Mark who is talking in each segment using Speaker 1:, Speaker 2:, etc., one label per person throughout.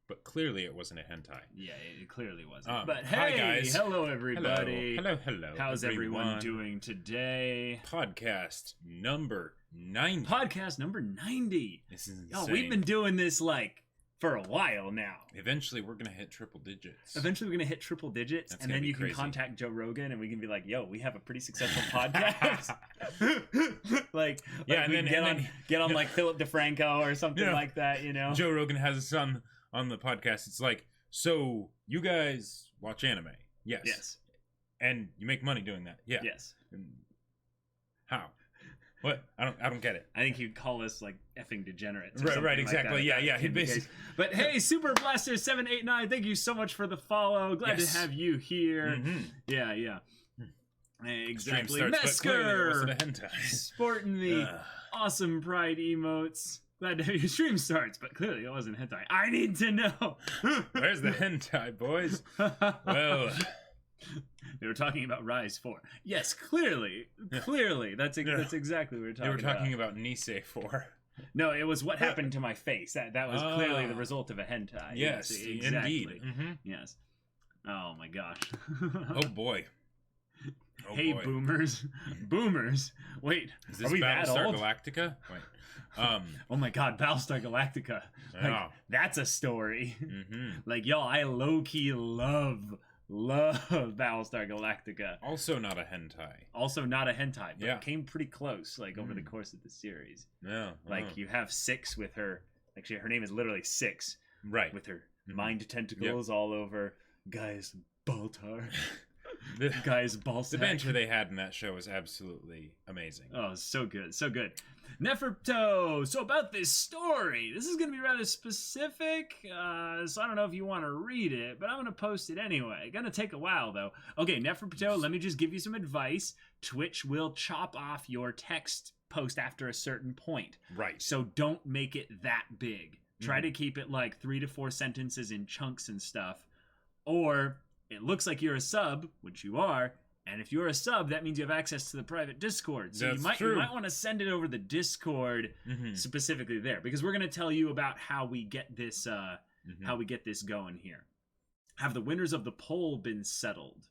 Speaker 1: but clearly it wasn't a hentai.
Speaker 2: Yeah, it clearly wasn't. But
Speaker 1: hi,
Speaker 2: hey,
Speaker 1: guys.
Speaker 2: hello everybody.
Speaker 1: Hello.
Speaker 2: How's everyone doing today?
Speaker 1: Podcast number 90.
Speaker 2: Podcast number 90.
Speaker 1: This is
Speaker 2: Yo,
Speaker 1: insane.
Speaker 2: we've been doing this like for a while now.
Speaker 1: Eventually, we're gonna hit triple digits.
Speaker 2: Eventually, we're gonna hit triple digits,
Speaker 1: That's
Speaker 2: and
Speaker 1: gonna
Speaker 2: then
Speaker 1: be
Speaker 2: you can
Speaker 1: crazy.
Speaker 2: contact Joe Rogan, and we can be like, "Yo, we have a pretty successful podcast."
Speaker 1: Yeah, and
Speaker 2: we
Speaker 1: then-
Speaker 2: can
Speaker 1: and then-
Speaker 2: get on like Philip DeFranco or something
Speaker 1: Yeah.
Speaker 2: like that, you know.
Speaker 1: Joe Rogan has a son on the podcast. It's like, so you guys watch anime? Yes.
Speaker 2: Yes.
Speaker 1: And you make money doing that? Yeah.
Speaker 2: Yes.
Speaker 1: And how? What? I don't get it.
Speaker 2: I think he'd call us like effing degenerates. Or
Speaker 1: Right,
Speaker 2: something
Speaker 1: right,
Speaker 2: like
Speaker 1: exactly.
Speaker 2: that,
Speaker 1: Yeah,
Speaker 2: if
Speaker 1: yeah,
Speaker 2: that
Speaker 1: he'd
Speaker 2: be the
Speaker 1: basically-
Speaker 2: case. But hey, Super Blaster 789, thank you so much for the follow. Glad
Speaker 1: Yes.
Speaker 2: to have you here.
Speaker 1: Mhm.
Speaker 2: Yeah.
Speaker 1: Stream
Speaker 2: Exactly.
Speaker 1: starts, but clearly it wasn't a
Speaker 2: Mesker
Speaker 1: hentai.
Speaker 2: sporting the
Speaker 1: Ugh.
Speaker 2: awesome pride emotes. Glad to have your stream starts, but clearly it wasn't hentai. I need to know.
Speaker 1: Where's the hentai, boys? Well,
Speaker 2: They were talking about Rise 4. Yes, clearly. That's exactly what we were talking
Speaker 1: they were talking
Speaker 2: about.
Speaker 1: about Nisei 4.
Speaker 2: No, it was what happened to my face. That was clearly the
Speaker 1: Ah.
Speaker 2: result of a hentai.
Speaker 1: Yes,
Speaker 2: exactly.
Speaker 1: indeed. hmm
Speaker 2: Yes. Oh my gosh.
Speaker 1: Oh boy. Oh
Speaker 2: hey,
Speaker 1: boy.
Speaker 2: boomers. Boomers. Wait,
Speaker 1: Is
Speaker 2: are
Speaker 1: this
Speaker 2: we that
Speaker 1: Battlestar
Speaker 2: old?
Speaker 1: Galactica? Wait.
Speaker 2: Oh my god, Battlestar Galactica. Like,
Speaker 1: Yeah.
Speaker 2: that's a story.
Speaker 1: hmm
Speaker 2: Like, y'all, I low-key love Battlestar Galactica.
Speaker 1: Also not a hentai.
Speaker 2: Also not a hentai, but
Speaker 1: Yeah.
Speaker 2: came pretty close, like, over the
Speaker 1: Mm.
Speaker 2: course of the series.
Speaker 1: No.
Speaker 2: Like, you have Six with her, actually, her name is literally Six,
Speaker 1: right.
Speaker 2: with her
Speaker 1: Mhm.
Speaker 2: mind tentacles all over Guy's Baltar.
Speaker 1: The,
Speaker 2: Guy's
Speaker 1: the
Speaker 2: ballsack.
Speaker 1: banter they had in that show was absolutely amazing.
Speaker 2: Oh, so good, so good. Neferto, so about this story, this is going to be rather specific, so I don't know if you want to read it, but I'm going to post it anyway. Going to take a while, though. Okay, Neferto, let me just give you some advice. Twitch will chop off your text post after a certain point,
Speaker 1: Right.
Speaker 2: so don't make it that big. Try
Speaker 1: Mhm.
Speaker 2: to keep it like 3 to 4 sentences in chunks and stuff, or it looks like you're a sub, which you are. And if you're a sub, that means you have access to the private Discord. So
Speaker 1: That's
Speaker 2: you might
Speaker 1: true.
Speaker 2: want to send it over the Discord
Speaker 1: hmm
Speaker 2: specifically there, because we're going to tell you about how we get this going here. Have the winners of the poll been settled?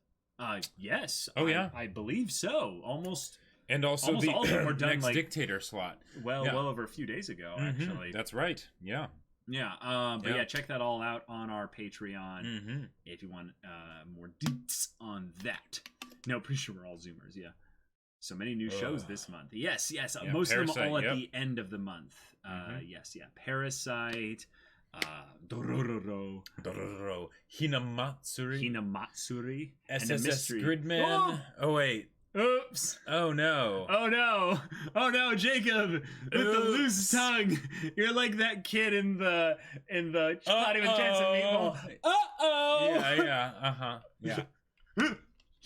Speaker 2: Yes.
Speaker 1: Oh, yeah?
Speaker 2: I believe so. Almost
Speaker 1: And also
Speaker 2: Almost
Speaker 1: the
Speaker 2: all of them were done,
Speaker 1: next
Speaker 2: like-
Speaker 1: dictator slot.
Speaker 2: well
Speaker 1: Yeah.
Speaker 2: over a few days ago,
Speaker 1: Mhm.
Speaker 2: actually.
Speaker 1: That's right. Yeah.
Speaker 2: Yeah. But
Speaker 1: Yeah.
Speaker 2: yeah, check that all out on our Patreon.
Speaker 1: hmm
Speaker 2: If you want more deets on that. No, pretty sure we're all Zoomers, yeah. So many new shows
Speaker 1: Ugh.
Speaker 2: this month. Yes.
Speaker 1: Yeah,
Speaker 2: Most of them
Speaker 1: Parasite,
Speaker 2: all at
Speaker 1: yep.
Speaker 2: the end of the month.
Speaker 1: Mhm.
Speaker 2: Yes, yeah. Parasite, Dororo,
Speaker 1: Dororo, Hinamatsuri,
Speaker 2: Hinamatsuri, and the
Speaker 1: SSS
Speaker 2: mystery.
Speaker 1: Gridman. Oh wait.
Speaker 2: Oops!
Speaker 1: Oh no.
Speaker 2: Oh no! Oh no, Jacob! With the loose
Speaker 1: Oops.
Speaker 2: tongue, you're like that kid in the Not Even Chance of Meatball. Uh-oh!
Speaker 1: Yeah. Uh huh. Yeah. I know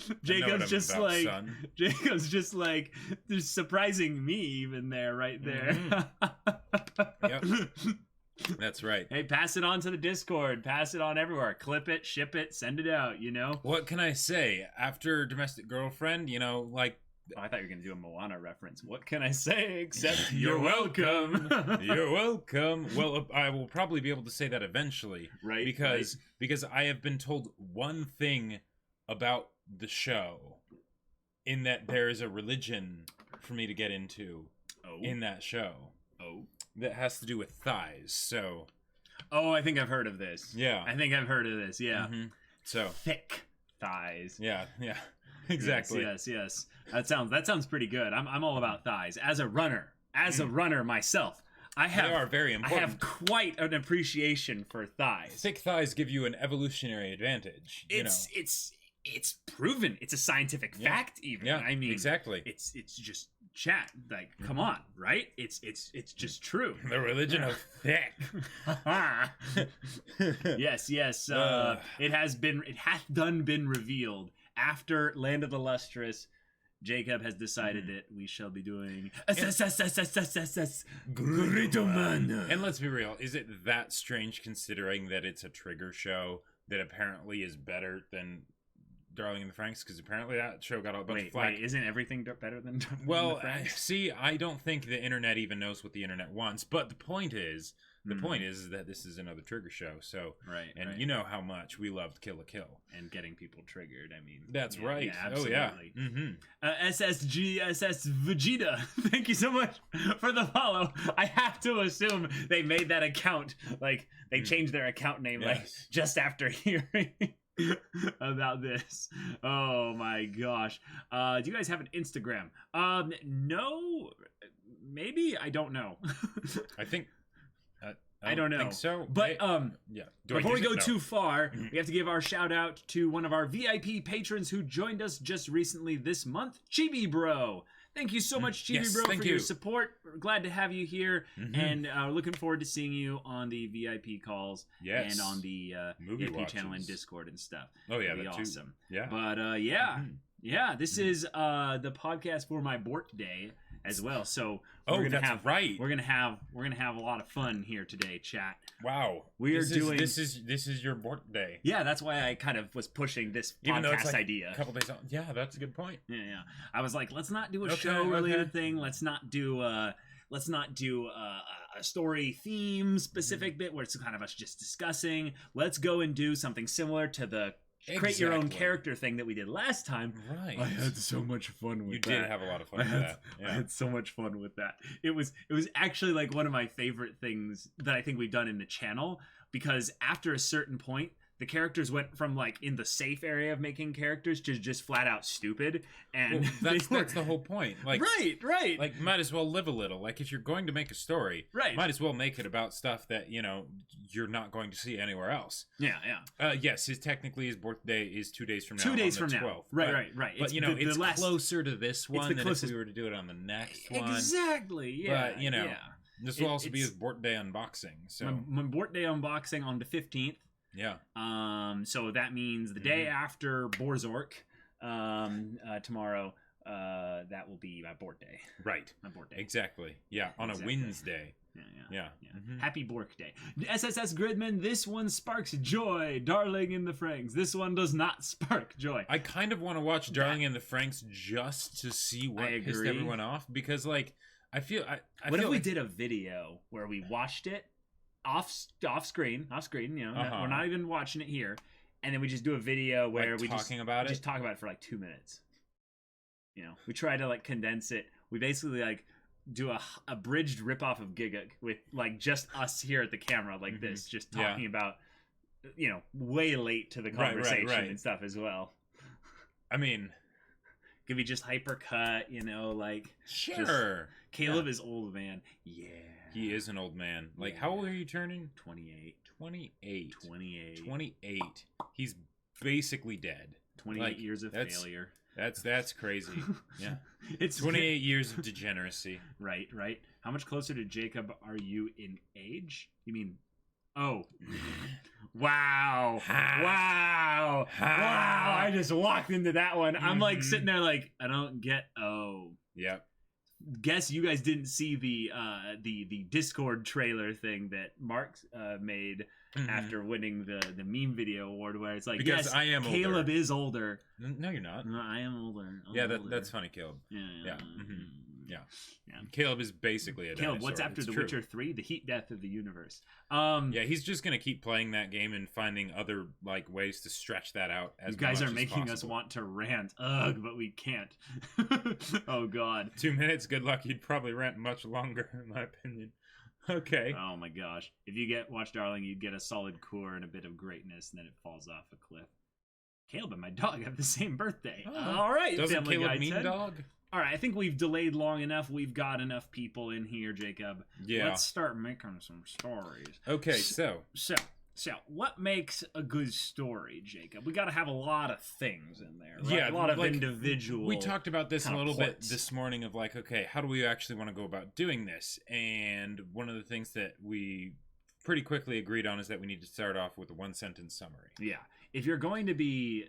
Speaker 1: what
Speaker 2: Jacob's
Speaker 1: I'm
Speaker 2: just
Speaker 1: about,
Speaker 2: like
Speaker 1: son.
Speaker 2: Jacob's just like there's surprising me even there, right there.
Speaker 1: Yep. That's right.
Speaker 2: Hey, pass it on to the Discord. Pass it on everywhere. Clip it, ship it, send it out. You know.
Speaker 1: What can I say? After Domestic Girlfriend, like
Speaker 2: Oh, I thought you were gonna do a Moana reference. What can I say except
Speaker 1: You're
Speaker 2: you're welcome?
Speaker 1: you're welcome. Well, I will probably be able to say that eventually,
Speaker 2: right?
Speaker 1: because I have been told one thing about the show, in that there is a religion for me to get into
Speaker 2: oh,
Speaker 1: in that show
Speaker 2: oh,
Speaker 1: that has to do with thighs. So
Speaker 2: oh, I think I've heard of this.
Speaker 1: yeah.
Speaker 2: I think I've heard of this. Yeah,
Speaker 1: Mhm. So
Speaker 2: thick thighs.
Speaker 1: yeah, exactly.
Speaker 2: Yes. That sounds pretty good. I'm all about thighs. As a runner myself,
Speaker 1: They are very
Speaker 2: I
Speaker 1: important.
Speaker 2: have quite an appreciation for thighs.
Speaker 1: Thick thighs give you an evolutionary advantage.
Speaker 2: It's proven. It's a scientific
Speaker 1: Yeah.
Speaker 2: fact. Even
Speaker 1: Yeah,
Speaker 2: I mean,
Speaker 1: exactly.
Speaker 2: It's just chat. Like, come on, right? It's just true.
Speaker 1: The religion of thick.
Speaker 2: yes. It hath been revealed after Land of the Lustrous. Jacob has decided that we shall be doing Gritoman.
Speaker 1: And let's be real, is it that strange considering that it's a trigger show that apparently is better than Darling in the Franxx because apparently that show got a bunch of
Speaker 2: Wait,
Speaker 1: flack.
Speaker 2: isn't everything better than Darling
Speaker 1: Well,
Speaker 2: in the Franxx?
Speaker 1: see, I don't think the internet even knows what the internet wants. But the point is that this is another Trigger show. So,
Speaker 2: Right,
Speaker 1: and
Speaker 2: right.
Speaker 1: you know how much we loved Kill la Kill.
Speaker 2: And getting people triggered. I mean,
Speaker 1: That's right.
Speaker 2: Yeah, absolutely.
Speaker 1: Oh yeah. Mm-hmm.
Speaker 2: SSGSS Vegeta, thank you so much for the follow. I have to assume they made that account, like, they changed their account name, like,
Speaker 1: Yes.
Speaker 2: just after hearing about this. Oh my gosh. Do you guys have an Instagram? No, maybe, I don't know.
Speaker 1: I think.
Speaker 2: I don't know.
Speaker 1: Think so.
Speaker 2: But,
Speaker 1: yeah. Do I
Speaker 2: before we
Speaker 1: use
Speaker 2: go
Speaker 1: it? No.
Speaker 2: too far, we have to give our shout out to one of our VIP patrons who joined us just recently this month, Chibi Bro. Thank you so much, Chibi
Speaker 1: Yes,
Speaker 2: Bro,
Speaker 1: thank
Speaker 2: for your
Speaker 1: you.
Speaker 2: support. We're glad to have you here,
Speaker 1: Mhm.
Speaker 2: and looking forward to seeing you on the VIP calls
Speaker 1: Yes.
Speaker 2: and on the
Speaker 1: Movie
Speaker 2: VIP channel and
Speaker 1: watches.
Speaker 2: Discord and stuff.
Speaker 1: Oh yeah,
Speaker 2: It'll be
Speaker 1: that too.
Speaker 2: awesome.
Speaker 1: Yeah.
Speaker 2: But
Speaker 1: Mhm.
Speaker 2: yeah, this is the podcast for my birthday as well. So
Speaker 1: Oh,
Speaker 2: we're gonna
Speaker 1: that's
Speaker 2: have
Speaker 1: right.
Speaker 2: we're gonna have a lot of fun here today, chat.
Speaker 1: Wow.
Speaker 2: We are doing-
Speaker 1: this is your birthday.
Speaker 2: Yeah, that's why I kind of was pushing this
Speaker 1: Even though it's
Speaker 2: podcast
Speaker 1: like
Speaker 2: idea.
Speaker 1: A couple days on. Yeah, that's a good point.
Speaker 2: Yeah. I was like, let's not do a
Speaker 1: Okay,
Speaker 2: show related
Speaker 1: okay.
Speaker 2: thing. Let's not do a story theme specific bit where it's kind of us just discussing. Let's go and do something similar to the create your own
Speaker 1: Exactly.
Speaker 2: character thing that we did last time.
Speaker 1: Right.
Speaker 2: I had so much fun with
Speaker 1: You
Speaker 2: that.
Speaker 1: did have a lot of fun
Speaker 2: I
Speaker 1: with
Speaker 2: had,
Speaker 1: that.
Speaker 2: I
Speaker 1: Yeah.
Speaker 2: had so much fun with that. It was actually like one of my favorite things that I think we've done in the channel, because after a certain point, the characters went from like in the safe area of making characters to just flat out stupid, and
Speaker 1: Well,
Speaker 2: they were-
Speaker 1: that's the whole point. Like,
Speaker 2: right.
Speaker 1: like might as well live a little. Like if you're going to make a story,
Speaker 2: Right.
Speaker 1: might as well make it about stuff that you're not going to see anywhere else.
Speaker 2: Yeah.
Speaker 1: Yes, his birthday is 2 days from now.
Speaker 2: 2 days
Speaker 1: on
Speaker 2: from
Speaker 1: the
Speaker 2: now.
Speaker 1: 12th.
Speaker 2: Right.
Speaker 1: But
Speaker 2: the
Speaker 1: it's
Speaker 2: last-
Speaker 1: closer to this one
Speaker 2: the
Speaker 1: than
Speaker 2: closest-
Speaker 1: if we were to do it on the next one.
Speaker 2: Exactly. Yeah.
Speaker 1: But, yeah. This will also be
Speaker 2: it's-
Speaker 1: his birthday unboxing. So
Speaker 2: my birthday unboxing on the 15th.
Speaker 1: yeah.
Speaker 2: So that means the day after Borzork, tomorrow, that will be my birthday.
Speaker 1: Right.
Speaker 2: My birthday.
Speaker 1: Exactly. Yeah. On
Speaker 2: Exactly.
Speaker 1: a Wednesday.
Speaker 2: Yeah.
Speaker 1: Yeah. Mhm.
Speaker 2: Happy Bork Day. SSS Gridman, this one sparks joy. Darling in the Franxx. This one does not spark joy.
Speaker 1: I kind of want to watch Darling in the Franxx just to see what
Speaker 2: I
Speaker 1: pissed
Speaker 2: agree.
Speaker 1: everyone off because, like, I feel. I
Speaker 2: What
Speaker 1: feel
Speaker 2: if we
Speaker 1: like,
Speaker 2: did a video where we watched it off screen,
Speaker 1: Uh-huh.
Speaker 2: we're not even watching it here, and then we just do a video where
Speaker 1: like,
Speaker 2: we
Speaker 1: talking about it?
Speaker 2: just talk about it for like 2 minutes. We try to like condense it. We basically like do a abridged ripoff of Giga with like just us here at the camera like this, just
Speaker 1: Yeah.
Speaker 2: talking about way late to the
Speaker 1: Right, right,
Speaker 2: conversation
Speaker 1: right.
Speaker 2: and stuff as well.
Speaker 1: I mean,
Speaker 2: Could be just hypercut, like
Speaker 1: sure.
Speaker 2: Caleb is old, man. Yeah.
Speaker 1: He is an old man. Like,
Speaker 2: Yeah.
Speaker 1: how old are you turning?
Speaker 2: 28.
Speaker 1: 28.
Speaker 2: 28.
Speaker 1: 28. He's basically dead.
Speaker 2: 28
Speaker 1: Like,
Speaker 2: years of
Speaker 1: that's-
Speaker 2: failure.
Speaker 1: That's crazy. Yeah.
Speaker 2: It's
Speaker 1: 28 years of degeneracy.
Speaker 2: Right. How much closer to Jacob are you in age? You mean? Oh. Wow.
Speaker 1: Ha.
Speaker 2: Wow.
Speaker 1: Ha.
Speaker 2: Wow. I just walked into that one. I'm like
Speaker 1: Mhm.
Speaker 2: sitting there like, I don't get. Oh.
Speaker 1: Yep.
Speaker 2: Guess you guys didn't see the Discord trailer thing that Mark made
Speaker 1: Mhm.
Speaker 2: after winning the meme video award, where it's like,
Speaker 1: Because
Speaker 2: yes,
Speaker 1: I am
Speaker 2: Caleb
Speaker 1: older.
Speaker 2: is older.
Speaker 1: No, you're not.
Speaker 2: No, I am older. I'm
Speaker 1: Yeah,
Speaker 2: older.
Speaker 1: that's funny, Caleb.
Speaker 2: Yeah.
Speaker 1: Yeah, mhm. Yeah.
Speaker 2: Yeah.
Speaker 1: Caleb is basically a
Speaker 2: Caleb,
Speaker 1: dinosaur.
Speaker 2: what's after
Speaker 1: It's
Speaker 2: The
Speaker 1: true.
Speaker 2: Witcher 3? The heat death of the universe.
Speaker 1: Yeah, he's just gonna keep playing that game and finding other like ways to stretch that out. As
Speaker 2: You guys
Speaker 1: much
Speaker 2: are
Speaker 1: as
Speaker 2: making us
Speaker 1: possible.
Speaker 2: want to rant. Ugh, but we can't. Oh, God.
Speaker 1: 2 minutes. Good luck. You'd probably rant much longer, in my opinion. Okay.
Speaker 2: Oh, my gosh. If you watch Darling, you'd get a solid core and a bit of greatness, and then it falls off a cliff. Caleb and my dog have the same birthday.
Speaker 1: Oh.
Speaker 2: All right,
Speaker 1: Doesn't
Speaker 2: Family
Speaker 1: Caleb
Speaker 2: Guy
Speaker 1: mean
Speaker 2: said.
Speaker 1: dog?
Speaker 2: All right, I think we've delayed long enough. We've got enough people in here, Jacob.
Speaker 1: Yeah.
Speaker 2: Let's start making some stories.
Speaker 1: Okay, so
Speaker 2: So, what makes a good story, Jacob? We got to have a lot of things in there. Right?
Speaker 1: yeah,
Speaker 2: a lot of
Speaker 1: like,
Speaker 2: individual.
Speaker 1: We talked about this a
Speaker 2: kind of
Speaker 1: little bit
Speaker 2: plots.
Speaker 1: this morning of like, okay, how do we actually want to go about doing this? And one of the things that we pretty quickly agreed on is that we need to start off with a 1-sentence summary.
Speaker 2: Yeah, if you're going to be,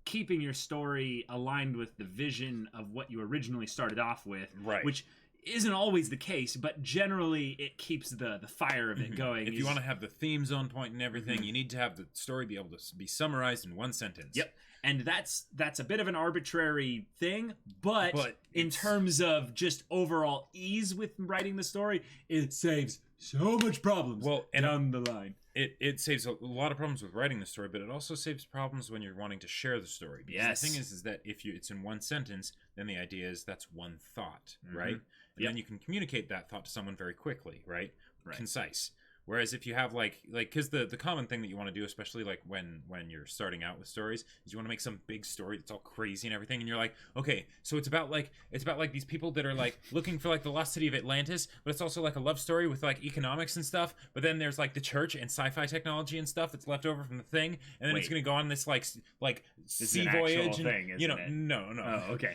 Speaker 2: keeping your story aligned with the vision of what you originally started off with,
Speaker 1: Right.
Speaker 2: which isn't always the case, but generally it keeps the fire of it going.
Speaker 1: If you want to have the themes on point and everything, you need to have the story be able to be summarized in 1 sentence.
Speaker 2: Yep. And that's a bit of an arbitrary thing, but in
Speaker 1: it's-
Speaker 2: terms of just overall ease with writing the story, it saves so much problems down the line.
Speaker 1: It saves a lot of problems with writing the story, but it also saves problems when you're wanting to share the story. Because
Speaker 2: Yes.
Speaker 1: the thing is that if it's in one sentence, then the idea is that's one thought, right? And
Speaker 2: Yep.
Speaker 1: then you can communicate that thought to someone very quickly, right?
Speaker 2: Right.
Speaker 1: Concise. Whereas if you have like because the common thing that you want to do, especially like when you're starting out with stories, is you want to make some big story that's all crazy and everything, and you're like, okay, so it's about like these people that are like looking for like the lost city of Atlantis, but it's also like a love story with like economics and stuff. But then there's like the church and sci-fi technology and stuff that's left over from the thing, and then it's
Speaker 2: Wait.
Speaker 1: gonna go on this like sea
Speaker 2: an actual
Speaker 1: voyage and
Speaker 2: thing,
Speaker 1: you know
Speaker 2: isn't it?
Speaker 1: no.
Speaker 2: Oh, okay.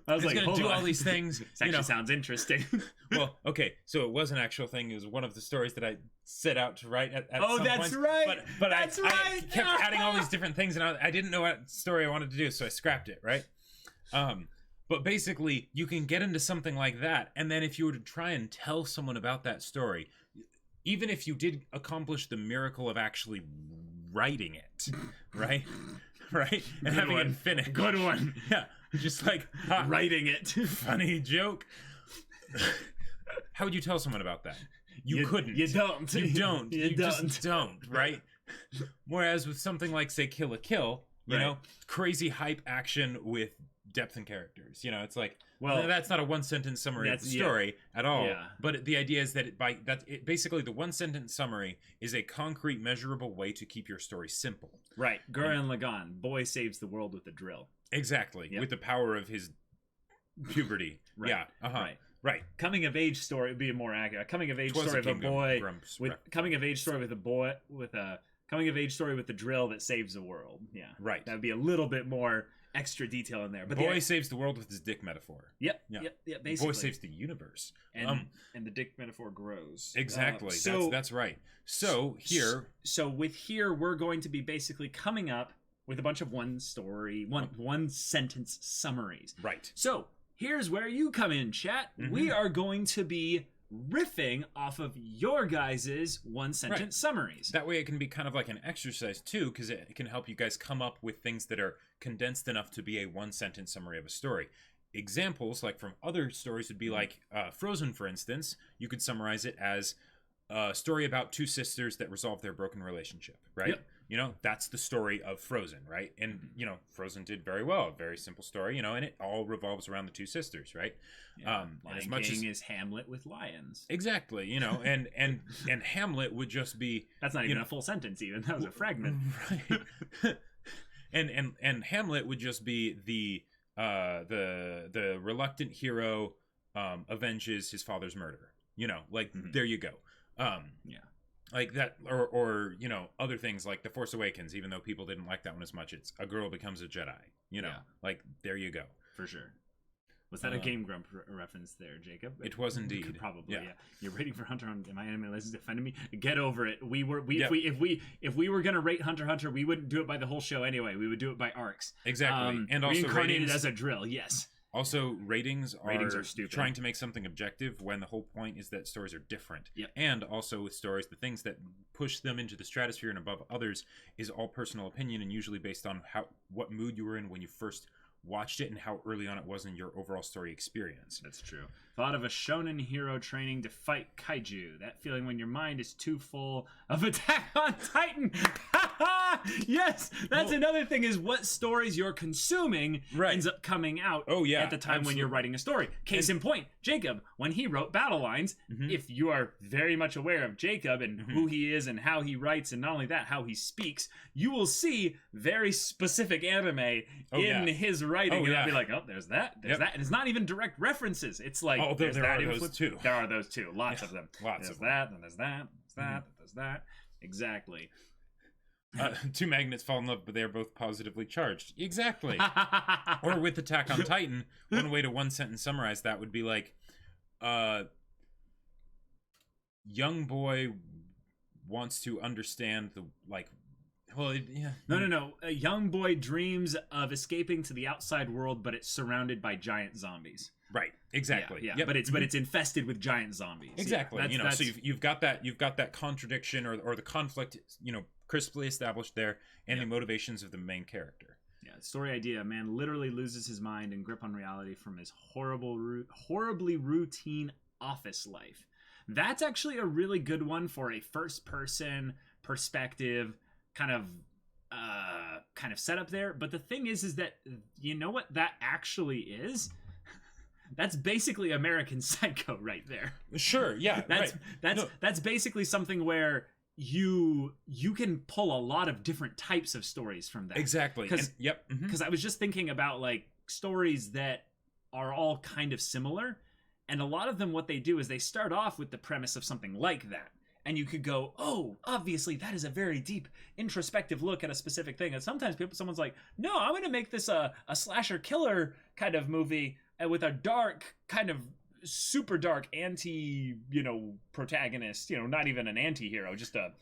Speaker 2: I was
Speaker 1: It's
Speaker 2: like,
Speaker 1: gonna
Speaker 2: hold
Speaker 1: do
Speaker 2: on.
Speaker 1: all these things.
Speaker 2: This actually sounds interesting.
Speaker 1: Well, okay, so it was an actual thing. It was one of the stories that I set out to write at
Speaker 2: Oh,
Speaker 1: some
Speaker 2: that's
Speaker 1: points.
Speaker 2: right.
Speaker 1: But
Speaker 2: That's
Speaker 1: I
Speaker 2: right.
Speaker 1: kept adding all these different things, and I didn't know what story I wanted to do, so I scrapped it, right? But basically, you can get into something like that, and then if you were to try and tell someone about that story, even if you did accomplish the miracle of actually writing it, right? Right? And
Speaker 2: Good
Speaker 1: having
Speaker 2: one.
Speaker 1: it finished.
Speaker 2: Good one.
Speaker 1: Yeah. Just like, ha,
Speaker 2: Writing it.
Speaker 1: funny joke. How would you tell someone about that? You couldn't.
Speaker 2: You don't.
Speaker 1: You don't.
Speaker 2: You
Speaker 1: You
Speaker 2: don't.
Speaker 1: just don't, right? Whereas with something like, say, Kill a Kill, you
Speaker 2: Right.
Speaker 1: know, crazy hype action with depth and characters. You know, it's like,
Speaker 2: Well,
Speaker 1: that's not a one-sentence summary of the
Speaker 2: that's- yeah.
Speaker 1: story at all.
Speaker 2: Yeah.
Speaker 1: But the idea is that basically the one-sentence summary is a concrete, measurable way to keep your story simple.
Speaker 2: Right. Gurren Lagann, boy saves the world with a drill.
Speaker 1: Exactly,
Speaker 2: Yep.
Speaker 1: with the power of his puberty.
Speaker 2: Right.
Speaker 1: Yeah.
Speaker 2: Right.
Speaker 1: Right.
Speaker 2: Coming of age story would be more accurate. A coming of age
Speaker 1: Twas
Speaker 2: story of a
Speaker 1: Kingdom
Speaker 2: boy
Speaker 1: Grumps
Speaker 2: with
Speaker 1: rep-
Speaker 2: coming of age story with a boy with a coming of age story with the drill that saves the world. Yeah.
Speaker 1: Right.
Speaker 2: That would be a little bit more extra detail in there. But
Speaker 1: Boy saves the world with his dick metaphor.
Speaker 2: Yep.
Speaker 1: Yeah.
Speaker 2: Yep. Basically.
Speaker 1: Boy saves the universe.
Speaker 2: and the dick metaphor grows.
Speaker 1: Exactly.
Speaker 2: So
Speaker 1: That's right. So here,
Speaker 2: So with here, we're going to be basically coming up with a bunch of one sentence summaries.
Speaker 1: right.
Speaker 2: So here's where you come in, chat.
Speaker 1: Mhm.
Speaker 2: We are going to be riffing off of your guys' one sentence
Speaker 1: Right.
Speaker 2: summaries.
Speaker 1: That way it can be kind of like an exercise too, because it can help you guys come up with things that are condensed enough to be a one-sentence summary of a story. Examples, like from other stories, would be like Frozen, for instance. You could summarize it as a story about two sisters that resolve their broken relationship, right?
Speaker 2: Yep.
Speaker 1: You know, that's the story of Frozen, right? And, you know, Frozen did very well. Very simple story, you know, and it all revolves around the two sisters, right?
Speaker 2: Yeah.
Speaker 1: And
Speaker 2: Lion
Speaker 1: as much
Speaker 2: King
Speaker 1: as
Speaker 2: is Hamlet with lions.
Speaker 1: exactly, you know, and Hamlet would just be
Speaker 2: That's not
Speaker 1: you
Speaker 2: even
Speaker 1: know-
Speaker 2: a full sentence. Even that was a fragment.
Speaker 1: right. and Hamlet would just be the reluctant hero avenges his father's murder. You know, like
Speaker 2: Mhm.
Speaker 1: there you go.
Speaker 2: Yeah.
Speaker 1: Like that, or you know, other things like The Force Awakens. Even though people didn't like that one as much, it's a girl becomes a Jedi. You know,
Speaker 2: Yeah.
Speaker 1: like there you go.
Speaker 2: For sure. Was that a
Speaker 1: Uh,
Speaker 2: Game Grump reference there, Jacob?
Speaker 1: It was
Speaker 2: Could
Speaker 1: indeed.
Speaker 2: probably,
Speaker 1: Yeah.
Speaker 2: yeah. You're rating for Hunter on My Anime List is defending me. Get over it.
Speaker 1: Yeah.
Speaker 2: If we were gonna rate Hunter x Hunter, we wouldn't do it by the whole show anyway. We would do it by arcs.
Speaker 1: Exactly, and also
Speaker 2: reincarnated
Speaker 1: ratings.
Speaker 2: as a drill. Yes.
Speaker 1: Also, ratings are
Speaker 2: stupid.
Speaker 1: trying to make something objective when the whole point is that stories are different.
Speaker 2: Yep.
Speaker 1: And also with stories, the things that push them into the stratosphere and above others is all personal opinion and usually based on what mood you were in when you first watched it and how early on it was in your overall story experience.
Speaker 2: That's true. Thought of a shonen hero training to fight kaiju. That feeling when your mind is too full of Attack on Titan. Yes, that's
Speaker 1: Well-
Speaker 2: another thing is what stories you're consuming
Speaker 1: Right.
Speaker 2: ends up coming out
Speaker 1: Oh, yeah,
Speaker 2: at the time when you're
Speaker 1: absolutely.
Speaker 2: writing a story. Case in point, Jacob, when he wrote Battle Lines,
Speaker 1: Mhm.
Speaker 2: if you are very much aware of Jacob and
Speaker 1: Mhm.
Speaker 2: who he is and how he writes, and not only that, how he speaks, you will see very specific anime
Speaker 1: Oh,
Speaker 2: in
Speaker 1: yeah.
Speaker 2: his writing.
Speaker 1: Oh,
Speaker 2: and
Speaker 1: yeah.
Speaker 2: I'll be like, oh, there's that, there's
Speaker 1: Yep.
Speaker 2: that. And it's not even direct references. It's like,
Speaker 1: Oh,
Speaker 2: there's
Speaker 1: there
Speaker 2: that
Speaker 1: are those
Speaker 2: influence.
Speaker 1: too.
Speaker 2: There are those too. Lots
Speaker 1: Yeah,
Speaker 2: of them.
Speaker 1: lots
Speaker 2: There's
Speaker 1: of them.
Speaker 2: that, and there's that, there's that, there's that. Exactly.
Speaker 1: Two magnets fall in love, but they are both positively charged. Exactly. Or with Attack on Titan, one way to one sentence summarize that would be like, young boy wants to understand the yeah.
Speaker 2: No. A young boy dreams of escaping to the outside world, but it's surrounded by giant zombies.
Speaker 1: Right. Exactly.
Speaker 2: Yeah.
Speaker 1: Yep.
Speaker 2: But it's infested with giant zombies.
Speaker 1: exactly.
Speaker 2: Yeah,
Speaker 1: You know, so you've got that contradiction or the conflict, you know, crisply established there, and
Speaker 2: Yep.
Speaker 1: the motivations of the main character.
Speaker 2: Yeah, story idea. A man literally loses his mind and grip on reality from his horribly routine office life. That's actually a really good one for a first-person perspective kind of setup there. But the thing is that you know what that actually is? That's basically American Psycho right there.
Speaker 1: Sure, yeah,
Speaker 2: That's basically something where you can pull a lot of different types of stories from that.
Speaker 1: Exactly.
Speaker 2: Because
Speaker 1: mhm.
Speaker 2: I was just thinking about like stories that are all kind of similar, and a lot of them what they do is they start off with the premise of something like that. And you could go, oh, obviously that is a very deep introspective look at a specific thing. And sometimes someone's like, no, I'm going to make this a slasher killer kind of movie with a dark kind of super dark protagonist, not even an anti-hero, just a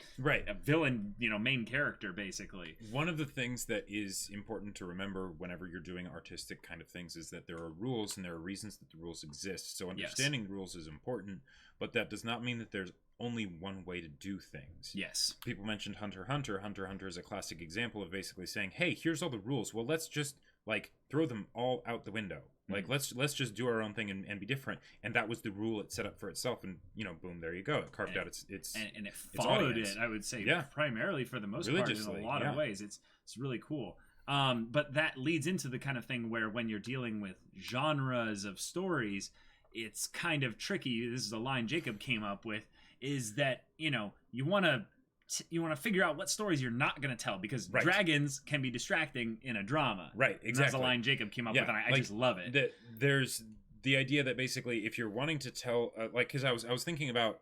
Speaker 2: villain, main character basically.
Speaker 1: One of the things that is important to remember whenever you're doing artistic kind of things is that there are rules and there are reasons that the rules exist. So understanding rules is important, but that does not mean that there's only one way to do things.
Speaker 2: Yes.
Speaker 1: People mentioned Hunter x Hunter. Hunter x Hunter is a classic example of basically saying, hey, here's all the rules. Well, let's just like throw them all out the window. Like let's just do our own thing and be different. And that was the rule it set up for itself. And boom, there you go. It carved out its
Speaker 2: and it followed it. I would say primarily for the most part in a lot of ways. It's really cool. But that leads into the kind of thing where when you're dealing with genres of stories, it's kind of tricky. This is a line Jacob came up with. Is that you want to figure out what stories you're not going to tell because dragons can be distracting in a drama.
Speaker 1: Right, exactly.
Speaker 2: That's a line Jacob came up with, and I just love it.
Speaker 1: There's the idea that basically if you're wanting to tell, because I was thinking about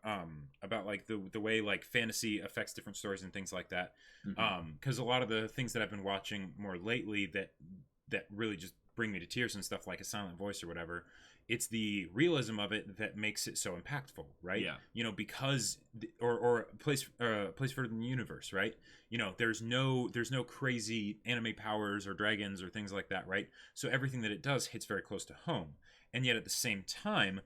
Speaker 1: like the way like fantasy affects different stories and things like that. Because a lot of the things that I've been watching more lately that really just bring me to tears and stuff like A Silent Voice or whatever. It's the realism of it that makes it so impactful, right?
Speaker 2: Yeah.
Speaker 1: Because or place further in the universe, right? There's no crazy anime powers or dragons or things like that, right? So everything that it does hits very close to home. And yet at the same time,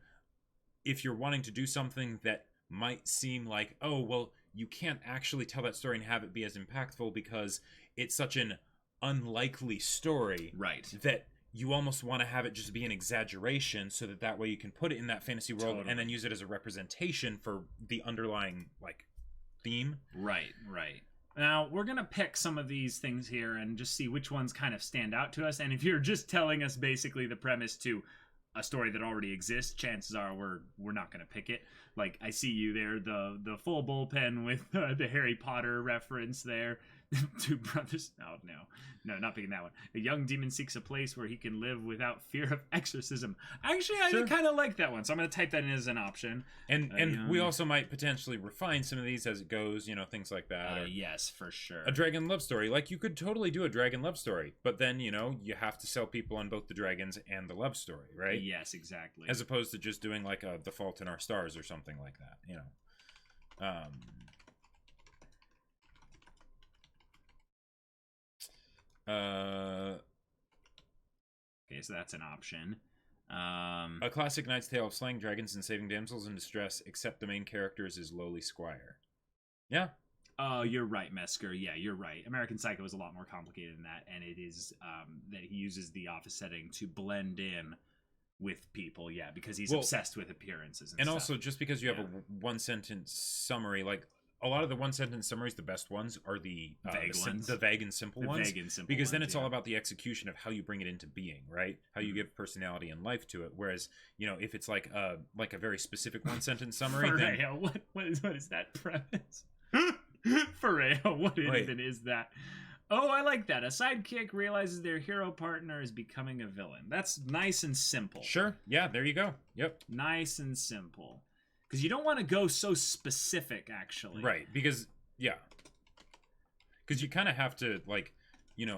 Speaker 1: if you're wanting to do something that might seem like, oh, well, you can't actually tell that story and have it be as impactful because it's such an unlikely story,
Speaker 2: right?
Speaker 1: That you almost want to have it just be an exaggeration so that way you can put it in that fantasy world and then use it as a representation for the underlying like theme.
Speaker 2: Right. Now we're going to pick some of these things here and just see which ones kind of stand out to us. And if you're just telling us basically the premise to a story that already exists, chances are we're not going to pick it. Like I see you there, the full bullpen with the Harry Potter reference there. Two brothers. Oh, no, not picking that one. A young demon seeks a place where he can live without fear of exorcism. Actually, I kind of like that one, so I'm going to type that in as an option.
Speaker 1: And we also might potentially refine some of these as it goes, things like that.
Speaker 2: Yes, for sure.
Speaker 1: A dragon love story. Like, you could totally do a dragon love story, but then, you have to sell people on both the dragons and the love story, right?
Speaker 2: Yes, exactly.
Speaker 1: As opposed to just doing, like, The Fault in Our Stars or something like that,
Speaker 2: Okay, so that's an option.
Speaker 1: A classic Knight's Tale of slaying dragons and saving damsels in distress, except the main character is his lowly squire. Yeah.
Speaker 2: Oh, you're right, Mesker. Yeah, you're right. American Psycho is a lot more complicated than that, and it is that he uses the office setting to blend in with people, because he's obsessed with appearances and stuff.
Speaker 1: Also, just because you have a one-sentence summary, like, a lot of the one-sentence summaries, the best ones, are the vague and simple ones. Because then it's all about the execution of how you bring it into being, right? How you give personality and life to it. Whereas, if it's like a very specific one-sentence summary, then...
Speaker 2: What is that premise? For real, what even is that? Oh, I like that. A sidekick realizes their hero partner is becoming a villain. That's nice and simple.
Speaker 1: Sure. Yeah, there you go. Yep.
Speaker 2: Nice and simple. Because you don't want to go so specific, actually.
Speaker 1: Right, because you kind of have to, like,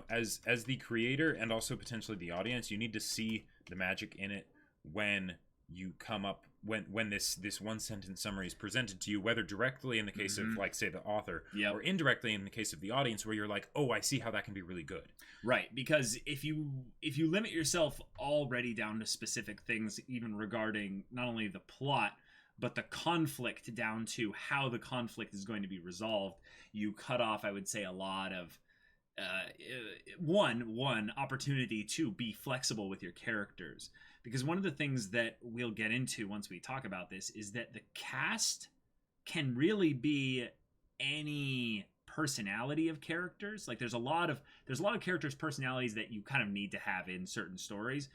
Speaker 1: as the creator and also potentially the audience, you need to see the magic in it when you come up, when this one-sentence summary is presented to you, whether directly in the case of, like, say, the author, or indirectly in the case of the audience, where you're like, oh, I see how that can be really good.
Speaker 2: Right, because if you limit yourself already down to specific things, even regarding not only the plot, but the conflict down to how the conflict is going to be resolved, you cut off, I would say, a lot of one opportunity to be flexible with your characters. Because one of the things that we'll get into once we talk about this is that the cast can really be any personality of characters. Like there's a lot of characters' personalities that you kind of need to have in certain stories,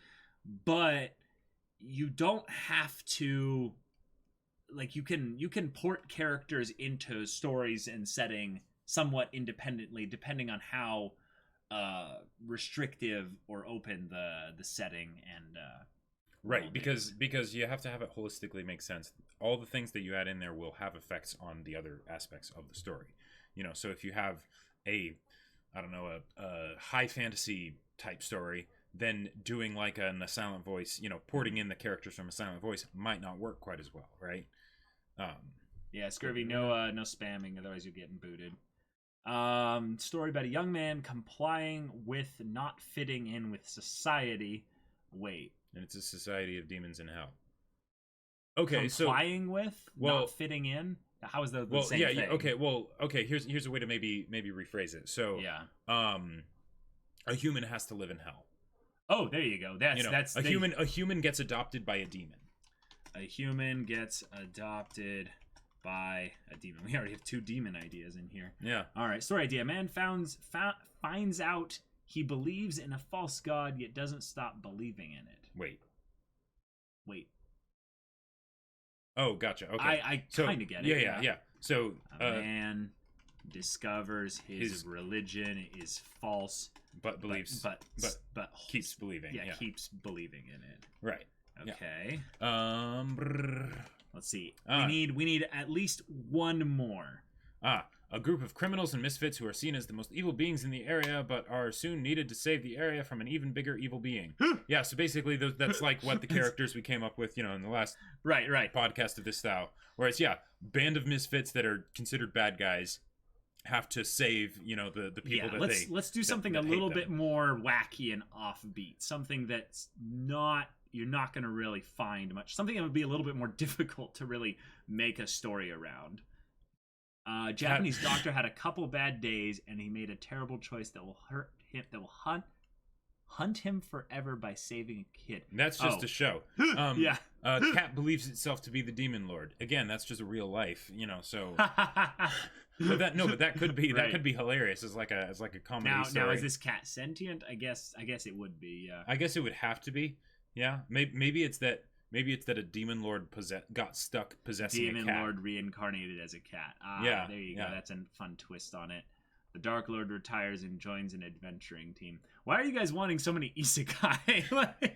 Speaker 2: but you don't have to, like, you can port characters into stories and setting somewhat independently depending on how restrictive or open the setting and
Speaker 1: right, because you have to have it holistically make sense. All the things that you add in there will have effects on the other aspects of the story. So if you have a high fantasy type story, then doing like a Silent Voice, porting in the characters from a Silent Voice might not work quite as well, right?
Speaker 2: Yeah, Scurvy, no spamming, otherwise you're getting booted. Story about a young man complying with not fitting in with society. Wait.
Speaker 1: And it's a society of demons in hell. Okay,
Speaker 2: complying with not fitting in. How is the same thing?
Speaker 1: Okay. Here's a way to maybe rephrase it. So a human has to live in hell.
Speaker 2: Oh, there you go. That's
Speaker 1: a human gets adopted by a demon.
Speaker 2: A human gets adopted by a demon. We already have 2 demon ideas in here.
Speaker 1: Yeah.
Speaker 2: All right. Story idea. Man finds out he believes in a false god, yet doesn't stop believing in it. Wait.
Speaker 1: Oh, gotcha. Okay.
Speaker 2: I kind of get it.
Speaker 1: Yeah. So
Speaker 2: a man discovers his religion is false,
Speaker 1: but believes,
Speaker 2: but
Speaker 1: keeps believing.
Speaker 2: Yeah, keeps believing in it.
Speaker 1: Right.
Speaker 2: Okay.
Speaker 1: Yeah.
Speaker 2: Let's see. We need at least one more.
Speaker 1: A group of criminals and misfits who are seen as the most evil beings in the area, but are soon needed to save the area from an even bigger evil being. Yeah, so basically that's like what the characters we came up with, in the last
Speaker 2: right
Speaker 1: podcast of this style. Whereas, band of misfits that are considered bad guys have to save, the people that
Speaker 2: let's do something a little bit more wacky and offbeat. Something that's you're not going to really find much. Something that would be a little bit more difficult to really make a story around. Japanese doctor had a couple bad days, and he made a terrible choice that will hurt him. That will hunt him forever by saving a kid.
Speaker 1: And that's just a show.
Speaker 2: Yeah.
Speaker 1: Cat believes itself to be the demon lord. Again, that's just a real life, So, but that could be that could be hilarious as like a comedy story.
Speaker 2: Now, is this cat sentient? I guess it would be. Yeah.
Speaker 1: I guess it would have to be. Yeah. Maybe it's that. Maybe it's that a demon lord got stuck possessing a cat.
Speaker 2: Demon lord reincarnated as a cat.
Speaker 1: Yeah,
Speaker 2: there you go. That's a fun twist on it. The Dark Lord retires and joins an adventuring team. Why are you guys wanting so many isekai?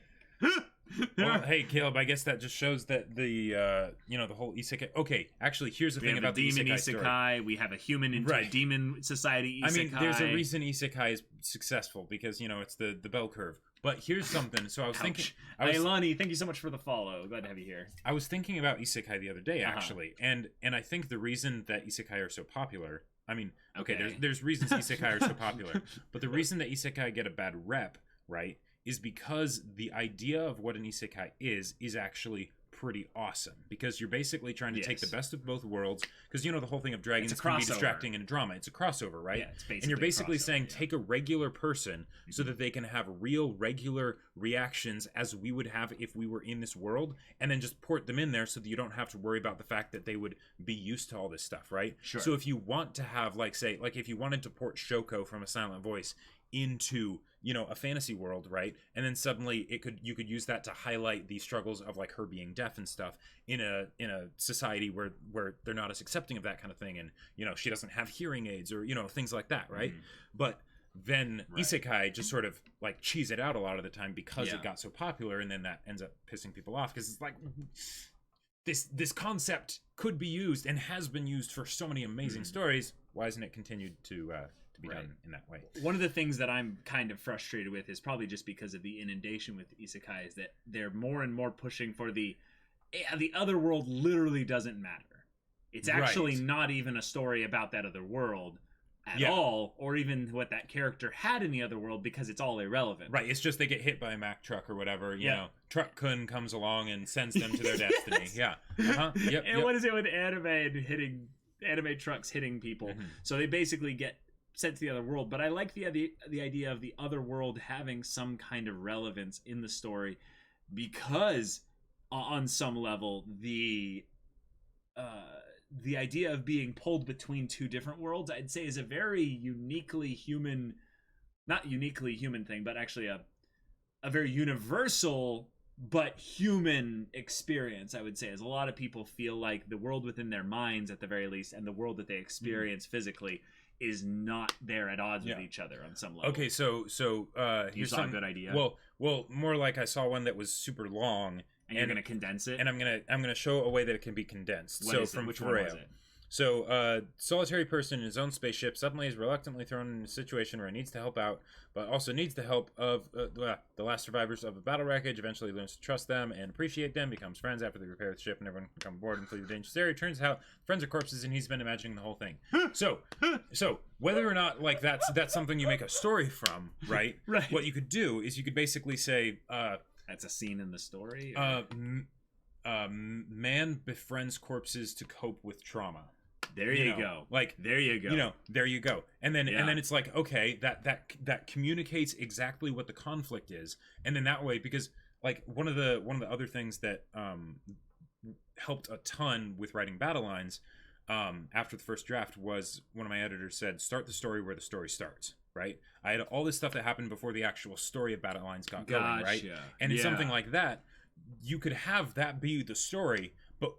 Speaker 1: Well, hey, Caleb, I guess that just shows that the the whole isekai. Okay, actually, here's the thing about the demon isekai story.
Speaker 2: We have a human into a demon society isekai.
Speaker 1: I mean, there's a reason isekai is successful because it's the bell curve. But here's something. So I was thinking.
Speaker 2: Hey, Lonnie, thank you so much for the follow. Glad to have you here.
Speaker 1: I was thinking about isekai the other day, actually, and I think the reason that isekai are so popular. I mean, okay. There's reasons isekai are so popular, but the reason that isekai get a bad rep, right, is because the idea of what an isekai is actually pretty awesome, because you're basically trying to take the best of both worlds, because the whole thing of dragons can be distracting in a drama. It's a crossover, right?
Speaker 2: Yeah, it's basically
Speaker 1: and you're basically saying take a regular person so that they can have real regular reactions as we would have if we were in this world, and then just port them in there so that you don't have to worry about the fact that they would be used to all this stuff, right?
Speaker 2: Sure.
Speaker 1: So if you want to have if you wanted to port Shoko from a Silent Voice into a fantasy world, right, and then suddenly you could use that to highlight the struggles of her being deaf and stuff in a society where they're not as accepting of that kind of thing, and she doesn't have hearing aids or things like that, right? But then isekai just sort of cheese it out a lot of the time because it got so popular, and then that ends up pissing people off because it's like this concept could be used and has been used for so many amazing stories. Why isn't it continued to be done in that way?
Speaker 2: One of the things that I'm kind of frustrated with is probably just because of the inundation with isekai is that they're more and more pushing for the other world literally doesn't matter. It's actually not even a story about that other world at
Speaker 1: Yeah.
Speaker 2: all, or even what that character had in the other world, because it's all irrelevant.
Speaker 1: Right, it's just they get hit by a Mack truck or whatever, you
Speaker 2: Yeah.
Speaker 1: know. Truck Kun comes along and sends them to their destiny.
Speaker 2: Yes.
Speaker 1: Yeah. Uh-huh. Yep.
Speaker 2: And what is it with anime trucks hitting people?
Speaker 1: Mhm.
Speaker 2: So they basically get sent to the other world. But I like the idea of the other world having some kind of relevance in the story, because on some level the idea of being pulled between two different worlds, I'd say, is a very uniquely human, not uniquely human thing, but actually a very universal but human experience, I would say. As a lot of people feel like the world within their minds, at the very least, and the world that they experience physically is not there at odds with each other on some level.
Speaker 1: Okay, so
Speaker 2: You
Speaker 1: here's
Speaker 2: saw a
Speaker 1: some
Speaker 2: good idea.
Speaker 1: Well, more like I saw one that was super long,
Speaker 2: and you're going to condense it?
Speaker 1: and I'm gonna show a way that it can be condensed.
Speaker 2: What
Speaker 1: so
Speaker 2: is it?
Speaker 1: from
Speaker 2: Which one was
Speaker 1: Pharreo.
Speaker 2: it?
Speaker 1: So, solitary person in his own spaceship suddenly is reluctantly thrown in a situation where he needs to help out, but also needs the help of the last survivors of a battle wreckage. Eventually learns to trust them and appreciate them, becomes friends after they repair the ship and everyone can come aboard and flee the dangerous area. Turns out friends are corpses and he's been imagining the whole thing. So whether or not, like, that's something you make a story from, right?
Speaker 2: Right.
Speaker 1: What you could do is you could basically say,
Speaker 2: That's a scene in the story? Or?
Speaker 1: man befriends corpses to cope with trauma.
Speaker 2: There you
Speaker 1: know,
Speaker 2: go.
Speaker 1: Like,
Speaker 2: there you go.
Speaker 1: You know, there you go. And then
Speaker 2: Yeah.
Speaker 1: it's like, okay, that communicates exactly what the conflict is. And then that way, because like one of the other things that helped a ton with writing battle lines after the first draft was one of my editors said, start the story where the story starts. Right? I had all this stuff that happened before the actual story of battle lines got going, right? And in something like that, you could have that be the story, but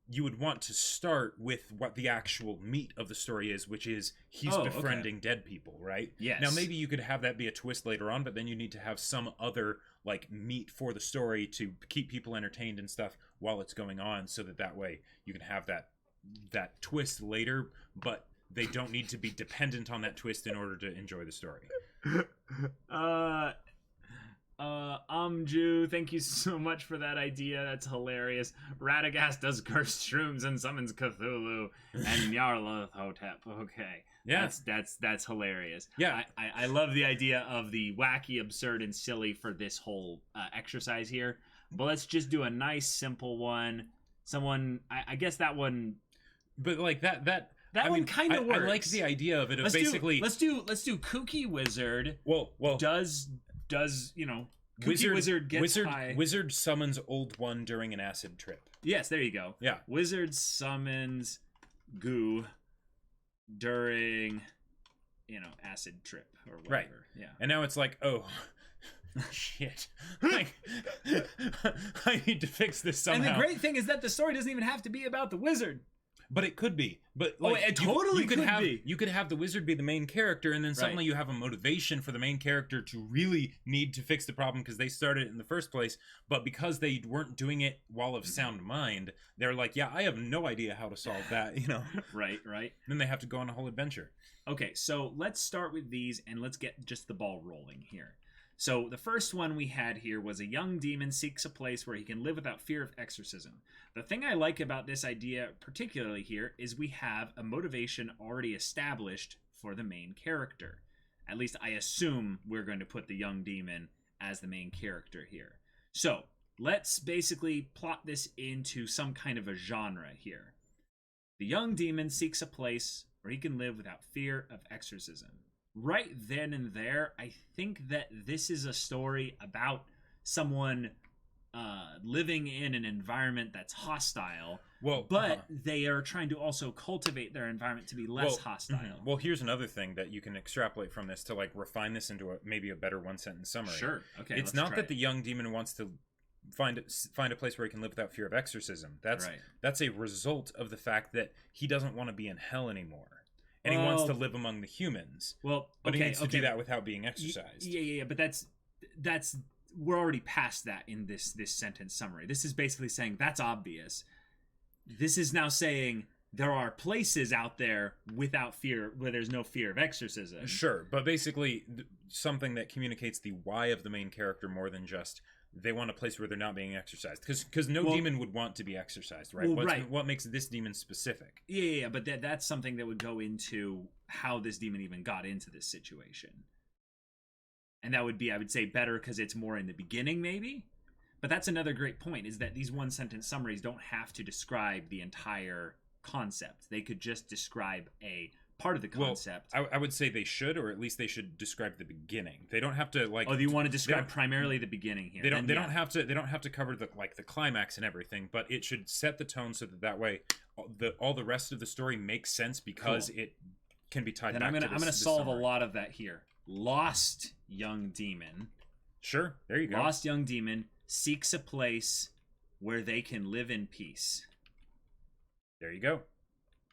Speaker 1: you would want to start with what the actual meat of the story is, which is he's befriending dead people, right?
Speaker 2: Yes.
Speaker 1: Now maybe you could have that be a twist later on, but then you need to have some other like meat for the story to keep people entertained and stuff while it's going on, so that way you can have that twist later, but they don't need to be dependent on that twist in order to enjoy the story. Amju,
Speaker 2: thank you so much for that idea. That's hilarious. Radagast does cursed shrooms and summons Cthulhu and Nyarlathotep. Okay.
Speaker 1: Yeah.
Speaker 2: That's hilarious.
Speaker 1: Yeah.
Speaker 2: I love the idea of the wacky, absurd, and silly for this whole exercise here. But let's just do a nice, simple one. I guess that one...
Speaker 1: But like that
Speaker 2: one kind of works.
Speaker 1: I like the idea of it. Let's do Kooky Wizard.
Speaker 2: Well,
Speaker 1: does
Speaker 2: Kooky Wizard gets high.
Speaker 1: Wizard summons Old One during an acid trip.
Speaker 2: Yes, there you go.
Speaker 1: Yeah.
Speaker 2: Wizard summons Goo during acid trip or whatever.
Speaker 1: Right.
Speaker 2: Yeah.
Speaker 1: And now it's like, oh shit. Like I need to fix this somehow.
Speaker 2: And the great thing is that the story doesn't even have to be about the wizard.
Speaker 1: But it could be. But like,
Speaker 2: it totally could be.
Speaker 1: You could have the wizard be the main character, and then suddenly you have a motivation for the main character to really need to fix the problem because they started it in the first place. But because they weren't doing it while of sound mind, they're like, yeah, I have no idea how to solve that,
Speaker 2: Right.
Speaker 1: Then they have to go on a whole adventure.
Speaker 2: Okay, so let's start with these, and let's get just the ball rolling here. So the first one we had here was a young demon seeks a place where he can live without fear of exorcism. The thing I like about this idea particularly here is we have a motivation already established for the main character. At least I assume we're going to put the young demon as the main character here. So let's basically plot this into some kind of a genre here. The young demon seeks a place where he can live without fear of exorcism. Right then and there, I think that this is a story about someone living in an environment that's hostile, but they are trying to also cultivate their environment to be less hostile.
Speaker 1: Mm-hmm. Well, here's another thing that you can extrapolate from this to like refine this into maybe a better one-sentence summary.
Speaker 2: Sure. Okay.
Speaker 1: It's not that the young demon wants to find a place where he can live without fear of exorcism. That's a result of the fact that he doesn't want to be in hell anymore. And he wants to live among the humans. Well, but he needs to do that without being exercised.
Speaker 2: Yeah. But that's we're already past that in this sentence summary. This is basically saying that's obvious. This is now saying there are places out there without fear, where there's no fear of exorcism.
Speaker 1: Sure, but basically something that communicates the why of the main character more than just they want a place where they're not being exercised, because no demon would want to be exercised, right? What makes this demon specific?
Speaker 2: Yeah, but that's something that would go into how this demon even got into this situation. And that would be, I would say, better because it's more in the beginning, maybe. But that's another great point, is that these one-sentence summaries don't have to describe the entire concept. They could just describe a part of the concept.
Speaker 1: Well, I would say they should, or at least they should describe the beginning. They don't have to like.
Speaker 2: Oh, do you want to describe primarily the beginning here?
Speaker 1: They don't. They don't have to. They don't have to cover the climax and everything. But it should set the tone so that way, all the rest of the story makes sense because it can be tied.
Speaker 2: Then
Speaker 1: back
Speaker 2: I'm gonna solve a lot of that here. Lost young demon.
Speaker 1: Sure. There you go.
Speaker 2: Lost young demon seeks a place where they can live in peace.
Speaker 1: There you go.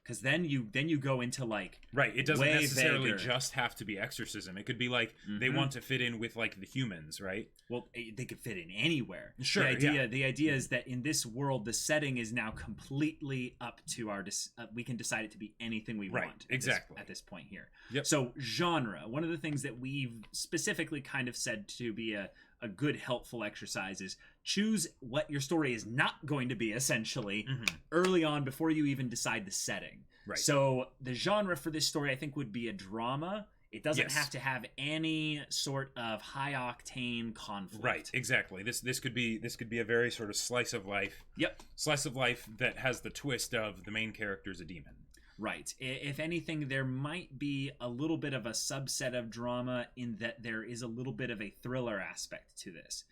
Speaker 2: Because then you go into like
Speaker 1: right. It doesn't necessarily
Speaker 2: vaguer.
Speaker 1: Just have to be exorcism. It could be like they want to fit in with like the humans, right?
Speaker 2: Well, they could fit in anywhere.
Speaker 1: Sure.
Speaker 2: The idea is that in this world, the setting is now completely up to our. We can decide it to be anything we want.
Speaker 1: Exactly.
Speaker 2: At this point here.
Speaker 1: Yep.
Speaker 2: So genre. One of the things that we've specifically kind of said to be a good helpful exercise is choose what your story is not going to be essentially early on before you even decide the setting.
Speaker 1: Right.
Speaker 2: So the genre for this story I think would be a drama. It doesn't have to have any sort of high octane conflict.
Speaker 1: Right, exactly. This could be a very sort of slice of life.
Speaker 2: Yep.
Speaker 1: Slice of life that has the twist of the main character is a demon.
Speaker 2: Right. If anything, there might be a little bit of a subset of drama in that there is a little bit of a thriller aspect to this,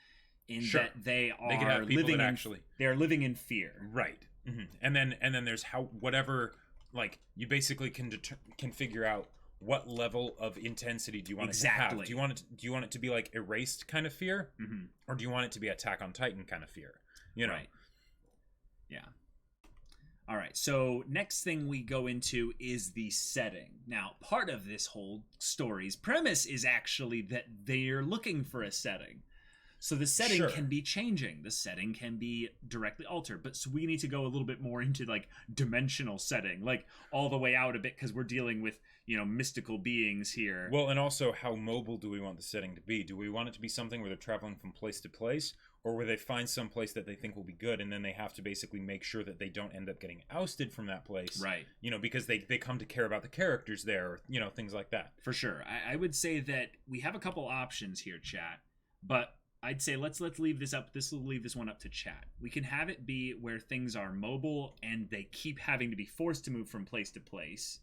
Speaker 2: in that they are living in fear.
Speaker 1: Right. And then there's how whatever like you basically can figure out what level of intensity do you want it to have. Do you want it to be like Erased kind of fear, or do you want it to be Attack on Titan kind of fear? You know.
Speaker 2: Right. Yeah. All right, so next thing we go into is the setting. Now, part of this whole story's premise is actually that they're looking for a setting. So the setting can be changing. The setting can be directly altered. But so we need to go a little bit more into like dimensional setting, like all the way out a bit because we're dealing with, mystical beings here.
Speaker 1: Well, and also how mobile do we want the setting to be? Do we want it to be something where they're traveling from place to place? Or where they find some place that they think will be good, and then they have to basically make sure that they don't end up getting ousted from that place.
Speaker 2: Right.
Speaker 1: Because they come to care about the characters there, or, things like that.
Speaker 2: For sure. I would say that we have a couple options here, chat. But I'd say let's leave this up. We'll leave this one up to chat. We can have it be where things are mobile and they keep having to be forced to move from place to place.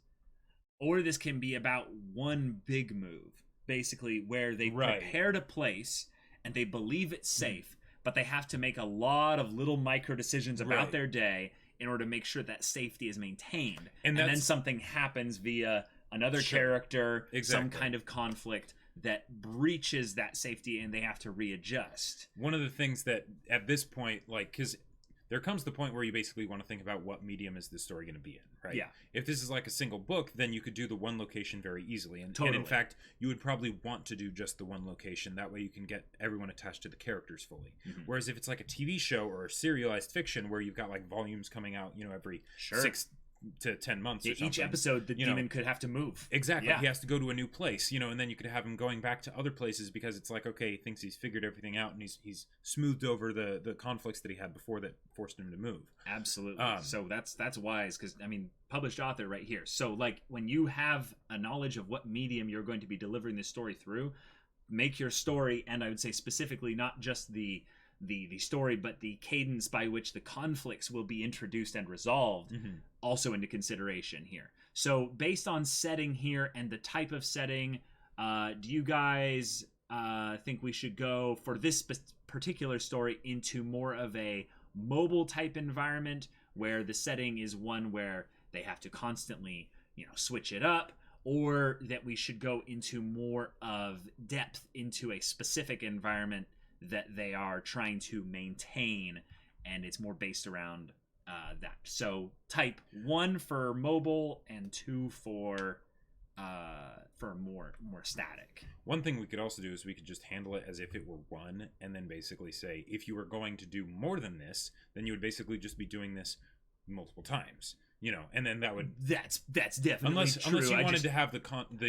Speaker 2: Or this can be about one big move, basically, where they prepared a place and they believe it's safe. But they have to make a lot of little micro decisions about their day in order to make sure that safety is maintained. And then something happens via another character, some kind of conflict that breaches that safety and they have to readjust.
Speaker 1: One of the things that at this point, because there comes the point where you basically want to think about what medium is this story going to be in, right?
Speaker 2: Yeah.
Speaker 1: If this is like a single book, then you could do the one location very easily. And in fact, you would probably want to do just the one location. That way you can get everyone attached to the characters fully. Whereas if it's like a TV show or a serialized fiction where you've got like volumes coming out, every 6 to 10 months or something.
Speaker 2: Each episode, the demon could have to move.
Speaker 1: Exactly. Yeah. He has to go to a new place, and then you could have him going back to other places because it's like, okay, he thinks he's figured everything out and he's smoothed over the conflicts that he had before that forced him to move.
Speaker 2: Absolutely. So that's wise because, published author right here. So, like, when you have a knowledge of what medium you're going to be delivering this story through, make your story, and I would say specifically not just the story, but the cadence by which the conflicts will be introduced and resolved also into consideration here. So based on setting here and the type of setting, do you guys think we should go for this particular story into more of a mobile type environment where the setting is one where they have to constantly, switch it up, or that we should go into more of depth into a specific environment that they are trying to maintain, and it's more based around that. So type 1 for mobile and 2 for more static.
Speaker 1: One thing we could also do is we could just handle it as if it were 1, and then basically say if you were going to do more than this, then you would basically just be doing this multiple times. And then that would
Speaker 2: that's definitely
Speaker 1: unless
Speaker 2: true.
Speaker 1: you wanted to have
Speaker 2: I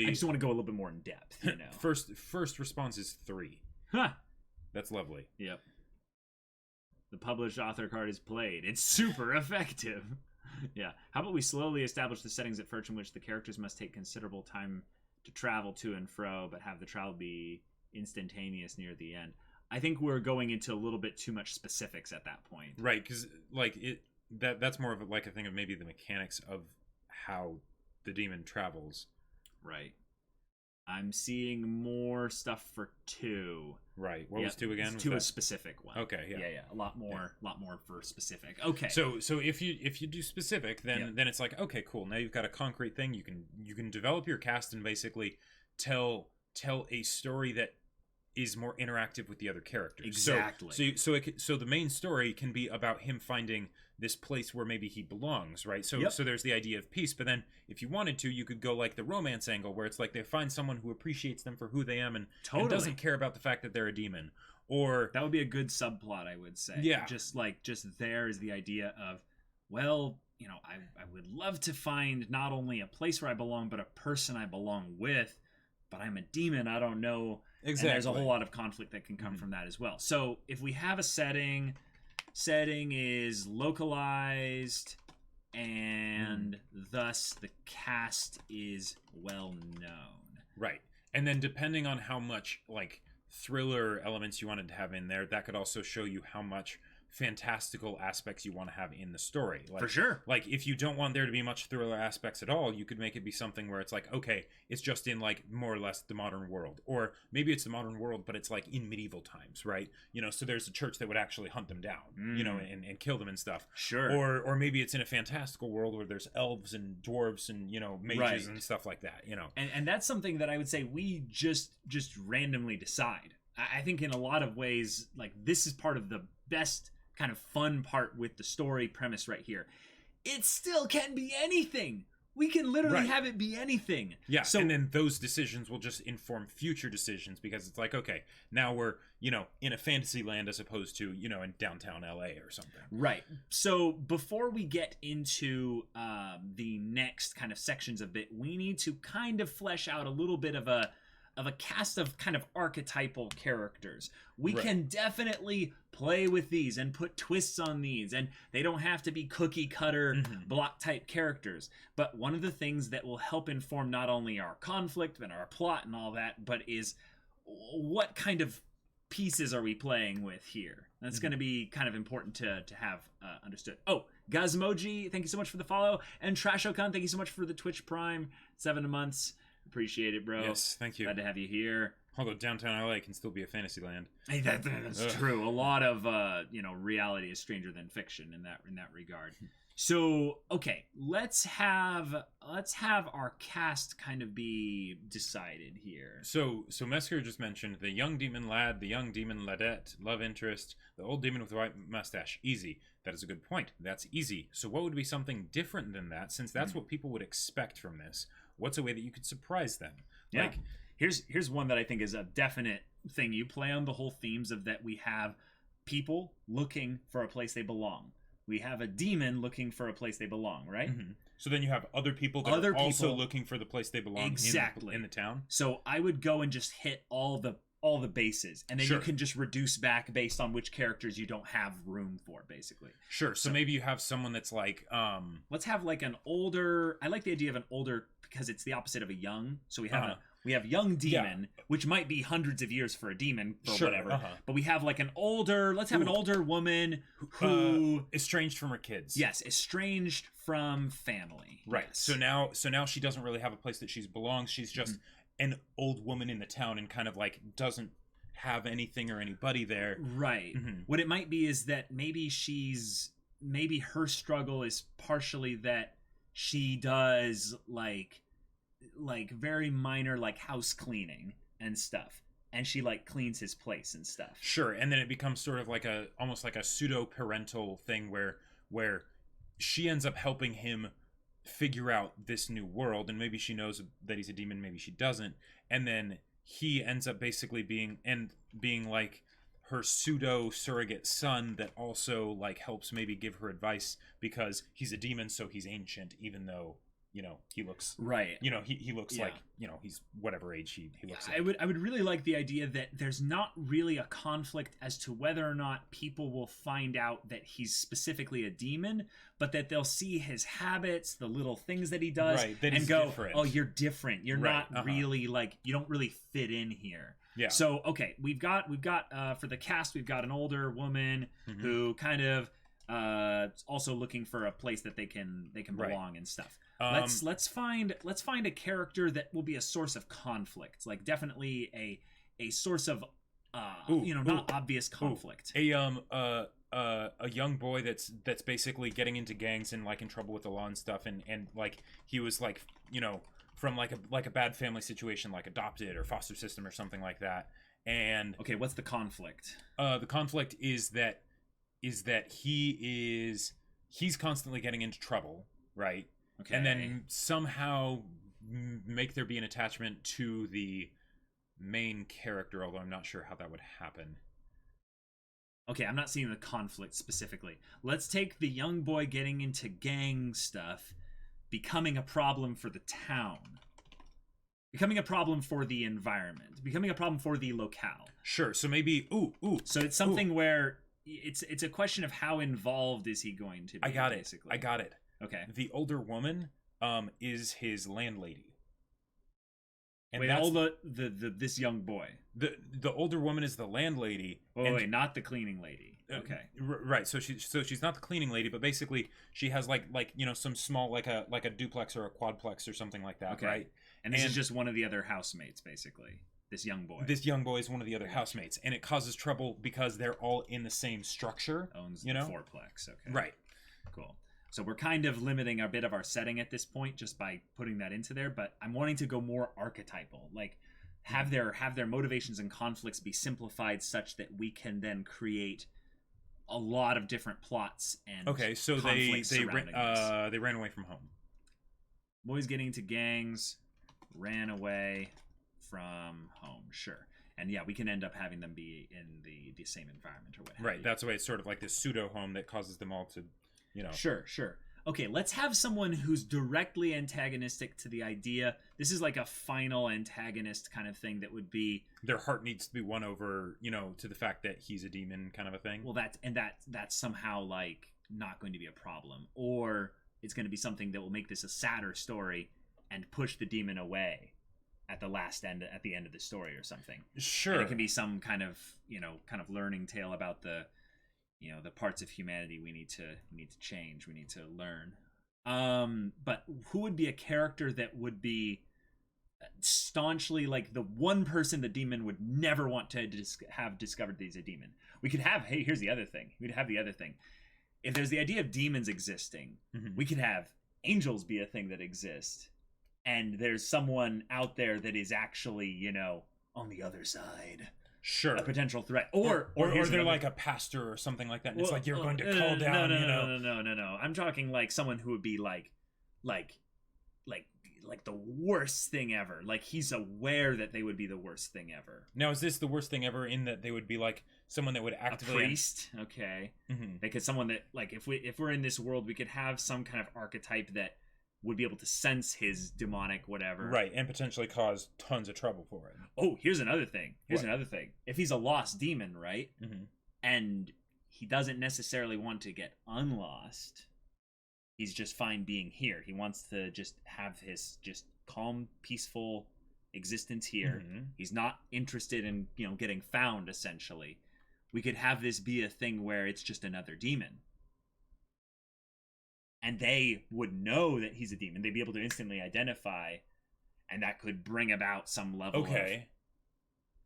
Speaker 2: just want to go a little bit more in depth.
Speaker 1: First response is 3.
Speaker 2: Huh.
Speaker 1: That's lovely.
Speaker 2: Yep. The published author card is played. It's super effective. Yeah. How about we slowly establish the settings at first in which the characters must take considerable time to travel to and fro, but have the travel be instantaneous near the end. I think we're going into a little bit too much specifics at that point.
Speaker 1: Right, because like that's more of like a thing of maybe the mechanics of how the demon travels.
Speaker 2: Right. I'm seeing more stuff for 2.
Speaker 1: Right. What was 2 again? Was
Speaker 2: 2
Speaker 1: that...
Speaker 2: a specific one.
Speaker 1: Okay. Yeah.
Speaker 2: Yeah. A lot more for specific. Okay.
Speaker 1: So if you do specific, then it's like, okay, cool. Now you've got a concrete thing. You can develop your cast and basically tell a story that is more interactive with the other characters.
Speaker 2: Exactly.
Speaker 1: So the main story can be about him finding this place where maybe he belongs, right? So there's the idea of peace, but then if you wanted to, you could go like the romance angle, where it's like they find someone who appreciates them for who they am and doesn't care about the fact that they're a demon. Or
Speaker 2: that would be a good subplot, I would say.
Speaker 1: Yeah.
Speaker 2: Just there is the idea of, well, you know, I would love to find not only a place where I belong, but a person I belong with, but I'm a demon. I don't know.
Speaker 1: Exactly.
Speaker 2: And there's a whole lot of conflict that can come from that as well. So if we have a setting is localized, and thus the cast is well known.
Speaker 1: Right. And then depending on how much like thriller elements you wanted to have in there, that could also show you how much fantastical aspects you want to have in the story. Like,
Speaker 2: for sure.
Speaker 1: Like if you don't want there to be much thriller aspects at all, you could make it be something where it's like, okay, it's just in like more or less the modern world, or maybe it's the modern world but it's like in medieval times, right? You know, so there's a church that would actually hunt them down, you know, and kill them and stuff.
Speaker 2: Sure.
Speaker 1: Or maybe it's in a fantastical world where there's elves and dwarves and, you know, mages and stuff like that, you know.
Speaker 2: And that's something that I would say we just randomly decide. I think in a lot of ways, like, this is part of the best kind of fun part with the story premise right here. It still can be anything. We can literally have it be anything.
Speaker 1: Yeah, so, and then those decisions will just inform future decisions, because it's like, okay, now we're, you know, in a fantasy land as opposed to, you know, in downtown LA or something.
Speaker 2: Right. So before we get into the next kind of sections of it, we need to kind of flesh out a little bit of a cast of kind of archetypal characters. We can definitely play with these and put twists on these, and they don't have to be cookie cutter block type characters. But one of the things that will help inform not only our conflict and our plot and all that, but is what kind of pieces are we playing with here. That's going to be kind of important to have understood. Oh, Gazmoji, thank you so much for the follow, and Trashokan, thank you so much for the Twitch Prime 7 months. Appreciate it, bro.
Speaker 1: Yes, thank you.
Speaker 2: Glad to have you here.
Speaker 1: Although downtown LA can still be a fantasy land.
Speaker 2: Hey, that's true. A lot of you know, reality is stranger than fiction in that regard. So, okay, let's have our cast kind of be decided here.
Speaker 1: So Mesker just mentioned the young demon lad, the young demon ladette, love interest, the old demon with the white mustache. Easy. That is a good point. That's easy. So what would be something different than that, since that's what people would expect from this? What's a way that you could surprise them?
Speaker 2: Yeah.
Speaker 1: Like,
Speaker 2: here's one that I think is a definite thing. You play on the whole themes of that we have people looking for a place they belong. We have a demon looking for a place they belong, right?
Speaker 1: So then you have other people that are also looking for the place they belong in the town.
Speaker 2: So I would go and just hit all the bases, and then you can just reduce back based on which characters you don't have room for, basically.
Speaker 1: Sure. So maybe you have someone that's like
Speaker 2: let's have like an older. I like the idea of an older because it's the opposite of a young. So we have young demon, which might be hundreds of years for a demon or whatever. But we have like an older. Let's have an older woman who
Speaker 1: estranged from her kids.
Speaker 2: Yes, estranged from family.
Speaker 1: Right.
Speaker 2: Yes.
Speaker 1: So now she doesn't really have a place that she belongs. She's just an old woman in the town and kind of like doesn't have anything or anybody there.
Speaker 2: Right. What it might be is that maybe her struggle is partially that she does like very minor like house cleaning and stuff, and she like cleans his place and stuff.
Speaker 1: Sure. And then it becomes sort of like almost like a pseudo parental thing where she ends up helping him figure out this new world, and maybe she knows that he's a demon, maybe she doesn't, and then he ends up basically being like her pseudo surrogate son that also like helps maybe give her advice, because he's a demon, so he's ancient, even though, he looks
Speaker 2: right.
Speaker 1: he looks
Speaker 2: Yeah.
Speaker 1: like he's whatever age he looks
Speaker 2: I
Speaker 1: like.
Speaker 2: would really like the idea that there's not really a conflict as to whether or not people will find out that he's specifically a demon, but that they'll see his habits, the little things that he does,
Speaker 1: Right, that
Speaker 2: and
Speaker 1: he's
Speaker 2: go,
Speaker 1: different.
Speaker 2: "Oh, you're different. You're
Speaker 1: Right,
Speaker 2: not really like you don't really fit in here."
Speaker 1: Yeah.
Speaker 2: So okay, we've got for the cast, we've got an older woman
Speaker 1: Mhm.
Speaker 2: who kind of also looking for a place that they can
Speaker 1: Right.
Speaker 2: belong and stuff.
Speaker 1: Um,
Speaker 2: Let's find a character that will be a source of conflict, like definitely a source of not obvious conflict.
Speaker 1: a young boy that's basically getting into gangs and like in trouble with the law and stuff, and like he was like from like a bad family situation, like adopted or foster system or something like that. And
Speaker 2: Okay, what's the conflict?
Speaker 1: the conflict is that he's constantly getting into trouble, right?
Speaker 2: Okay,
Speaker 1: And then somehow make there be an attachment to the main character, although I'm not sure how that would happen.
Speaker 2: okay, I'm not seeing the conflict specifically. Let's take the young boy getting into gang stuff, becoming a problem for the town, becoming a problem for the environment, becoming a problem for the locale.
Speaker 1: Sure. So maybe
Speaker 2: So it's something where it's a question of how involved is he going to be.
Speaker 1: I got it.
Speaker 2: basically.
Speaker 1: I got it.
Speaker 2: Okay.
Speaker 1: The older woman is his landlady. And
Speaker 2: Wait,
Speaker 1: that's
Speaker 2: all this young boy.
Speaker 1: the older woman is the landlady.
Speaker 2: Oh,
Speaker 1: and
Speaker 2: wait, not the cleaning lady. Okay.
Speaker 1: Right. So she's not the cleaning lady, but basically she has like some small like a duplex or a quadplex or something like that,
Speaker 2: Okay.
Speaker 1: right?
Speaker 2: And this is
Speaker 1: And-
Speaker 2: just one of the other housemates, basically. This young boy
Speaker 1: This young boy is one of the other housemates, and it causes trouble because they're all in the same structure.
Speaker 2: owns
Speaker 1: you
Speaker 2: the
Speaker 1: know?
Speaker 2: fourplex. Okay.
Speaker 1: Right.
Speaker 2: Cool. So we're kind of limiting a bit of our setting at this point just by putting that into there, but I'm wanting to go more archetypal. Like have their motivations and conflicts be simplified such that we can then create a lot of different plots and
Speaker 1: Okay. So
Speaker 2: conflicts
Speaker 1: they
Speaker 2: surrounding this.
Speaker 1: ran away from home.
Speaker 2: Boys getting into gangs, ran away from home. Sure. And yeah, we can end up having them be in the same environment or what have
Speaker 1: Right.
Speaker 2: you.
Speaker 1: That's why it's sort of like this pseudo home that causes them all to,
Speaker 2: Sure. Okay, let's have someone who's directly antagonistic to the idea. This is like a final antagonist kind of thing that would be
Speaker 1: their heart needs to be won over, to the fact that he's a demon, kind of a thing.
Speaker 2: well that's somehow like not going to be a problem, or it's going to be something that will make this a sadder story and push the demon away at the end of the story or something.
Speaker 1: Sure.
Speaker 2: And it can be some kind of learning tale about the the parts of humanity we need to change, we need to learn. But who would be a character that would be staunchly like the one person the demon would never want to have discovered that he's a demon? We could have, hey, here's the other thing. We'd have the other thing. If there's the idea of demons existing,
Speaker 1: Mhm.
Speaker 2: we could have angels be a thing that exist. And there's someone out there that is actually, on the other side.
Speaker 1: Sure.
Speaker 2: A potential threat. Or
Speaker 1: they're
Speaker 2: here's another-
Speaker 1: like a pastor or something like that. And it's
Speaker 2: Well,
Speaker 1: like you're going to
Speaker 2: no,
Speaker 1: call down,
Speaker 2: No. I'm talking like someone who would be like the worst thing ever. Like he's aware that they would be the worst thing ever.
Speaker 1: Now, is this the worst thing ever in that they would be like someone that would
Speaker 2: A
Speaker 1: actively
Speaker 2: priest, okay.
Speaker 1: Mhm.
Speaker 2: Because someone that like if we're in this world, we could have some kind of archetype that would be able to sense his demonic whatever.
Speaker 1: Right, and potentially cause tons of trouble for it.
Speaker 2: Oh, here's another thing.
Speaker 1: What?
Speaker 2: If he's a lost demon, right?
Speaker 1: Mm-hmm.
Speaker 2: And he doesn't necessarily want to get unlost. He's just fine being here. He wants to just have his just calm, peaceful existence here.
Speaker 1: Mhm.
Speaker 2: He's not interested in, getting found, essentially. We could have this be a thing where it's just another demon. And they would know that he's a demon. They'd be able to instantly identify, and that could bring about some level of
Speaker 1: Okay.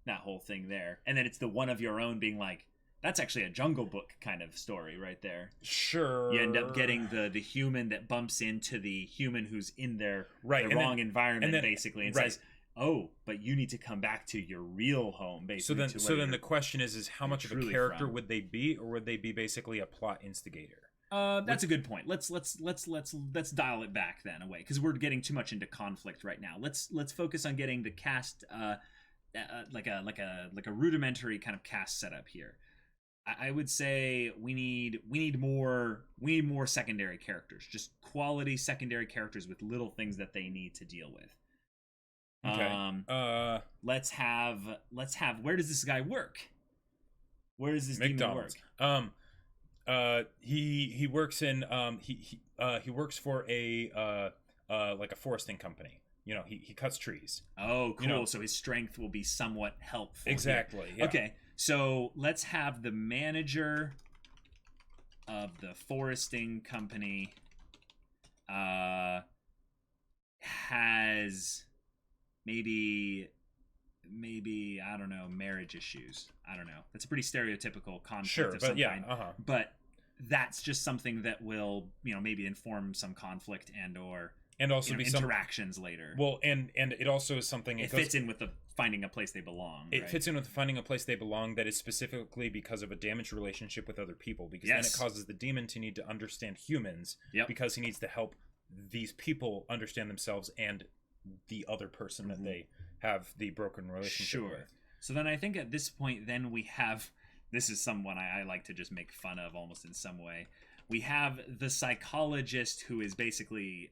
Speaker 2: that whole thing there. And then it's the one of your own being like, that's actually a Jungle Book kind of story right there.
Speaker 1: Sure.
Speaker 2: You end up getting the human that bumps into the human who's in their
Speaker 1: Right,
Speaker 2: the
Speaker 1: and
Speaker 2: wrong
Speaker 1: then-
Speaker 2: environment,
Speaker 1: and then-
Speaker 2: basically, and
Speaker 1: right.
Speaker 2: says, "Oh, but you need to come back to your real home." Basically,
Speaker 1: So then,
Speaker 2: to
Speaker 1: so
Speaker 2: where
Speaker 1: then
Speaker 2: you're-
Speaker 1: the question is how much of a
Speaker 2: truly
Speaker 1: character
Speaker 2: from.
Speaker 1: would they be, or would they be basically a plot instigator?
Speaker 2: That's a good point. Let's dial it back then away because we're getting too much into conflict right now. Let's focus on getting the cast like a rudimentary kind of cast setup here. I would say we need more secondary characters, just quality secondary characters with little things that they need to deal with.
Speaker 1: Okay.
Speaker 2: Let's have where does this guy work? Where does this demon work?
Speaker 1: He works in he works for a like a foresting company. You know, he cuts trees.
Speaker 2: Oh, cool.
Speaker 1: You know,
Speaker 2: so his strength will be somewhat helpful.
Speaker 1: exactly.
Speaker 2: Here.
Speaker 1: Yeah.
Speaker 2: Okay. So let's have the manager of the foresting company has maybe I don't know, marriage issues. I don't know. That's a pretty stereotypical conflict
Speaker 1: Sure,
Speaker 2: of
Speaker 1: but
Speaker 2: some
Speaker 1: yeah,
Speaker 2: kind.
Speaker 1: But
Speaker 2: that's just something that will, you know, maybe inform some conflict
Speaker 1: and also
Speaker 2: you know,
Speaker 1: be
Speaker 2: interactions later.
Speaker 1: Well, and it also is something
Speaker 2: it fits in with the finding a place they belong.
Speaker 1: It
Speaker 2: right?
Speaker 1: fits in with finding a place they belong that is specifically because of a damaged relationship with other people. Because
Speaker 2: Yes.
Speaker 1: then it causes the demon to need to understand humans.
Speaker 2: Yep.
Speaker 1: Because he needs to help these people understand themselves and the other person that they have the broken relationship with.
Speaker 2: So then I think at this point, then we have, this is someone I like to just make fun of almost in some way. We have the psychologist who is basically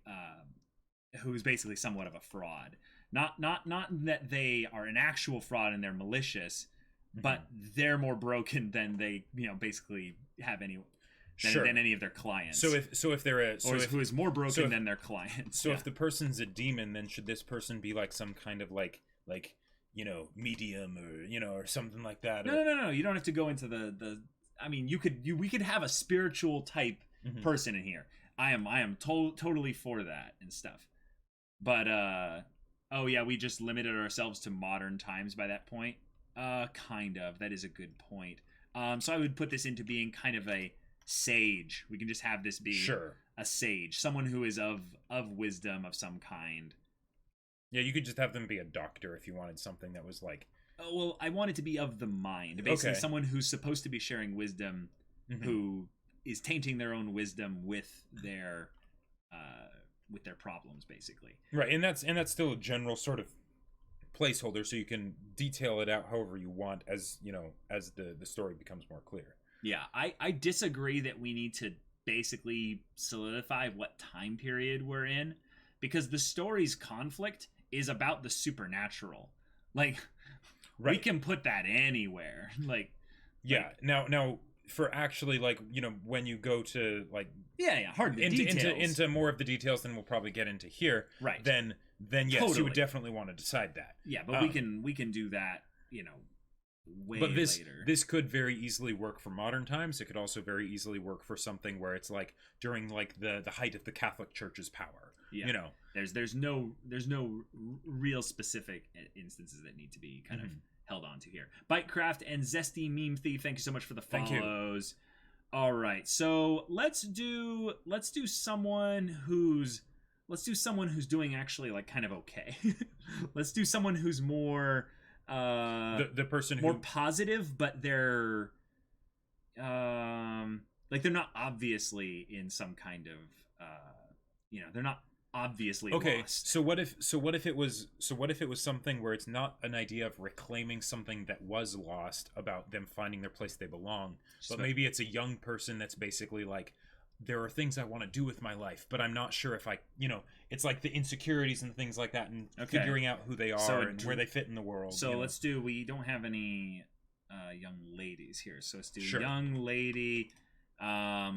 Speaker 2: somewhat of a fraud. Not that they are an actual fraud and they're malicious, but they're more broken than they, you know, basically have any than any of their clients.
Speaker 1: So if they're
Speaker 2: who is more broken than their clients.
Speaker 1: So if the person's a demon, then should this person be like some kind of like you know, medium or, you know, or something like that?
Speaker 2: No. You don't have to go into the. I mean, we could have a spiritual type person in here. I am totally for that and stuff. But oh yeah, we just limited ourselves to modern times by that point. Kind of. That is a good point. So I would put this into being kind of a sage. We can just have this be a sage, someone who is of wisdom of some kind.
Speaker 1: Yeah, you could just have them be a doctor if you wanted something that was like.
Speaker 2: Well, I want it to be of the mind. Basically, someone who's supposed to be sharing wisdom, who is tainting their own wisdom with their problems, basically.
Speaker 1: Right, and that's still a general sort of placeholder, so you can detail it out however you want as, you know, as the story becomes more clear.
Speaker 2: Yeah, I disagree that we need to basically solidify what time period we're in, because the story's conflict is about the supernatural. Like, we can put that anywhere. Like,
Speaker 1: yeah. Now, for actually, like, you know, when you go to like into more of the details than we'll probably get into here,
Speaker 2: right?
Speaker 1: Then yes, you would definitely want to decide that.
Speaker 2: Yeah, but we can do that, you know, way later.
Speaker 1: This could very easily work for modern times. It could also very easily work for something where it's like during like the height of the Catholic Church's power. Yeah. You know,
Speaker 2: there's no real specific instances that need to be kind of held on to here. Bytecraft and Zesty Meme Thief, thank you so much for the follows. All right, so let's do someone who's doing actually like kind of okay. Let's do someone who's more
Speaker 1: the person
Speaker 2: more positive, but they're like they're not obviously in some kind of you know, they're not obviously lost.
Speaker 1: So what if it was something where it's not an idea of reclaiming something that was lost about them finding their place they belong, but maybe it's a young person that's basically like, there are things I want to do with my life, but I'm not sure if I, you know, it's like the insecurities and things like that, and figuring out who they are and where they fit in the world.
Speaker 2: So let's do, we don't have any young ladies here, so let's do young lady. I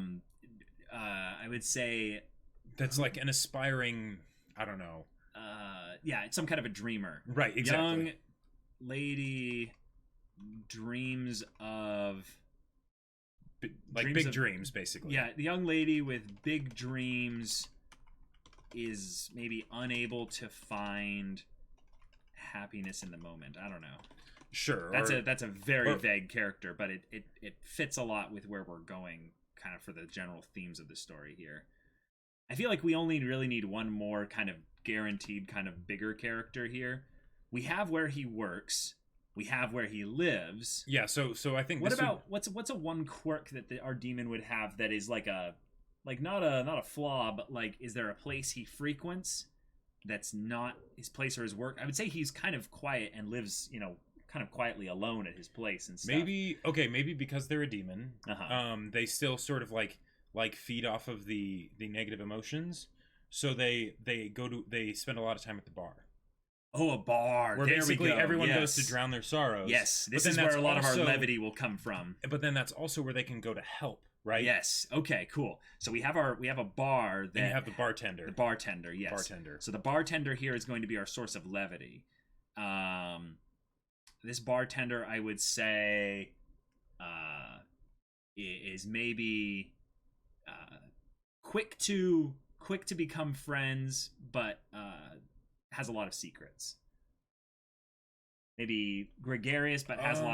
Speaker 2: would say
Speaker 1: that's like an aspiring, I don't know.
Speaker 2: Yeah, it's some kind of a dreamer.
Speaker 1: Right, exactly.
Speaker 2: Young lady dreams of
Speaker 1: big dreams, basically.
Speaker 2: Yeah, the young lady with big dreams is maybe unable to find happiness in the moment. I don't know.
Speaker 1: Sure.
Speaker 2: That's a very vague character, but it fits a lot with where we're going, kind of for the general themes of the story here. I feel like we only really need one more kind of guaranteed kind of bigger character here. We have where he works. We have where he lives.
Speaker 1: Yeah, so I think
Speaker 2: what's a one quirk that our demon would have that is like not a flaw, but like, is there a place he frequents that's not his place or his work? I would say he's kind of quiet and lives, you know, kind of quietly alone at his place and stuff.
Speaker 1: Maybe because they're a demon,
Speaker 2: Uh-huh.
Speaker 1: they still sort of like feed off of the negative emotions, so they spend a lot of time at the bar.
Speaker 2: Oh, a bar.
Speaker 1: Where
Speaker 2: there
Speaker 1: basically
Speaker 2: we go.
Speaker 1: everyone
Speaker 2: Yes.
Speaker 1: goes to drown their sorrows.
Speaker 2: Yes,
Speaker 1: But
Speaker 2: this
Speaker 1: then
Speaker 2: is where
Speaker 1: that's
Speaker 2: a lot of
Speaker 1: also-
Speaker 2: our levity will come from.
Speaker 1: But then that's also where they can go to help, right?
Speaker 2: Yes. Okay. Cool. So we have a bar that
Speaker 1: Then you have the bartender.
Speaker 2: the bartender. Yes.
Speaker 1: Bartender.
Speaker 2: So the bartender here is going to be our source of levity. This bartender, I would say, is maybe quick to become friends, but has a lot of secrets. Maybe gregarious, but has a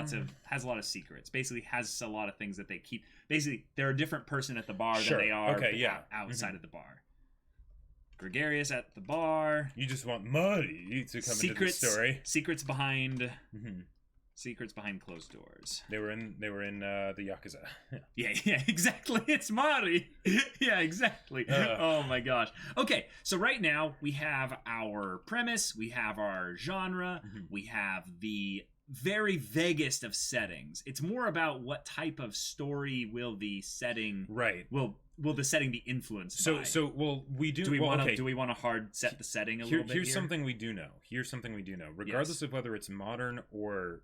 Speaker 2: lot of secrets. Basically, has a lot of things that they keep. Basically, they're a different person at the bar
Speaker 1: Sure.
Speaker 2: than they are
Speaker 1: Okay, yeah.
Speaker 2: outside of the bar. Gregarious at the bar.
Speaker 1: You just want Marty to come into the story.
Speaker 2: Secrets behind
Speaker 1: Mhm.
Speaker 2: secrets behind closed doors.
Speaker 1: They were in the Yakuza.
Speaker 2: Yeah, exactly. It's Mari. Yeah, exactly. Oh my gosh. Okay, so right now we have our premise, we have our genre, we have the very vaguest of settings. It's more about what type of story will the setting
Speaker 1: Right.
Speaker 2: will the setting be influenced by.
Speaker 1: Well, we do.
Speaker 2: Do we
Speaker 1: well,
Speaker 2: want to
Speaker 1: okay.
Speaker 2: do we want to hard set the setting a little bit?
Speaker 1: Here's
Speaker 2: here?
Speaker 1: something we do know. Regardless of whether it's modern or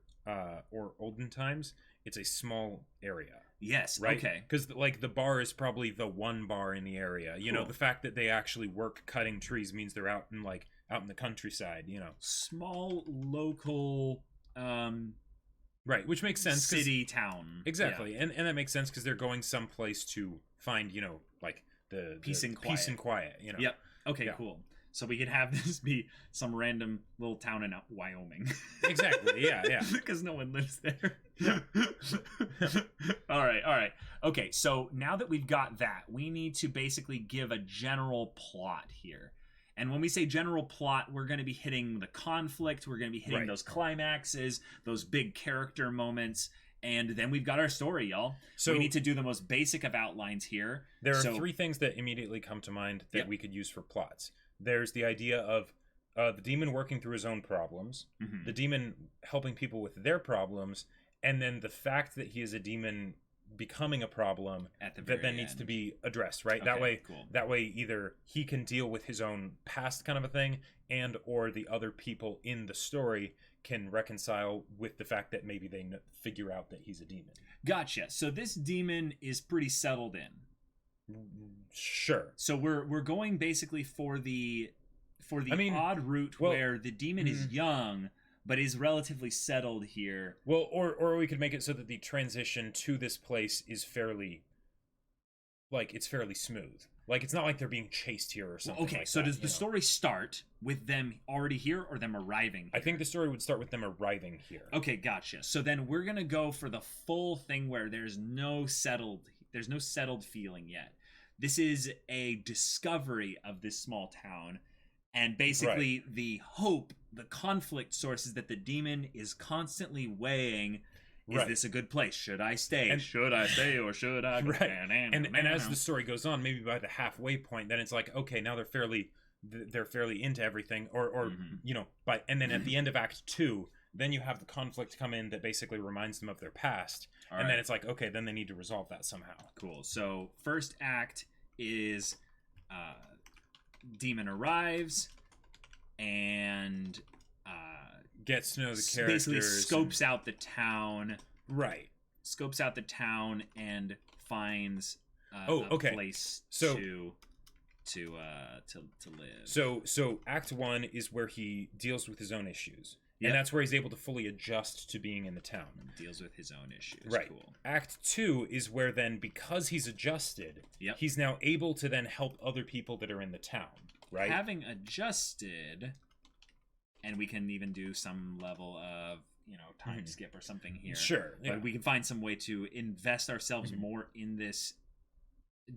Speaker 1: olden times, it's a small area.
Speaker 2: Yes.
Speaker 1: Right.
Speaker 2: Okay.
Speaker 1: Because like the bar is probably the one bar in the area. You know,
Speaker 2: Cool.
Speaker 1: the fact that they actually work cutting trees means they're out in the countryside. You know.
Speaker 2: Small local
Speaker 1: Right, which makes sense. 'Cause-
Speaker 2: city town.
Speaker 1: Exactly, and that makes sense because they're going someplace to find, like the
Speaker 2: Peace and
Speaker 1: peace and quiet. You know.
Speaker 2: Yep. Okay,
Speaker 1: Yeah.
Speaker 2: cool. So we could have this be some random little town in Wyoming.
Speaker 1: Exactly. Yeah.
Speaker 2: Because no one lives there. All right. Okay, so now that we've got that, we need to basically give a general plot here. And when we say general plot, we're going to be hitting the conflict, we're going to be hitting
Speaker 1: Right.
Speaker 2: those climaxes, those big character moments, and then we've got our story, y'all. So
Speaker 1: So
Speaker 2: we need to do the most basic of outlines here.
Speaker 1: there are
Speaker 2: So-
Speaker 1: three things that immediately come to mind that
Speaker 2: Yep.
Speaker 1: we could use for plots. There's the idea of the demon working through his own problems,
Speaker 2: Mhm.
Speaker 1: the demon helping people with their problems, and then the fact that he is a demon becoming a problem
Speaker 2: At the
Speaker 1: that
Speaker 2: very
Speaker 1: then needs
Speaker 2: end.
Speaker 1: to be addressed, right? That
Speaker 2: Okay,
Speaker 1: way
Speaker 2: cool.
Speaker 1: that way either he can deal with his own past kind of a thing, and or the other people in the story can reconcile with the fact that maybe they figure out that he's a demon.
Speaker 2: Gotcha. So this demon is pretty settled in.
Speaker 1: Sure.
Speaker 2: So we're going basically for the
Speaker 1: I mean,
Speaker 2: odd route
Speaker 1: well,
Speaker 2: where the demon is young but is relatively settled here.
Speaker 1: Well, or we could make it so that the transition to this place is fairly smooth. Like it's not like they're being chased here or something.
Speaker 2: Okay,
Speaker 1: like
Speaker 2: so
Speaker 1: that,
Speaker 2: does
Speaker 1: you
Speaker 2: the
Speaker 1: know?
Speaker 2: story start with them already here or them arriving here?
Speaker 1: I think the story would start with them arriving here.
Speaker 2: Okay, gotcha. So then we're gonna go for the full thing where there's no settled feeling yet. This is a discovery of this small town, and basically the conflict source is that the demon is constantly weighing. Is
Speaker 1: Right.
Speaker 2: this a good place? Should I stay?
Speaker 1: And-
Speaker 2: Should I stay or should I?
Speaker 1: Right. And as the story goes on, maybe by the halfway point, then it's like, okay, now they're fairly into everything, or
Speaker 2: Mhm.
Speaker 1: and then at the end of Act 2, then you have the conflict come in that basically reminds them of their past,
Speaker 2: All
Speaker 1: and
Speaker 2: right.
Speaker 1: then it's like, okay, then they need to resolve that somehow.
Speaker 2: Cool. So first act is demon arrives and
Speaker 1: Gets to know the characters.
Speaker 2: basically scopes out the town.
Speaker 1: Right.
Speaker 2: Scopes out the town and finds
Speaker 1: Oh,
Speaker 2: a
Speaker 1: okay.
Speaker 2: place
Speaker 1: So-
Speaker 2: to live.
Speaker 1: So Act 1 is where he deals with his own issues.
Speaker 2: Yep.
Speaker 1: And that's where he's able to fully adjust to being in the town.
Speaker 2: Deals with his own issues.
Speaker 1: Right.
Speaker 2: Cool.
Speaker 1: Act 2 is where then, because he's adjusted,
Speaker 2: Yep.
Speaker 1: he's now able to then help other people that are in the town, right?
Speaker 2: Having adjusted, and we can even do some level of time skip or something here.
Speaker 1: Sure.
Speaker 2: But we can find some way to invest ourselves
Speaker 1: Mhm.
Speaker 2: more in this,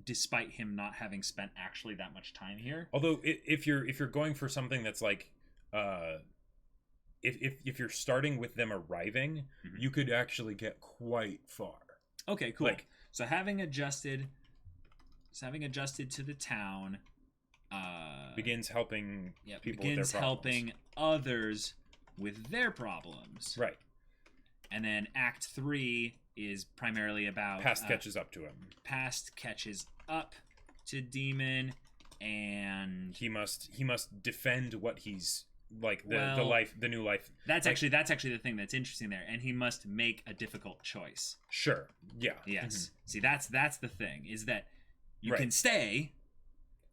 Speaker 2: despite him not having spent actually that much time here.
Speaker 1: Although if you're going for something that's like if you're starting with them arriving,
Speaker 2: Mhm.
Speaker 1: you could actually get quite far.
Speaker 2: Okay, cool.
Speaker 1: Like-
Speaker 2: So having adjusted to the town,
Speaker 1: Begins helping
Speaker 2: yeah,
Speaker 1: people
Speaker 2: begins
Speaker 1: with their problems.
Speaker 2: helping others with their problems.
Speaker 1: Right.
Speaker 2: And then Act 3 is primarily about
Speaker 1: Past catches up to him.
Speaker 2: Past catches up to Demon, and
Speaker 1: He must defend what he's like, the new life.
Speaker 2: That's actually the thing that's interesting there, and he must make a difficult choice.
Speaker 1: Sure. Yeah.
Speaker 2: Yes. See, that's the thing, is that you can stay.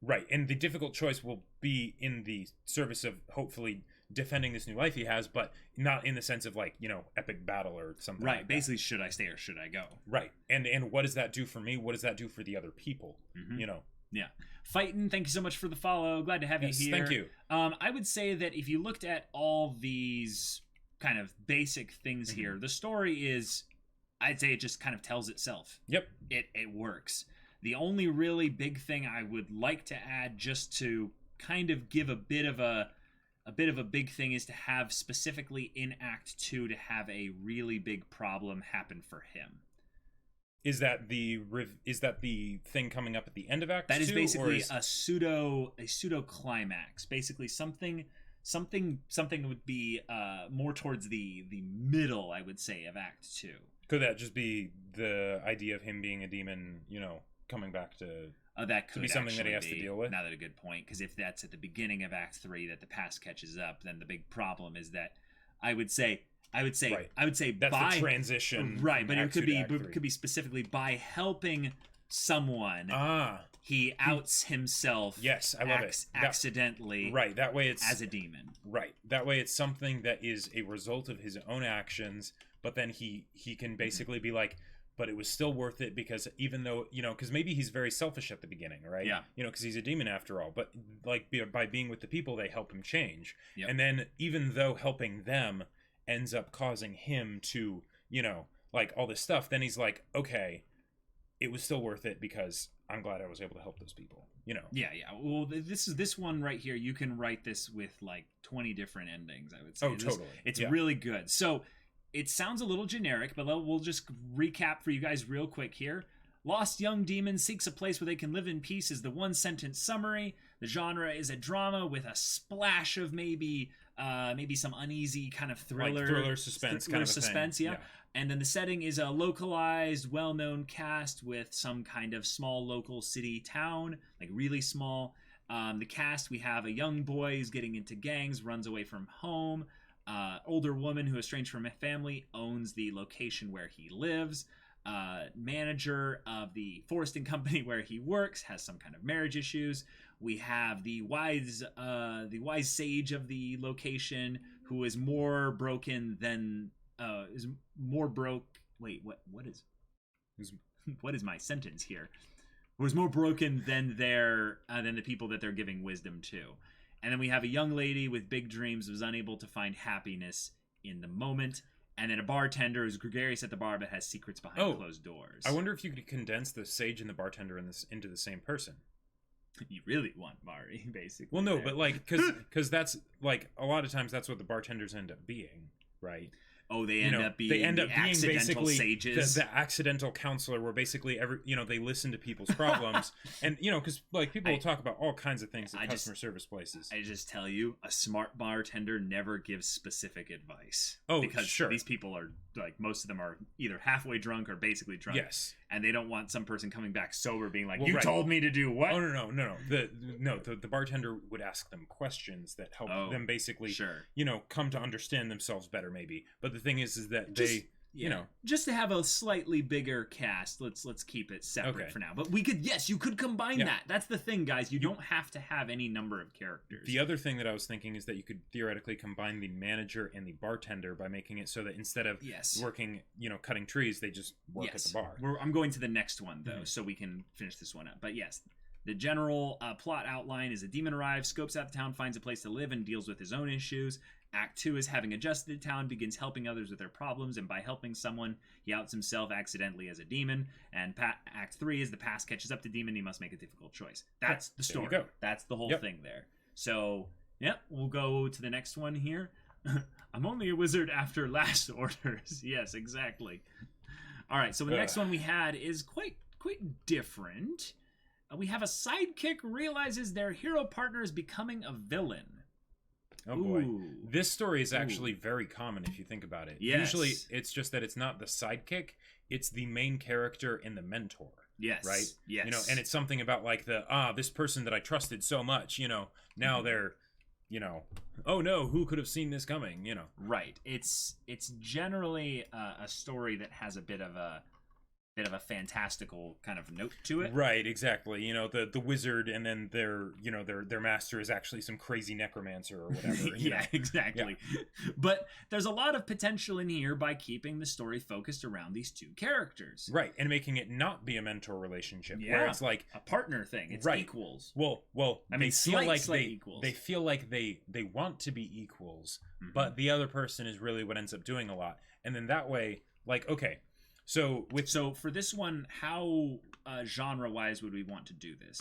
Speaker 1: Right, and the difficult choice will be in the service of hopefully defending this new life he has, but not in the sense of like, epic battle or something.
Speaker 2: Right,
Speaker 1: like
Speaker 2: basically, should I stay or should I go?
Speaker 1: Right, and what does that do for me? What does that do for the other people?
Speaker 2: Yeah. Fightin', thank you so much for the follow. Glad to have you here.
Speaker 1: Thank you.
Speaker 2: I would say that if you looked at all these kind of basic things here, the story is, I'd say it just kind of tells itself.
Speaker 1: Yep.
Speaker 2: It works. The only really big thing I would like to add, just to kind of give a bit of a big thing, is to have specifically in Act 2 to have a really big problem happen for him.
Speaker 1: Is that the thing coming up at the end of Act 2?
Speaker 2: That is basically a pseudo climax. Basically something would be more towards the middle, I would say, of Act 2.
Speaker 1: Could that just be the idea of him being a demon, coming back to
Speaker 2: that could
Speaker 1: be something that he has to deal with?
Speaker 2: Not a good point, because if that's at the beginning of Act 3 that the past catches up, then the big problem is that I would say
Speaker 1: that's
Speaker 2: the
Speaker 1: transition,
Speaker 2: right? But it could be specifically by helping someone. He outs himself.
Speaker 1: Yes, I love it.
Speaker 2: Accidentally.
Speaker 1: Right. That way it's
Speaker 2: as a demon.
Speaker 1: Right. That way it's something that is a result of his own actions, but then he can basically be like, but it was still worth it, because even though, because maybe he's very selfish at the beginning, right?
Speaker 2: Yeah.
Speaker 1: Because he's a demon after all, but like by being with the people, they help him change.
Speaker 2: Yep.
Speaker 1: And then even though helping them ends up causing him to, like all this stuff, then he's like, okay, it was still worth it because I'm glad I was able to help those people, Yeah.
Speaker 2: Well, this one right here, you can write this with like 20 different endings, I would say.
Speaker 1: Oh, totally.
Speaker 2: It's really good. So it sounds a little generic, but we'll just recap for you guys real quick here. Lost young demon seeks a place where they can live in peace is the one-sentence summary. The genre is a drama with a splash of maybe some uneasy kind of thriller suspense kind of suspense, yeah. And then the setting is a localized, well-known cast with some kind of small local city town, like really small. The cast, we have a young boy who's getting into gangs, runs away from home. Older woman who, estranged from a family, owns the location where he lives. Manager of the foresting company where he works has some kind of marriage issues. We have the wise sage of the location who is more broken than Wait, what is my sentence here? Who is more broken than the people that they're giving wisdom to. And then we have a young lady with big dreams who's unable to find happiness in the moment. And then a bartender who's gregarious at the bar but has secrets behind closed doors.
Speaker 1: I wonder if you could condense the sage and the bartender into the same person.
Speaker 2: You really want Mari, basically.
Speaker 1: Well, no, but like, because that's like a lot of times that's what the bartenders end up being, right?
Speaker 2: Oh, they end up being basically sages.
Speaker 1: The accidental counselor, where basically they listen to people's problems, and because like people will talk about all kinds of things at customer service places.
Speaker 2: I just tell you, a smart bartender never gives specific advice.
Speaker 1: Oh,
Speaker 2: because
Speaker 1: sure.
Speaker 2: These people are like, most of them are either halfway drunk or basically drunk.
Speaker 1: Yes.
Speaker 2: And they don't want some person coming back sober being like, "You told me to do what?"
Speaker 1: Oh, no. The bartender would ask them questions that help them basically, come to understand themselves better, maybe. But the thing is that
Speaker 2: just to have a slightly bigger cast, let's keep it separate for now. But you could combine that. That's the thing, guys. You don't have to have any number of characters.
Speaker 1: The other thing that I was thinking is that you could theoretically combine the manager and the bartender by making it so that instead of working, cutting trees, they just work at the bar.
Speaker 2: I'm going to the next one though, so we can finish this one up. But yes, the general plot outline is a demon arrives, scopes out the town, finds a place to live, and deals with his own issues. Act 2 is having adjusted the town, begins helping others with their problems, and by helping someone, he outs himself accidentally as a demon. And Act 3 is the past catches up to demon, he must make a difficult choice. That's the story.
Speaker 1: There you go.
Speaker 2: That's the whole thing there. So, we'll go to the next one here. I'm only a wizard after last orders. Yes, exactly. All right, so the next one we had is quite different. We have a sidekick realizes their hero partner is becoming a villain.
Speaker 1: Oh boy.
Speaker 2: Ooh.
Speaker 1: This story is actually
Speaker 2: Ooh.
Speaker 1: very common if you think about it.
Speaker 2: Yes.
Speaker 1: Usually it's just that it's not the sidekick, it's the main character and the mentor.
Speaker 2: Yes.
Speaker 1: Right?
Speaker 2: Yes.
Speaker 1: You know, and it's something about like this person that I trusted so much, you know, now they're, you know, oh no, who could have seen this coming, you know.
Speaker 2: Right. It's generally a story that has a bit of a fantastical kind of note to it.
Speaker 1: Right, exactly. You know, the wizard and then their master is actually some crazy necromancer or whatever. You
Speaker 2: Yeah,
Speaker 1: know?
Speaker 2: exactly. Yeah. But there's a lot of potential in here by keeping the story focused around these two characters.
Speaker 1: Right, and making it not be a mentor relationship
Speaker 2: Yeah.
Speaker 1: where it's like
Speaker 2: a partner thing. It's
Speaker 1: right.
Speaker 2: equals.
Speaker 1: Well,
Speaker 2: I mean,
Speaker 1: they feel like
Speaker 2: slight equals.
Speaker 1: they feel like they want to be equals,
Speaker 2: Mhm.
Speaker 1: but the other person is really what ends up doing a lot. And then that way, like, okay, so
Speaker 2: for this one, how genre-wise would we want to do this?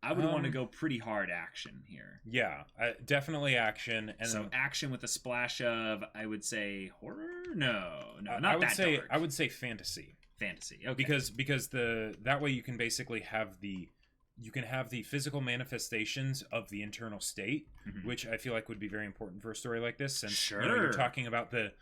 Speaker 2: I would want to go pretty hard action here.
Speaker 1: Yeah, definitely action, and
Speaker 2: so
Speaker 1: then,
Speaker 2: action with a splash of, I would say, horror. No, not
Speaker 1: I would
Speaker 2: that
Speaker 1: say
Speaker 2: dark.
Speaker 1: I would say fantasy.
Speaker 2: Fantasy. Okay.
Speaker 1: Because that way you can basically have the physical manifestations of the internal state,
Speaker 2: Mhm.
Speaker 1: which I feel like would be very important for a story like this, since you know,
Speaker 2: Sure.
Speaker 1: you're talking about the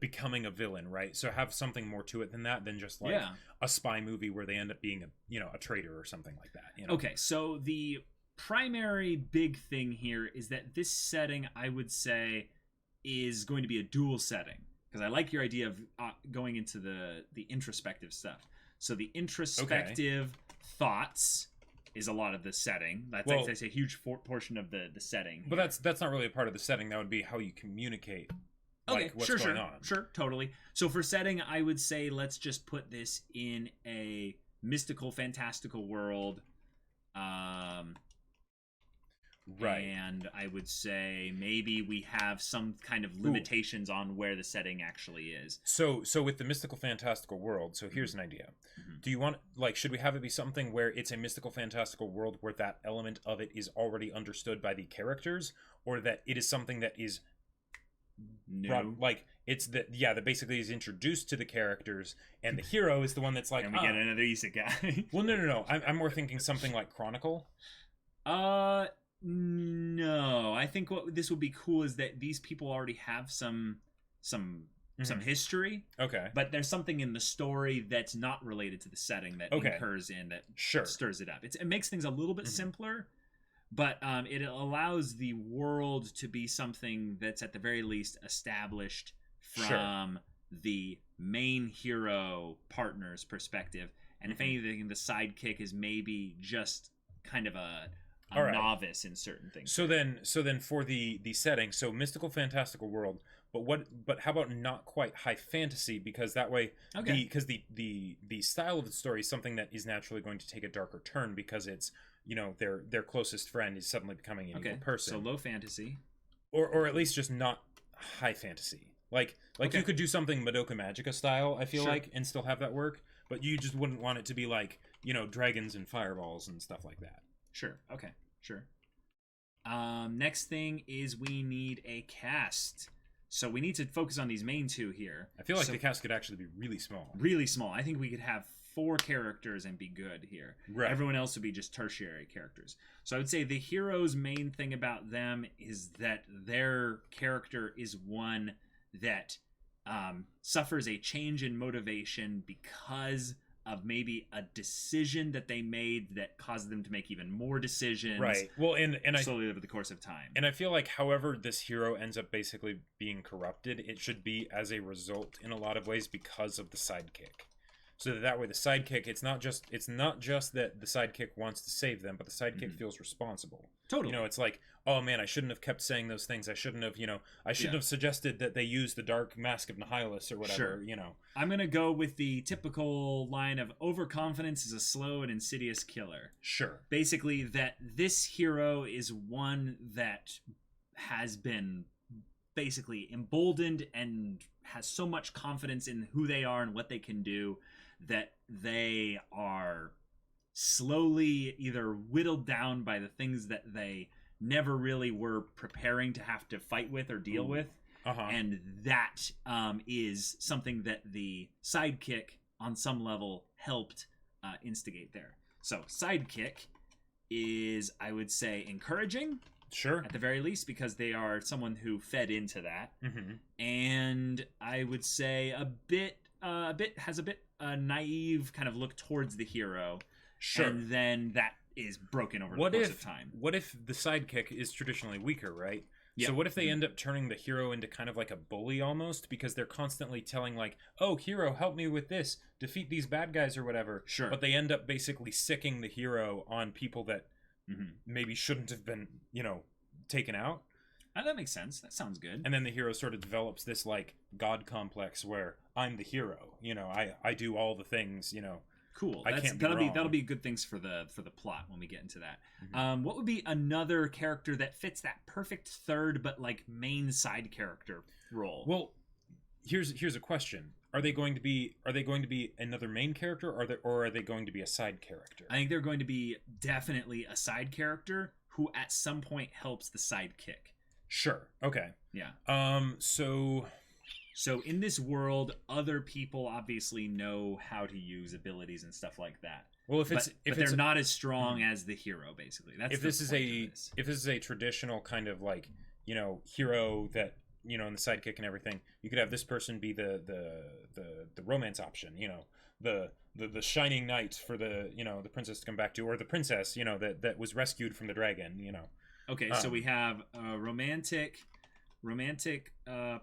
Speaker 1: becoming a villain, right? So have something more to it than that, than just like a spy movie where they end up being a traitor or something like that. You know?
Speaker 2: Okay, so the primary big thing here is that this setting, I would say, is going to be a dual setting, because I like your idea of going into the introspective stuff. So the introspective thoughts is a lot of the setting. That's a huge portion of the setting.
Speaker 1: But that's not really a part of the setting. That would be how you communicate.
Speaker 2: Okay,
Speaker 1: like, what's
Speaker 2: sure,
Speaker 1: going
Speaker 2: sure,
Speaker 1: on.
Speaker 2: sure, totally. So for setting, I would say let's just put this in a mystical, fantastical world.
Speaker 1: Right.
Speaker 2: And I would say maybe we have some kind of limitations on where the setting actually is.
Speaker 1: So with the mystical fantastical world, so here's an idea.
Speaker 2: Mm-hmm.
Speaker 1: Do you want, like, should we have it be something where it's a mystical fantastical world where that element of it is already understood by the characters, or that it is something that is like it's that basically is introduced to the characters, and the hero is the one that's like,
Speaker 2: and we get another isekai.
Speaker 1: Well, no. I'm more thinking something like Chronicle.
Speaker 2: No. I think what this would be cool is that these people already have some history.
Speaker 1: Okay.
Speaker 2: But there's something in the story that's not related to the setting that occurs in that stirs it up. It makes things a little bit simpler, but it allows the world to be something that's at the very least established from the main hero partner's perspective. And if anything, the sidekick is maybe just kind of a novice in certain things.
Speaker 1: So then for the setting, so mystical fantastical world, but how about not quite high fantasy, because that way because the style of the story is something that is naturally going to take a darker turn, because it's, you know, their closest friend is suddenly becoming an evil person.
Speaker 2: So low fantasy.
Speaker 1: Or at least just not high fantasy. Like you could do something Madoka Magica style, I feel like, and still have that work, but you just wouldn't want it to be like, you know, dragons and fireballs and stuff like that.
Speaker 2: Sure. Okay. Sure. Next thing is we need a cast. So we need to focus on these main two here.
Speaker 1: I feel like the cast could actually be really small.
Speaker 2: Really small. I think we could have 4 characters and be good here.
Speaker 1: Right.
Speaker 2: Everyone else would be just tertiary characters. So I would say the hero's main thing about them is that their character is one that suffers a change in motivation because of maybe a decision that they made that caused them to make even more decisions.
Speaker 1: Right. Well, and
Speaker 2: slowly over the course of time.
Speaker 1: And I feel like, however this hero ends up basically being corrupted, it should be as a result in a lot of ways because of the sidekick. So that way the sidekick, it's not just that the sidekick wants to save them, but the sidekick feels responsible.
Speaker 2: Totally.
Speaker 1: You know, it's like, oh man, I shouldn't have kept saying those things. I shouldn't have, have suggested that they use the dark mask of Nihilus or whatever,
Speaker 2: I'm going to go with the typical line of overconfidence is a slow and insidious killer.
Speaker 1: Sure.
Speaker 2: Basically, that this hero is one that has been basically emboldened and has so much confidence in who they are and what they can do that they are slowly either whittled down by the things that they never really were preparing to have to fight with or deal with. And that is something that the sidekick on some level helped instigate there. So sidekick is, I would say, encouraging.
Speaker 1: Sure.
Speaker 2: at the very least, because they are someone who fed into that.
Speaker 1: Mm-hmm.
Speaker 2: And I would say a bit naive kind of look towards the hero.
Speaker 1: Sure.
Speaker 2: And then that is broken over
Speaker 1: What
Speaker 2: the course
Speaker 1: if
Speaker 2: of time.
Speaker 1: what if the sidekick is traditionally weaker, right?
Speaker 2: Yeah.
Speaker 1: So what if they end up turning the hero into kind of like a bully almost, because they're constantly telling like, "Oh, hero, help me with this, defeat these bad guys or whatever."
Speaker 2: Sure.
Speaker 1: But they end up basically sicking the hero on people that
Speaker 2: Mhm.
Speaker 1: maybe shouldn't have been, taken out.
Speaker 2: That makes sense. That sounds good.
Speaker 1: And then the hero sort of develops this like god complex where I'm the hero. I do all the things,
Speaker 2: Cool.
Speaker 1: I can't be
Speaker 2: that'll
Speaker 1: wrong.
Speaker 2: that'll be good things for the plot when we get into that.
Speaker 1: Mhm.
Speaker 2: What would be another character that fits that perfect third but like main side character role?
Speaker 1: Well, here's a question. Are they going to be another main character, or are they going to be a side character?
Speaker 2: I think they're going to be definitely a side character who at some point helps the sidekick.
Speaker 1: Sure. Okay.
Speaker 2: Yeah.
Speaker 1: So
Speaker 2: So in this world, other people obviously know how to use abilities and stuff like that.
Speaker 1: well, if
Speaker 2: But
Speaker 1: it's
Speaker 2: they're not as strong as the hero, basically. That's
Speaker 1: if
Speaker 2: the
Speaker 1: this is
Speaker 2: point
Speaker 1: a
Speaker 2: of this.
Speaker 1: if this is a traditional kind of like hero that and the sidekick and everything, you could have this person be the romance option, the shining knight for the the princess to come back to, or the princess that was rescued from the dragon.
Speaker 2: Okay, so we have a romantic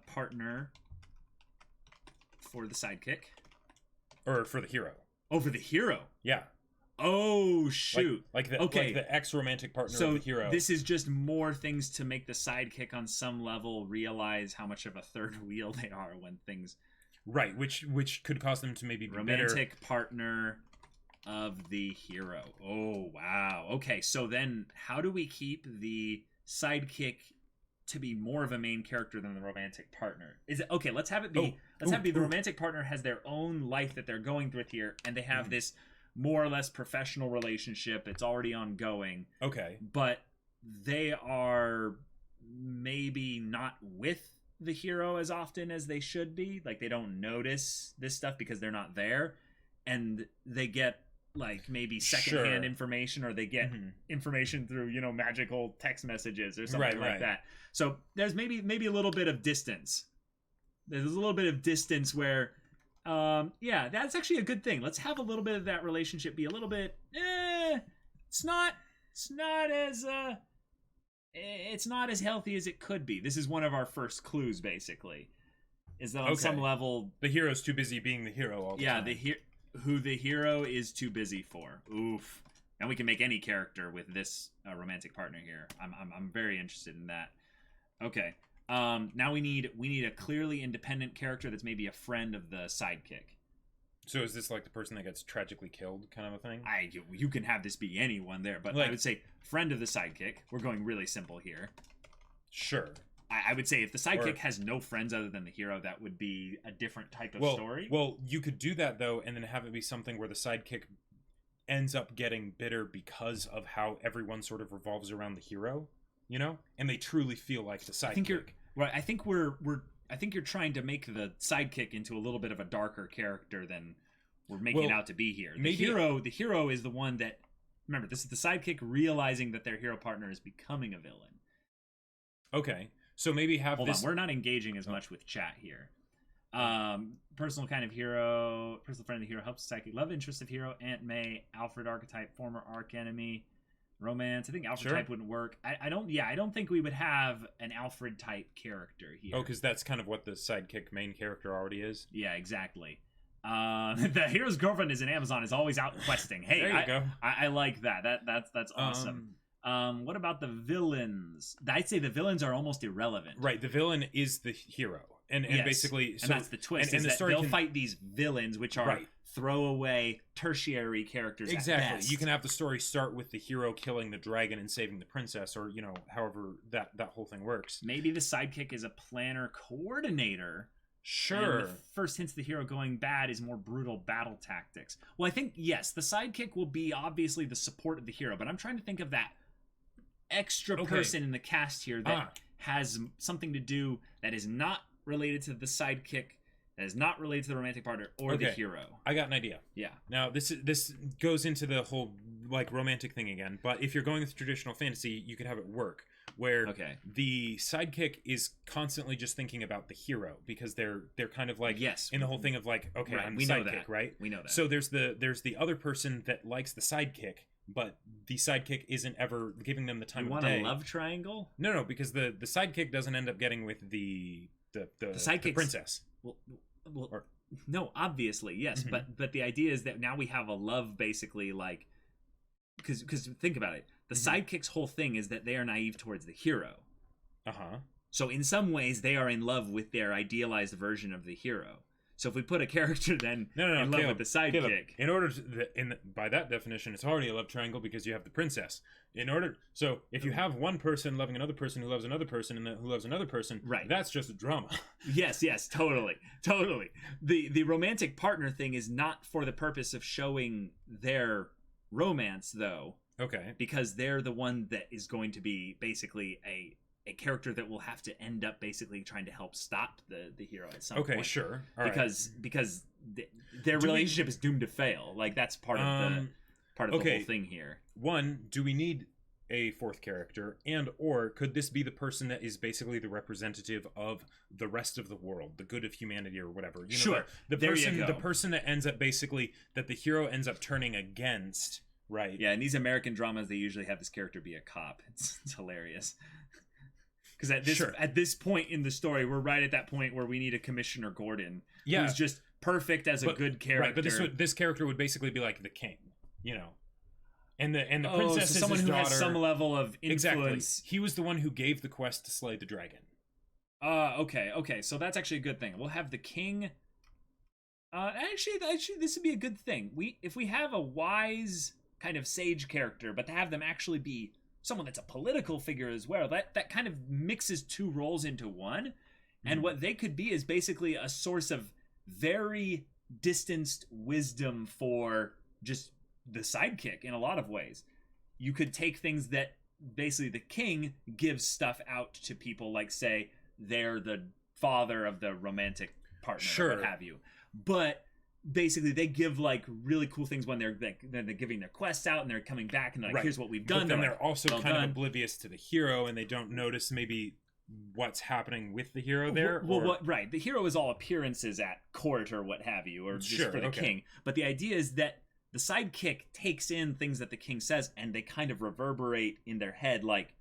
Speaker 2: partner for the sidekick.
Speaker 1: Or for the hero.
Speaker 2: Oh, for the hero.
Speaker 1: Yeah.
Speaker 2: Oh shoot.
Speaker 1: Like the
Speaker 2: Okay.
Speaker 1: like the ex-romantic partner
Speaker 2: So
Speaker 1: of the hero.
Speaker 2: this is just more things to make the sidekick on some level realize how much of a third wheel they are when things.
Speaker 1: Right, which could cause them to maybe be bitter.
Speaker 2: Romantic partner of the hero. Oh wow. Okay, so then how do we keep the sidekick to be more of a main character than the romantic partner? Is it okay? Let's have it be. The romantic partner has their own life that they're going through here, and they have this more or less professional relationship. It's already ongoing,
Speaker 1: Okay.
Speaker 2: but they are maybe not with the hero as often as they should be. Like they don't notice this stuff because they're not there, and they get like maybe secondhand
Speaker 1: Sure.
Speaker 2: information, or they get
Speaker 1: Mhm.
Speaker 2: information through magical text messages or something
Speaker 1: Right,
Speaker 2: like
Speaker 1: right.
Speaker 2: that. So there's maybe a little bit of distance. There's a little bit of distance where yeah, that's actually a good thing. Let's have a little bit of that relationship be a little bit it's not as healthy as it could be. This is one of our first clues, basically, is that on some
Speaker 1: Okay.
Speaker 2: level,
Speaker 1: The hero's too busy being the hero all the time.
Speaker 2: who the hero is too busy for. Oof. And we can make any character with this romantic partner here. I'm very interested in that. Okay. Now we need a clearly independent character that's maybe a friend of the sidekick.
Speaker 1: So is this like the person that gets tragically killed kind of a thing?
Speaker 2: You can have this be anyone there, but I
Speaker 1: Like-
Speaker 2: would say friend of the sidekick. We're going really simple here.
Speaker 1: Sure.
Speaker 2: I would say if the sidekick
Speaker 1: Or-
Speaker 2: has no friends other than the hero, that would be a different type of
Speaker 1: Well,
Speaker 2: story.
Speaker 1: well, you could do that though, and then have it be something where the sidekick ends up getting bitter because of how everyone sort of revolves around the hero, and they truly feel like the sidekick.
Speaker 2: I think you're right. I think I think you're trying to make the sidekick into a little bit of a darker character than we're making
Speaker 1: Well,
Speaker 2: out to be here.
Speaker 1: maybe-
Speaker 2: The hero is the one that, remember, this is the sidekick realizing that their hero partner is becoming a villain.
Speaker 1: Okay, so maybe have
Speaker 2: Hold
Speaker 1: this.
Speaker 2: on, we're not engaging as much with chat here. Personal kind of hero, personal friend of the hero, helps the sidekick, love interest of hero, Aunt May, Alfred archetype, former arch enemy, romance. I think Alfred
Speaker 1: Sure.
Speaker 2: type wouldn't work. I don't think we would have an Alfred type character here.
Speaker 1: Oh, because that's kind of what the sidekick main character already is.
Speaker 2: Yeah, exactly. The hero's girlfriend is in Amazon, is always out questing. Hey,
Speaker 1: There you go.
Speaker 2: I like that. That's awesome. What about the villains? I'd say the villains are almost irrelevant.
Speaker 1: Right, the villain is the hero, and
Speaker 2: Yes.
Speaker 1: basically,
Speaker 2: And that's the twist.
Speaker 1: and
Speaker 2: is
Speaker 1: the
Speaker 2: that
Speaker 1: story
Speaker 2: they'll
Speaker 1: can-
Speaker 2: fight these villains, which are
Speaker 1: Right.
Speaker 2: throwaway tertiary characters. At
Speaker 1: Exactly.
Speaker 2: best.
Speaker 1: You can have the story start with the hero killing the dragon and saving the princess, or however that whole thing works.
Speaker 2: Maybe the sidekick is a planner coordinator.
Speaker 1: Sure.
Speaker 2: And the first hints of the hero going bad is more brutal battle tactics. Well, I think, yes, the sidekick will be obviously the support of the hero, but I'm trying to think of that extra
Speaker 1: Okay.
Speaker 2: person in the cast here that has something to do that is not related to the sidekick, that is not related to the romantic partner or the
Speaker 1: Okay.
Speaker 2: hero.
Speaker 1: I got an idea.
Speaker 2: Yeah.
Speaker 1: Now this goes into the whole like romantic thing again, but if you're going with traditional fantasy, you could have it work where
Speaker 2: Okay.
Speaker 1: the sidekick is constantly just thinking about the hero because they're kind of like
Speaker 2: Yes.
Speaker 1: in the whole thing of like, okay,
Speaker 2: Right,
Speaker 1: I'm
Speaker 2: we
Speaker 1: the
Speaker 2: know
Speaker 1: sidekick,
Speaker 2: that.
Speaker 1: right?
Speaker 2: We know that.
Speaker 1: So there's the other person that likes the sidekick, but the sidekick isn't ever giving them the time
Speaker 2: You
Speaker 1: of
Speaker 2: want
Speaker 1: day.
Speaker 2: a love triangle?
Speaker 1: No, because the sidekick doesn't end up getting with the
Speaker 2: sidekick's-
Speaker 1: princess.
Speaker 2: Well,
Speaker 1: Or-
Speaker 2: no, obviously, yes,
Speaker 1: Mhm.
Speaker 2: but the idea is that now we have a love, basically, like, because think about it, the
Speaker 1: Mhm.
Speaker 2: sidekick's whole thing is that they are naive towards the hero.
Speaker 1: Uh-huh.
Speaker 2: So in some ways, they are in love with their idealized version of the hero. So if we put a character then
Speaker 1: No,
Speaker 2: in love
Speaker 1: Caleb,
Speaker 2: with the sidekick,
Speaker 1: Caleb, in order to, by that definition, it's already a love triangle because you have the princess. So if you have one person loving another person who loves another person and who loves another person,
Speaker 2: Right.
Speaker 1: that's just a drama.
Speaker 2: yes, totally. The romantic partner thing is not for the purpose of showing their romance, though,
Speaker 1: Okay.
Speaker 2: because they're the one that is going to be basically a character that will have to end up basically trying to help stop the hero at some
Speaker 1: Okay,
Speaker 2: point.
Speaker 1: sure. All right.
Speaker 2: because their
Speaker 1: Do we-
Speaker 2: relationship is doomed to fail. Like that's part of the
Speaker 1: okay.
Speaker 2: whole thing here.
Speaker 1: One, do we need a fourth character, and or could this be the person that is basically the representative of the rest of the world, the good of humanity, or whatever? You know,
Speaker 2: Sure.
Speaker 1: the
Speaker 2: There you
Speaker 1: person,
Speaker 2: go.
Speaker 1: the person that ends up basically that the hero ends up turning against, right?
Speaker 2: Yeah, in these American dramas, they usually have this character be a cop. It's hilarious. Because at this point in the story, we're right at that point where we need a Commissioner Gordon,
Speaker 1: Yeah.
Speaker 2: who's just perfect as a good character.
Speaker 1: Right, but this character would basically be like the king, you know, and the
Speaker 2: so
Speaker 1: princess is
Speaker 2: someone
Speaker 1: his
Speaker 2: who
Speaker 1: daughter.
Speaker 2: has some level of
Speaker 1: Exactly.
Speaker 2: influence.
Speaker 1: He was the one who gave the quest to slay the dragon.
Speaker 2: Okay. So that's actually a good thing. We'll have the king. Actually, this would be a good thing. If we have a wise kind of sage character, but to have them actually be someone that's a political figure as well, that kind of mixes two roles into one. And
Speaker 1: Mhm.
Speaker 2: what they could be is basically a source of very distanced wisdom for just the sidekick in a lot of ways. You could take things that basically the king gives stuff out to people, like say they're the father of the romantic partner or what
Speaker 1: Sure.
Speaker 2: have you. But basically they give like really cool things when they're giving their quests out and they're coming back and they're like,
Speaker 1: Right.
Speaker 2: here's what we've
Speaker 1: But
Speaker 2: done.
Speaker 1: then
Speaker 2: They're
Speaker 1: they're
Speaker 2: like,
Speaker 1: also
Speaker 2: well
Speaker 1: kind
Speaker 2: done.
Speaker 1: of oblivious to the hero, and they don't notice maybe what's happening with the hero there.
Speaker 2: Well,
Speaker 1: or-
Speaker 2: right. The hero is all appearances at court or what have you, or just
Speaker 1: Sure,
Speaker 2: for the
Speaker 1: okay.
Speaker 2: king. But the idea is that the sidekick takes in things that the king says, and they kind of reverberate in their head, like,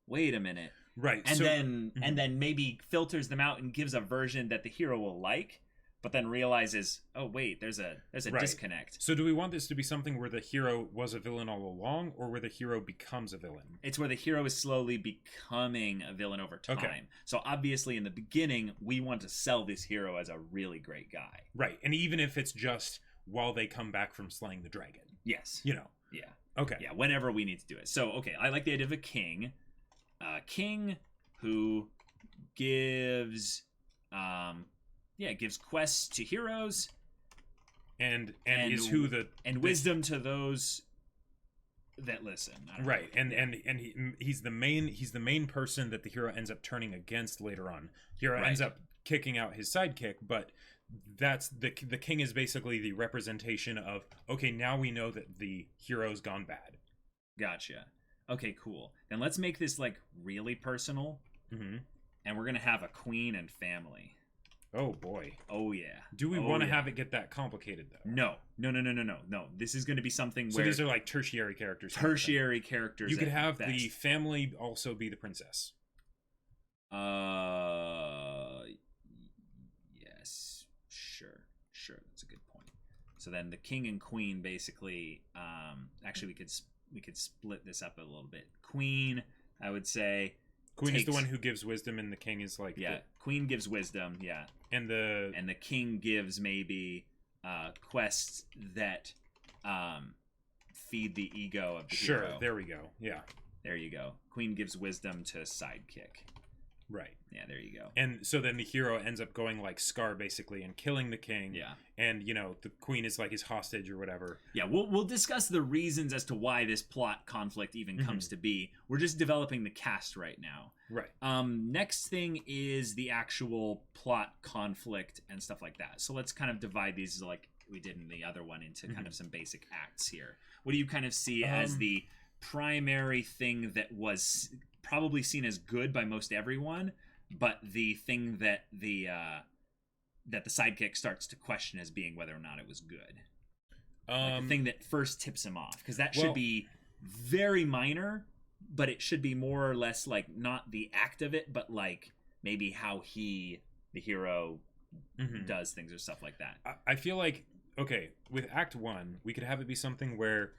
Speaker 2: "Wait a minute,"
Speaker 1: right.
Speaker 2: and
Speaker 1: so,
Speaker 2: then
Speaker 1: Mhm.
Speaker 2: and then maybe filters them out and gives a version that the hero will like, but then realizes, "Oh wait, there's a
Speaker 1: Right.
Speaker 2: disconnect."
Speaker 1: So do we want this to be something where the hero was a villain all along, or where the hero becomes a villain?
Speaker 2: It's where the hero is slowly becoming a villain over time.
Speaker 1: Okay.
Speaker 2: So obviously, in the beginning, we want to sell this hero as a really great guy.
Speaker 1: Right. And even if it's just while they come back from slaying the dragon,
Speaker 2: Yes.
Speaker 1: you know.
Speaker 2: Yeah.
Speaker 1: Okay.
Speaker 2: Yeah, whenever we need to do it. So, okay, I like the idea of a king. King who gives gives quests to heroes
Speaker 1: And
Speaker 2: And-
Speaker 1: is who the
Speaker 2: and wisdom to those that listen. I don't know.
Speaker 1: right and he's the main person that the hero ends up turning against later on. Hero
Speaker 2: Right.
Speaker 1: ends up kicking out his sidekick, but that's the king is basically the representation of, okay, now we know that the hero's gone bad.
Speaker 2: Gotcha. Okay, cool. Then let's make this like really personal,
Speaker 1: Hmm.
Speaker 2: and we're gonna have a queen and family.
Speaker 1: Oh boy,
Speaker 2: Oh yeah.
Speaker 1: do we
Speaker 2: Oh,
Speaker 1: want to
Speaker 2: yeah.
Speaker 1: have it get that complicated though?
Speaker 2: No. This is gonna be something
Speaker 1: So
Speaker 2: where
Speaker 1: these are like tertiary characters. kind of thing.
Speaker 2: tertiary characters.
Speaker 1: You could
Speaker 2: at
Speaker 1: have the
Speaker 2: best.
Speaker 1: family also be the princess.
Speaker 2: Yes, sure, that's a good point. So then the king and queen basically, actually we could split this up a little bit. Queen, I would say,
Speaker 1: Queen is the
Speaker 2: takes-
Speaker 1: one who gives wisdom, and the king is like
Speaker 2: yeah, queen gives wisdom, yeah,
Speaker 1: and the
Speaker 2: and the king gives maybe quests that feed the ego of the
Speaker 1: sure,
Speaker 2: hero.
Speaker 1: there we go. Yeah,
Speaker 2: There you go. Queen gives wisdom to sidekick.
Speaker 1: right.
Speaker 2: Yeah, there you go.
Speaker 1: And so then the hero ends up going like Scar basically and killing the king.
Speaker 2: Yeah.
Speaker 1: And you know the queen is like his hostage or whatever.
Speaker 2: Yeah, we'll discuss the reasons as to why this plot conflict even comes to be. We're just developing the cast right now.
Speaker 1: Right.
Speaker 2: Next thing is the actual plot conflict and stuff like that. So let's kind of divide these like we did in the other one into kind of some basic acts here. What do you kind of see as the primary thing that was probably seen as good by most everyone, but the thing that the sidekick starts to question as being whether or not it was good. Like the thing that first tips him off, because that should be very minor, but it should be more or less like not the act of it, but like maybe how the hero does things or stuff like that.
Speaker 1: I feel like, okay, with Act 1, we could have it be something where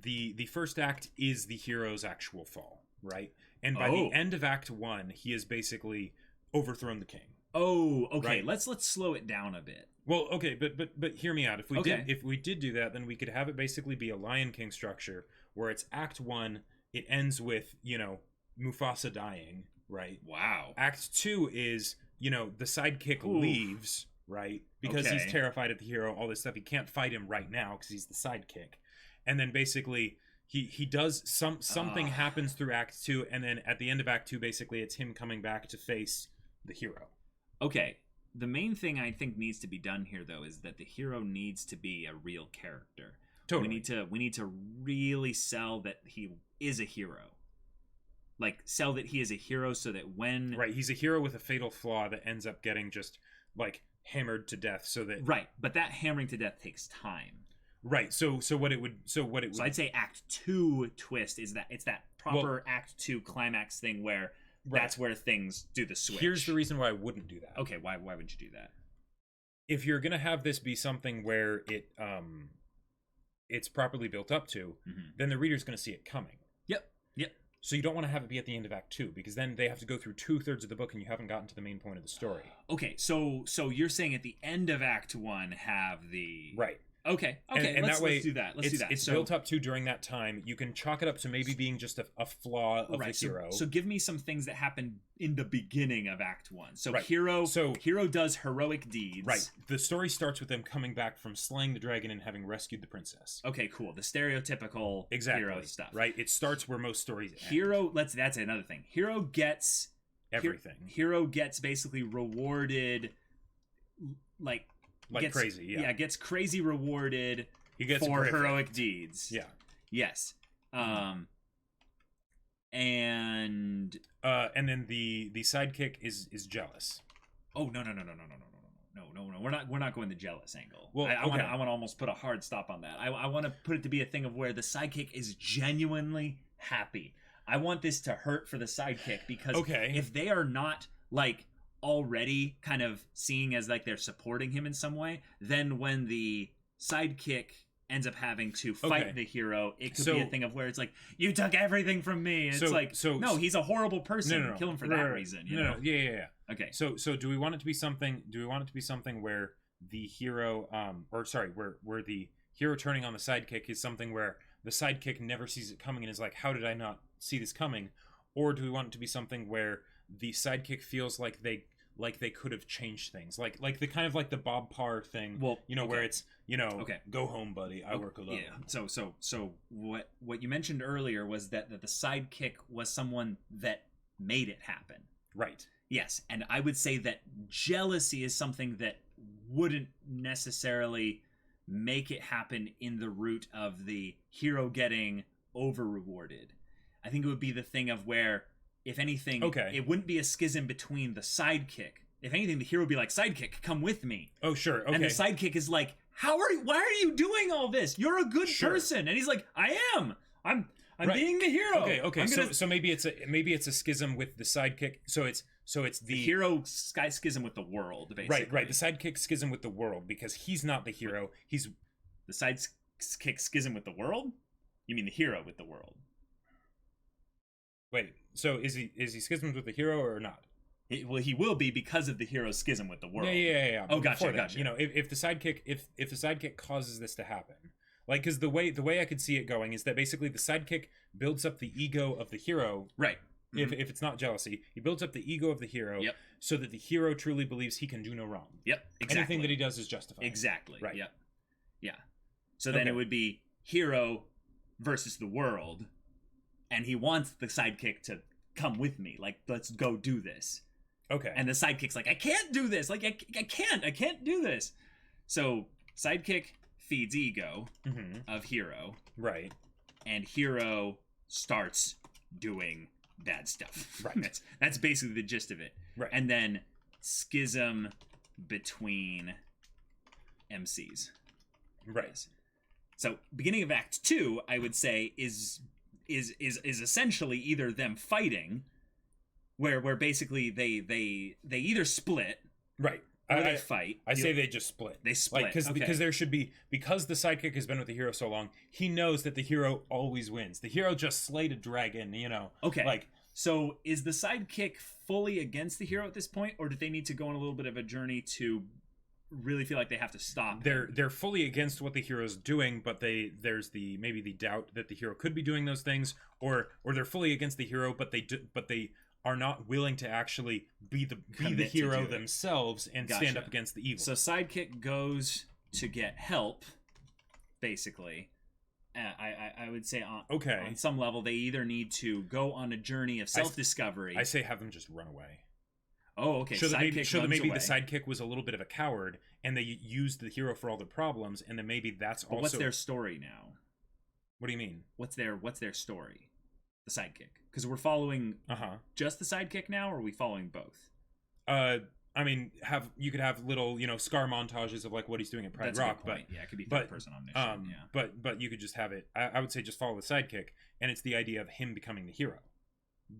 Speaker 1: the first act is the hero's actual fall, right? And by the end of Act 1, he has basically overthrown the king.
Speaker 2: Oh, okay.
Speaker 1: Right?
Speaker 2: Let's slow it down a bit.
Speaker 1: Well, okay, but hear me out. If we did do that, then we could have it basically be a Lion King structure where it's Act 1, it ends with, Mufasa dying, right?
Speaker 2: Wow.
Speaker 1: Act 2 is, the sidekick leaves, right? Because he's terrified of the hero, all this stuff. He can't fight him right now because he's the sidekick. And then basically he does something happens through Act 2, and then at the end of Act 2, basically it's him coming back to face the hero.
Speaker 2: Okay. The main thing I think needs to be done here, though, is that the hero needs to be a real character.
Speaker 1: Totally.
Speaker 2: We need to really sell that he is a hero. Like, sell that he is a hero so that when...
Speaker 1: Right, he's a hero with a fatal flaw that ends up getting just, like, hammered to death so that...
Speaker 2: Right, but that hammering to death takes time.
Speaker 1: Right, so what it would... So
Speaker 2: I'd say Act 2 twist is that it's that proper Act 2 climax thing where... Right. That's where things do the switch.
Speaker 1: Here's the reason why I wouldn't do that.
Speaker 2: Okay, why would you do that?
Speaker 1: If you're gonna have this be something where it's properly built up to, then the reader's gonna see it coming.
Speaker 2: Yep.
Speaker 1: So you don't want to have it be at the end of Act 2, because then they have to go through 2/3 of the book and you haven't gotten to the main point of the story.
Speaker 2: Okay, so you're saying at the end of Act 1 have the...
Speaker 1: Right.
Speaker 2: Okay.
Speaker 1: And
Speaker 2: let's do that.
Speaker 1: It's built up to during that time. You can chalk it up to maybe being just a flaw of the hero.
Speaker 2: So give me some things that happen in the beginning of Act 1. So hero does heroic deeds.
Speaker 1: Right. The story starts with them coming back from slaying the dragon and having rescued the princess.
Speaker 2: Okay, cool. The stereotypical hero stuff.
Speaker 1: Right. It starts where most stories end.
Speaker 2: That's another thing. Hero gets
Speaker 1: everything.
Speaker 2: Hero gets basically rewarded
Speaker 1: crazy, yeah.
Speaker 2: Gets crazy rewarded
Speaker 1: for
Speaker 2: horrific. Heroic deeds.
Speaker 1: Yeah.
Speaker 2: Yes. And
Speaker 1: then the sidekick is jealous.
Speaker 2: Oh no. We're not going the jealous angle.
Speaker 1: Well,
Speaker 2: I want to almost put a hard stop on that. I want to put it to be a thing of where the sidekick is genuinely happy. I want this to hurt for the sidekick because if they are not like already kind of seeing as like they're supporting him in some way, then when the sidekick ends up having to fight the hero, it could be a thing of where it's like, you took everything from me, and no, he's a horrible person. No. Kill him for that reason.
Speaker 1: No. Yeah.
Speaker 2: Okay.
Speaker 1: So do we want it to be something? Do we want it to be something where the hero, where the hero turning on the sidekick is something where the sidekick never sees it coming and is like, how did I not see this coming? Or do we want it to be something where the sidekick feels like they could have changed things, like the kind of like the Bob Parr thing, where it's go home, buddy, I work alone.
Speaker 2: Yeah. So what you mentioned earlier was that the sidekick was someone that made it happen.
Speaker 1: Right.
Speaker 2: Yes, and I would say that jealousy is something that wouldn't necessarily make it happen in the route of the hero getting over rewarded. I think it would be the thing of where, if anything, it wouldn't be a schism between the sidekick. If anything, the hero would be like, sidekick, come with me.
Speaker 1: Oh, sure. Okay.
Speaker 2: And the sidekick is like, why are you doing all this? You're a good person. And he's like, I am. I'm being the hero.
Speaker 1: Okay. So maybe it's a schism with the sidekick. So it's the
Speaker 2: hero schism with the world, basically.
Speaker 1: Right. The sidekick schism with the world because he's not the hero. He's
Speaker 2: the sidekick schism with the world? You mean the hero with the world?
Speaker 1: Wait, so is he schismed with the hero or not?
Speaker 2: He will be because of the hero's schism with the world.
Speaker 1: Yeah.
Speaker 2: Oh, gotcha.
Speaker 1: If the sidekick causes this to happen, like, because the way I could see it going is that basically the sidekick builds up the ego of the hero.
Speaker 2: Right.
Speaker 1: If it's not jealousy, he builds up the ego of the hero.
Speaker 2: Yep.
Speaker 1: So that the hero truly believes he can do no wrong.
Speaker 2: Yep. Exactly.
Speaker 1: Anything that he does is justified.
Speaker 2: Exactly.
Speaker 1: Right.
Speaker 2: Yep. Yeah. So then it would be hero versus the world. And he wants the sidekick to come with me. Like, let's go do this.
Speaker 1: Okay.
Speaker 2: And the sidekick's like, I can't do this. Like, I can't do this. So sidekick feeds ego of hero.
Speaker 1: Right.
Speaker 2: And hero starts doing bad stuff.
Speaker 1: Right.
Speaker 2: That's basically the gist of it.
Speaker 1: Right.
Speaker 2: And then schism between MCs.
Speaker 1: Right.
Speaker 2: So beginning of Act 2, I would say is essentially either them fighting, where basically they either split,
Speaker 1: Right.
Speaker 2: or they fight.
Speaker 1: I say they just split.
Speaker 2: They split,
Speaker 1: because there should be, because the sidekick has been with the hero so long, he knows that the hero always wins. The hero just slayed a dragon, you know.
Speaker 2: Okay.
Speaker 1: Like,
Speaker 2: so is the sidekick fully against the hero at this point, or do they need to go on a little bit of a journey to really feel like they have to stop him?
Speaker 1: they're fully against what the hero's doing, but there's maybe the doubt that the hero could be doing those things, or they're fully against the hero, but they are not willing to actually be the hero themselves and stand up against the evil.
Speaker 2: So sidekick goes to get help, basically. I would say on some level they either need to go on a journey of self-discovery.
Speaker 1: I say have them just run away.
Speaker 2: Oh, okay.
Speaker 1: Show that maybe the sidekick was a little bit of a coward, and they used the hero for all their problems, and then maybe that's also.
Speaker 2: But what's their story now?
Speaker 1: What do you mean?
Speaker 2: What's their story? The sidekick, because we're following just the sidekick now, or are we following both?
Speaker 1: I mean, you could have little, scar montages of like what he's doing at Pride Rock, but
Speaker 2: yeah, it could be third person omniscient. Yeah,
Speaker 1: but you could just have it. I would say just follow the sidekick, and it's the idea of him becoming the hero.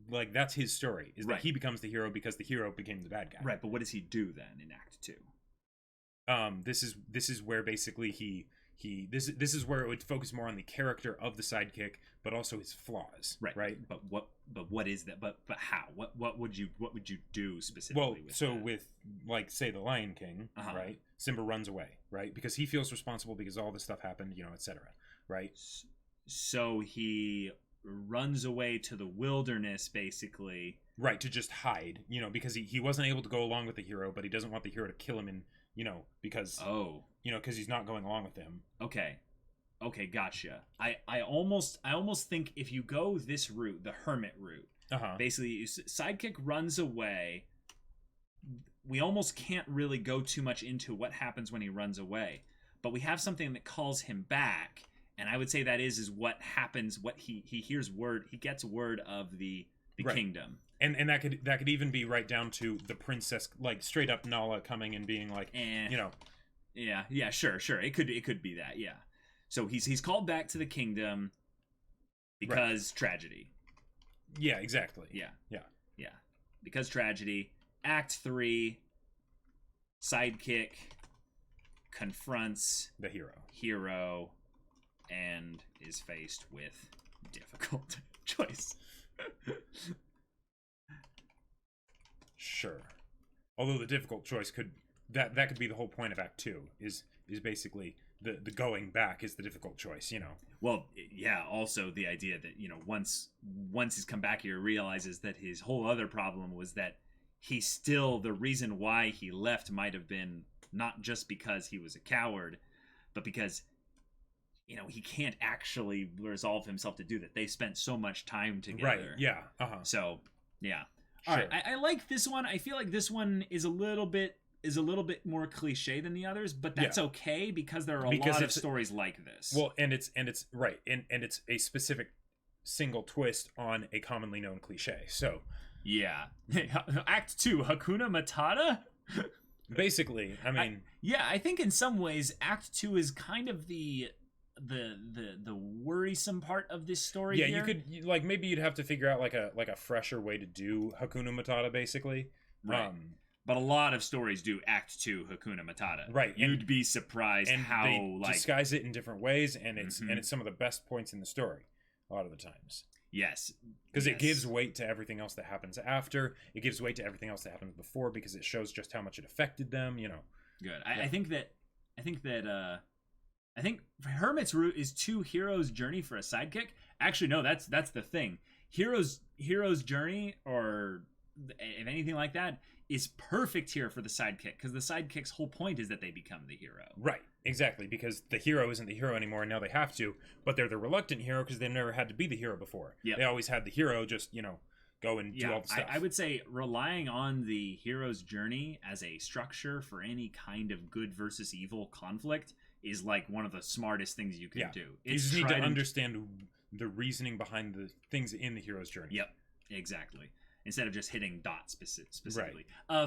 Speaker 1: Like that's his story, is that he becomes the hero because the hero became the bad guy.
Speaker 2: Right, but what does he do then in Act 2?
Speaker 1: This is where basically this is where it would focus more on the character of the sidekick, but also his flaws. Right.
Speaker 2: But what is that? But how? What would you do specifically?
Speaker 1: With like say the Lion King, right? Simba runs away, right? Because he feels responsible because all this stuff happened, etc. Right.
Speaker 2: So he runs away to the wilderness, basically.
Speaker 1: Right, to just hide, because he wasn't able to go along with the hero, but he doesn't want the hero to kill him because because he's not going along with him. Okay, gotcha. I almost think if you go this route, the hermit route, basically sidekick runs away. We almost can't really go too much into what happens when he runs away, but we have something that calls him back. And I would say that is what happens. What he hears word, he gets word of the kingdom, and that could even be right down to the princess, like straight up Nala coming and being like, yeah, sure, it could be that, yeah. So he's called back to the kingdom because tragedy. Yeah, exactly.
Speaker 2: Yeah. Because tragedy. Act 3, sidekick confronts
Speaker 1: the
Speaker 2: hero. And is faced with difficult choice.
Speaker 1: Sure. Although the difficult choice could be the whole point of Act 2 is basically the going back is the difficult choice,
Speaker 2: Well, yeah, also the idea that, once he's come back here, he realizes that his whole other problem was that the reason why he left might have been not just because he was a coward, but because he can't actually resolve himself to do that. They spent so much time together.
Speaker 1: Right, yeah.
Speaker 2: So, yeah. All right, I like this one. I feel like this one is a little bit more cliche than the others, but that's okay because there are a lot of stories like this.
Speaker 1: Well, and it's right, and it's a specific single twist on a commonly known cliche. So,
Speaker 2: yeah. Act 2, Hakuna Matata?
Speaker 1: Basically, I mean,
Speaker 2: I think in some ways Act 2 is kind of the worrisome part of this story.
Speaker 1: You could maybe you'd have to figure out like a fresher way to do Hakuna Matata, basically.
Speaker 2: Right. But a lot of stories do Act 2 Hakuna Matata.
Speaker 1: Right.
Speaker 2: You'd be surprised how
Speaker 1: they disguise it in different ways, and it's some of the best points in the story a lot of the times.
Speaker 2: Yes.
Speaker 1: Because it gives weight to everything else that happens after. It gives weight to everything else that happens before because it shows just how much it affected them.
Speaker 2: Good. I think Hermit's route is 2 heroes' journey for a sidekick. Actually, no, that's the thing. Hero's journey, or if anything like that, is perfect here for the sidekick, because the sidekick's whole point is that they become the hero.
Speaker 1: Right, exactly, because the hero isn't the hero anymore, and now they have to, but they're the reluctant hero because they've never had to be the hero before. Yep. They always had the hero just, go and do all the stuff.
Speaker 2: I would say relying on the hero's journey as a structure for any kind of good versus evil conflict is like one of the smartest things you can do.
Speaker 1: You just need to understand the reasoning behind the things in the hero's journey.
Speaker 2: Yep. Exactly. Instead of just hitting dot specifically.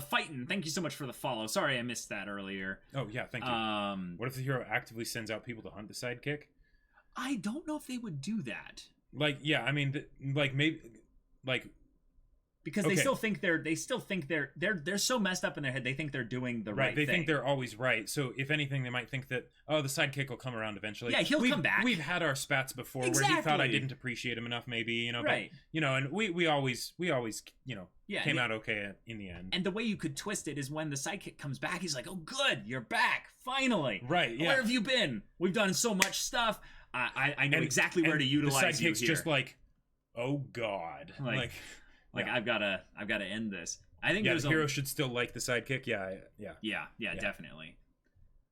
Speaker 2: Fightin', thank you so much for the follow. Sorry I missed that earlier.
Speaker 1: Oh yeah, thank you. What if the hero actively sends out people to hunt the sidekick?
Speaker 2: I don't know if they would do that.
Speaker 1: Like, yeah, I mean, like maybe, like.
Speaker 2: Because they still think they're so messed up in their head. They think they're doing the right thing.
Speaker 1: They think they're always right. So if anything, they might think that, oh, the sidekick will come around eventually.
Speaker 2: Yeah, he'll come back.
Speaker 1: We've had our spats before where he thought I didn't appreciate him enough, maybe, you know.
Speaker 2: Right.
Speaker 1: But, you know, and we always, you know, came out okay in the end.
Speaker 2: And the way you could twist it is when the sidekick comes back, he's like, oh, good, you're back, finally.
Speaker 1: Right. Yeah.
Speaker 2: Where have you been? We've done so much stuff. I know exactly where to utilize you here.
Speaker 1: The sidekick's just like, oh God,
Speaker 2: Like I've got to end this. I think
Speaker 1: the hero should still like the sidekick. Yeah,
Speaker 2: definitely.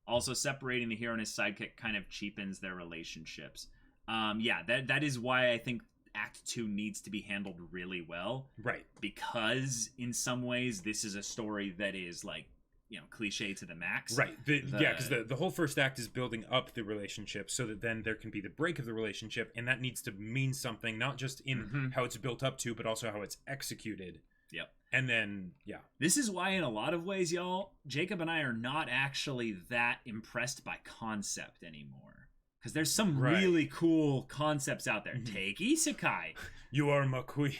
Speaker 2: Also, separating the hero and his sidekick kind of cheapens their relationships. That is why I think Act 2 needs to be handled really well.
Speaker 1: Right.
Speaker 2: Because in some ways, this is a story that is like, you know, cliche to the max.
Speaker 1: Right. Because the whole first act is building up the relationship so that then there can be the break of the relationship, and that needs to mean something, not just in how it's built up to, but also how it's executed.
Speaker 2: Yep.
Speaker 1: And then,
Speaker 2: This is why, in a lot of ways, y'all, Jacob and I are not actually that impressed by concept anymore. Because there's some really cool concepts out there. Take Isekai.
Speaker 1: You are my queen.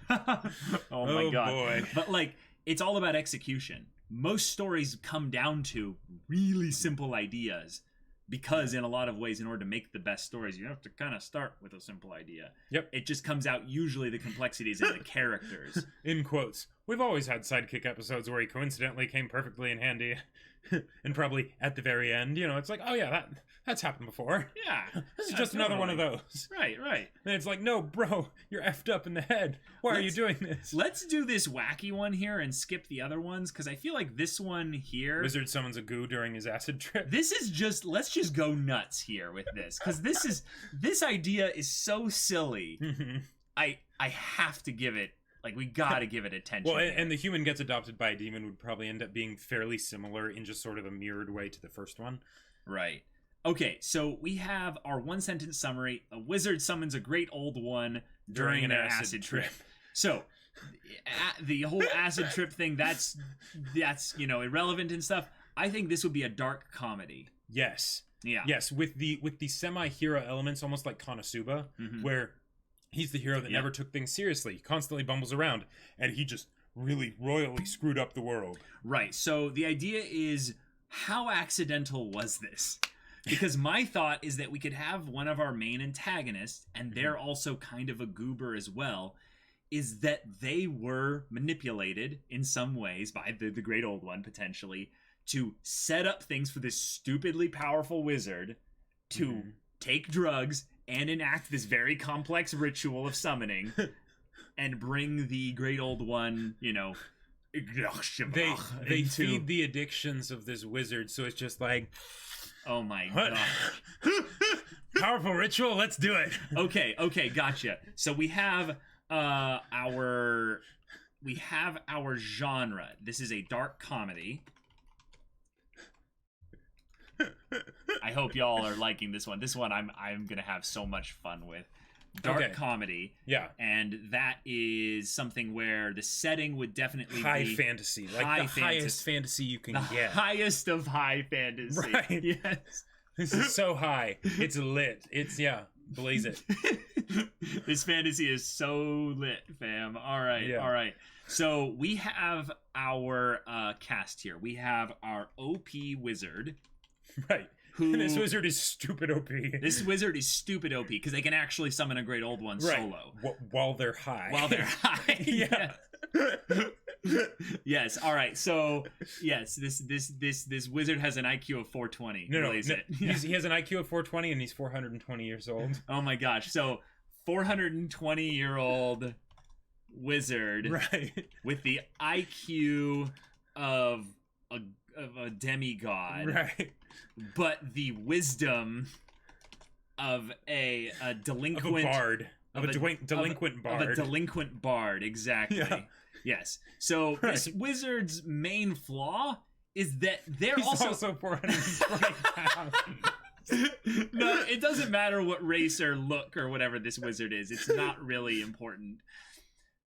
Speaker 2: Oh my God.
Speaker 1: Boy.
Speaker 2: But, like, it's all about execution. Most stories come down to really simple ideas because in a lot of ways, in order to make the best stories, you have to kind of start with a simple idea.
Speaker 1: Yep.
Speaker 2: It just comes out usually the complexities in the characters.
Speaker 1: In quotes. We've always had sidekick episodes where he coincidentally came perfectly in handy. And probably at the very end, you know, it's like, oh yeah, that's happened before.
Speaker 2: Yeah.
Speaker 1: This is just another one of those.
Speaker 2: Right.
Speaker 1: And it's like, no, bro, you're effed up in the head. Why are you doing this?
Speaker 2: Let's do this wacky one here and skip the other ones, because I feel like this one here...
Speaker 1: Wizard summons a goo during his acid trip.
Speaker 2: This is just... Let's just go nuts here with this, because this idea is so silly. I have to give it... Like, we gotta give it attention.
Speaker 1: Well, and the human gets adopted by a demon would probably end up being fairly similar in just sort of a mirrored way to the first one.
Speaker 2: Right. Okay, so we have our one-sentence summary. A wizard summons a great old one during an acid trip. So, the whole acid trip thing, that's you know, irrelevant and stuff. I think this would be a dark comedy.
Speaker 1: Yes.
Speaker 2: Yeah.
Speaker 1: Yes, with the semi-hero elements, almost like Konosuba, where... He's the hero that never took things seriously. He constantly bumbles around, and he just really royally screwed up the world.
Speaker 2: Right. So the idea is, how accidental was this? Because my thought is that we could have one of our main antagonists, and they're also kind of a goober as well, is that they were manipulated in some ways by the great old one, potentially, to set up things for this stupidly powerful wizard to take drugs and enact this very complex ritual of summoning and bring the great old one, you know,
Speaker 1: they feed the addictions of this wizard, so it's just like,
Speaker 2: oh my God.
Speaker 1: Powerful ritual, let's do it.
Speaker 2: Okay, gotcha. So we have our genre. This is a dark comedy. I hope y'all are liking this one. This one I'm gonna have so much fun with. Dark comedy.
Speaker 1: Yeah.
Speaker 2: And that is something where the setting would definitely
Speaker 1: high
Speaker 2: be
Speaker 1: fantasy. Like the highest fantasy you can get.
Speaker 2: Highest of high fantasy.
Speaker 1: Right.
Speaker 2: Yes.
Speaker 1: This is so high. It's lit. It's blaze it.
Speaker 2: This fantasy is so lit, fam. All right. So we have our cast here. We have our OP wizard.
Speaker 1: Right. And this wizard is stupid OP.
Speaker 2: This wizard is stupid OP because they can actually summon a great old one solo.
Speaker 1: While they're high.
Speaker 2: Yeah. Yes. All right. So yes, this wizard has an IQ of 420.
Speaker 1: No. He has an IQ of 420 and he's 420 years old.
Speaker 2: Oh my gosh. So 420-year-old wizard,
Speaker 1: right,
Speaker 2: with the IQ of a demigod,
Speaker 1: right,
Speaker 2: but the wisdom of a delinquent
Speaker 1: bard, of a delinquent bard.
Speaker 2: Of a delinquent bard, exactly. Yeah. Yes. So this wizard's main flaw is that he's
Speaker 1: also 420 pounds.
Speaker 2: No, it doesn't matter what race or look or whatever this wizard is. It's not really important.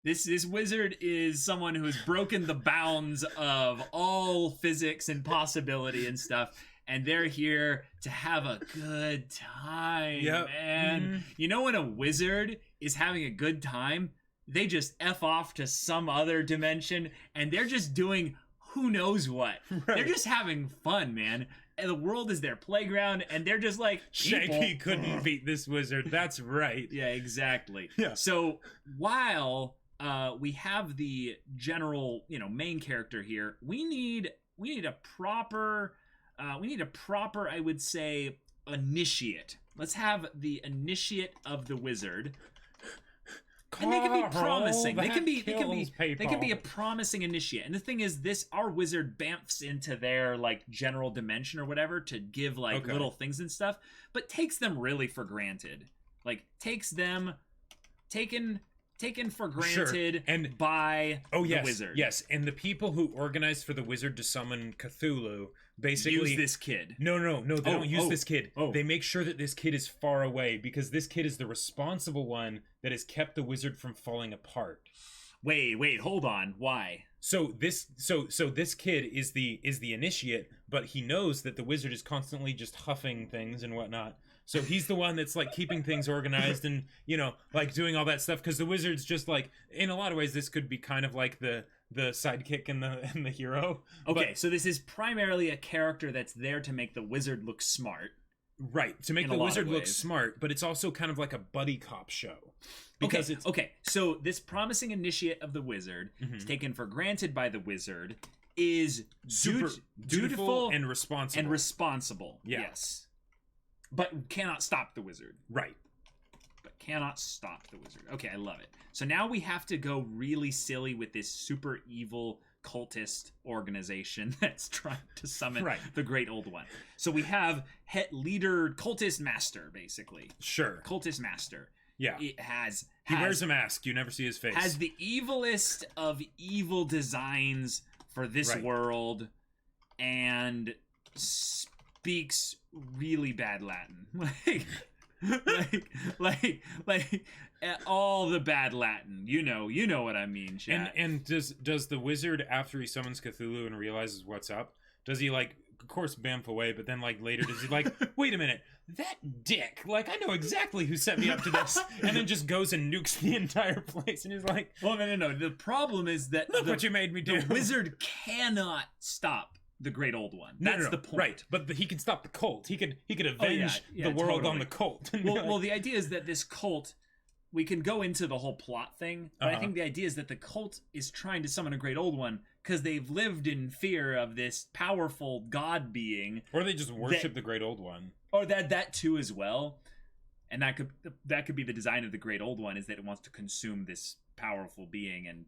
Speaker 2: This wizard is someone who has broken the bounds of all physics and possibility and stuff, and they're here to have a good time, man.
Speaker 1: Mm-hmm.
Speaker 2: You know when a wizard is having a good time, they just F off to some other dimension, and they're just doing who knows what.
Speaker 1: Right.
Speaker 2: They're just having fun, man. And the world is their playground, and they're just like,
Speaker 1: Shaggy
Speaker 2: people.
Speaker 1: couldn't beat this wizard. That's right.
Speaker 2: Yeah, exactly.
Speaker 1: Yeah.
Speaker 2: So while we have the general, main character here, we need a proper, I would say, initiate. Let's have the initiate of the wizard. And they can be promising. They can be a promising initiate. And the thing is, our wizard bamfs into their like general dimension or whatever to give like little things and stuff, but takes them really for granted. Like takes them taken for granted
Speaker 1: and
Speaker 2: by the wizard.
Speaker 1: Yes, and the people who organized for the wizard to summon Cthulhu basically
Speaker 2: use this kid.
Speaker 1: No, they don't use this kid.
Speaker 2: Oh.
Speaker 1: They make sure that this kid is far away because this kid is the responsible one that has kept the wizard from falling apart.
Speaker 2: Wait, hold on. Why?
Speaker 1: So this kid is the initiate, but he knows that the wizard is constantly just huffing things and whatnot. So he's the one that's like keeping things organized and like doing all that stuff because the wizard's just like, in a lot of ways this could be kind of like the sidekick and the hero.
Speaker 2: Okay, so this is primarily a character that's there to make the wizard look smart.
Speaker 1: Right, to make the wizard look smart, but it's also kind of like a buddy cop show. Because
Speaker 2: so this promising initiate of the wizard is taken for granted by the wizard is
Speaker 1: super dutiful and responsible. Yeah.
Speaker 2: Yes. But cannot stop the wizard.
Speaker 1: Right.
Speaker 2: But cannot stop the wizard. Okay, I love it. So now we have to go really silly with this super evil cultist organization that's trying to summon the Great Old One. So we have head leader, cultist master, basically.
Speaker 1: Sure.
Speaker 2: Cultist master.
Speaker 1: Yeah.
Speaker 2: It
Speaker 1: he wears a mask. You never see his face.
Speaker 2: Has the evilest of evil designs for this world and speaks really bad Latin. like all the bad Latin. You know what I mean, chat.
Speaker 1: And does the wizard, after he summons Cthulhu and realizes what's up, does he like, of course, bamf away, but then like later does he like, wait a minute, that dick, like I know exactly who set me up to this, and then just goes and nukes the entire place, and he's like,
Speaker 2: well, no. The problem is that
Speaker 1: look what you made me do.
Speaker 2: The wizard cannot stop the Great Old One. That's the point.
Speaker 1: Right, but he can stop the cult. He could avenge the world on the cult.
Speaker 2: Well, the idea is that this cult, we can go into the whole plot thing, but I think the idea is that the cult is trying to summon a Great Old One because they've lived in fear of this powerful god being,
Speaker 1: or they just worship the Great Old One,
Speaker 2: or that too as well. And that could be the design of the Great Old One, is that it wants to consume this powerful being, and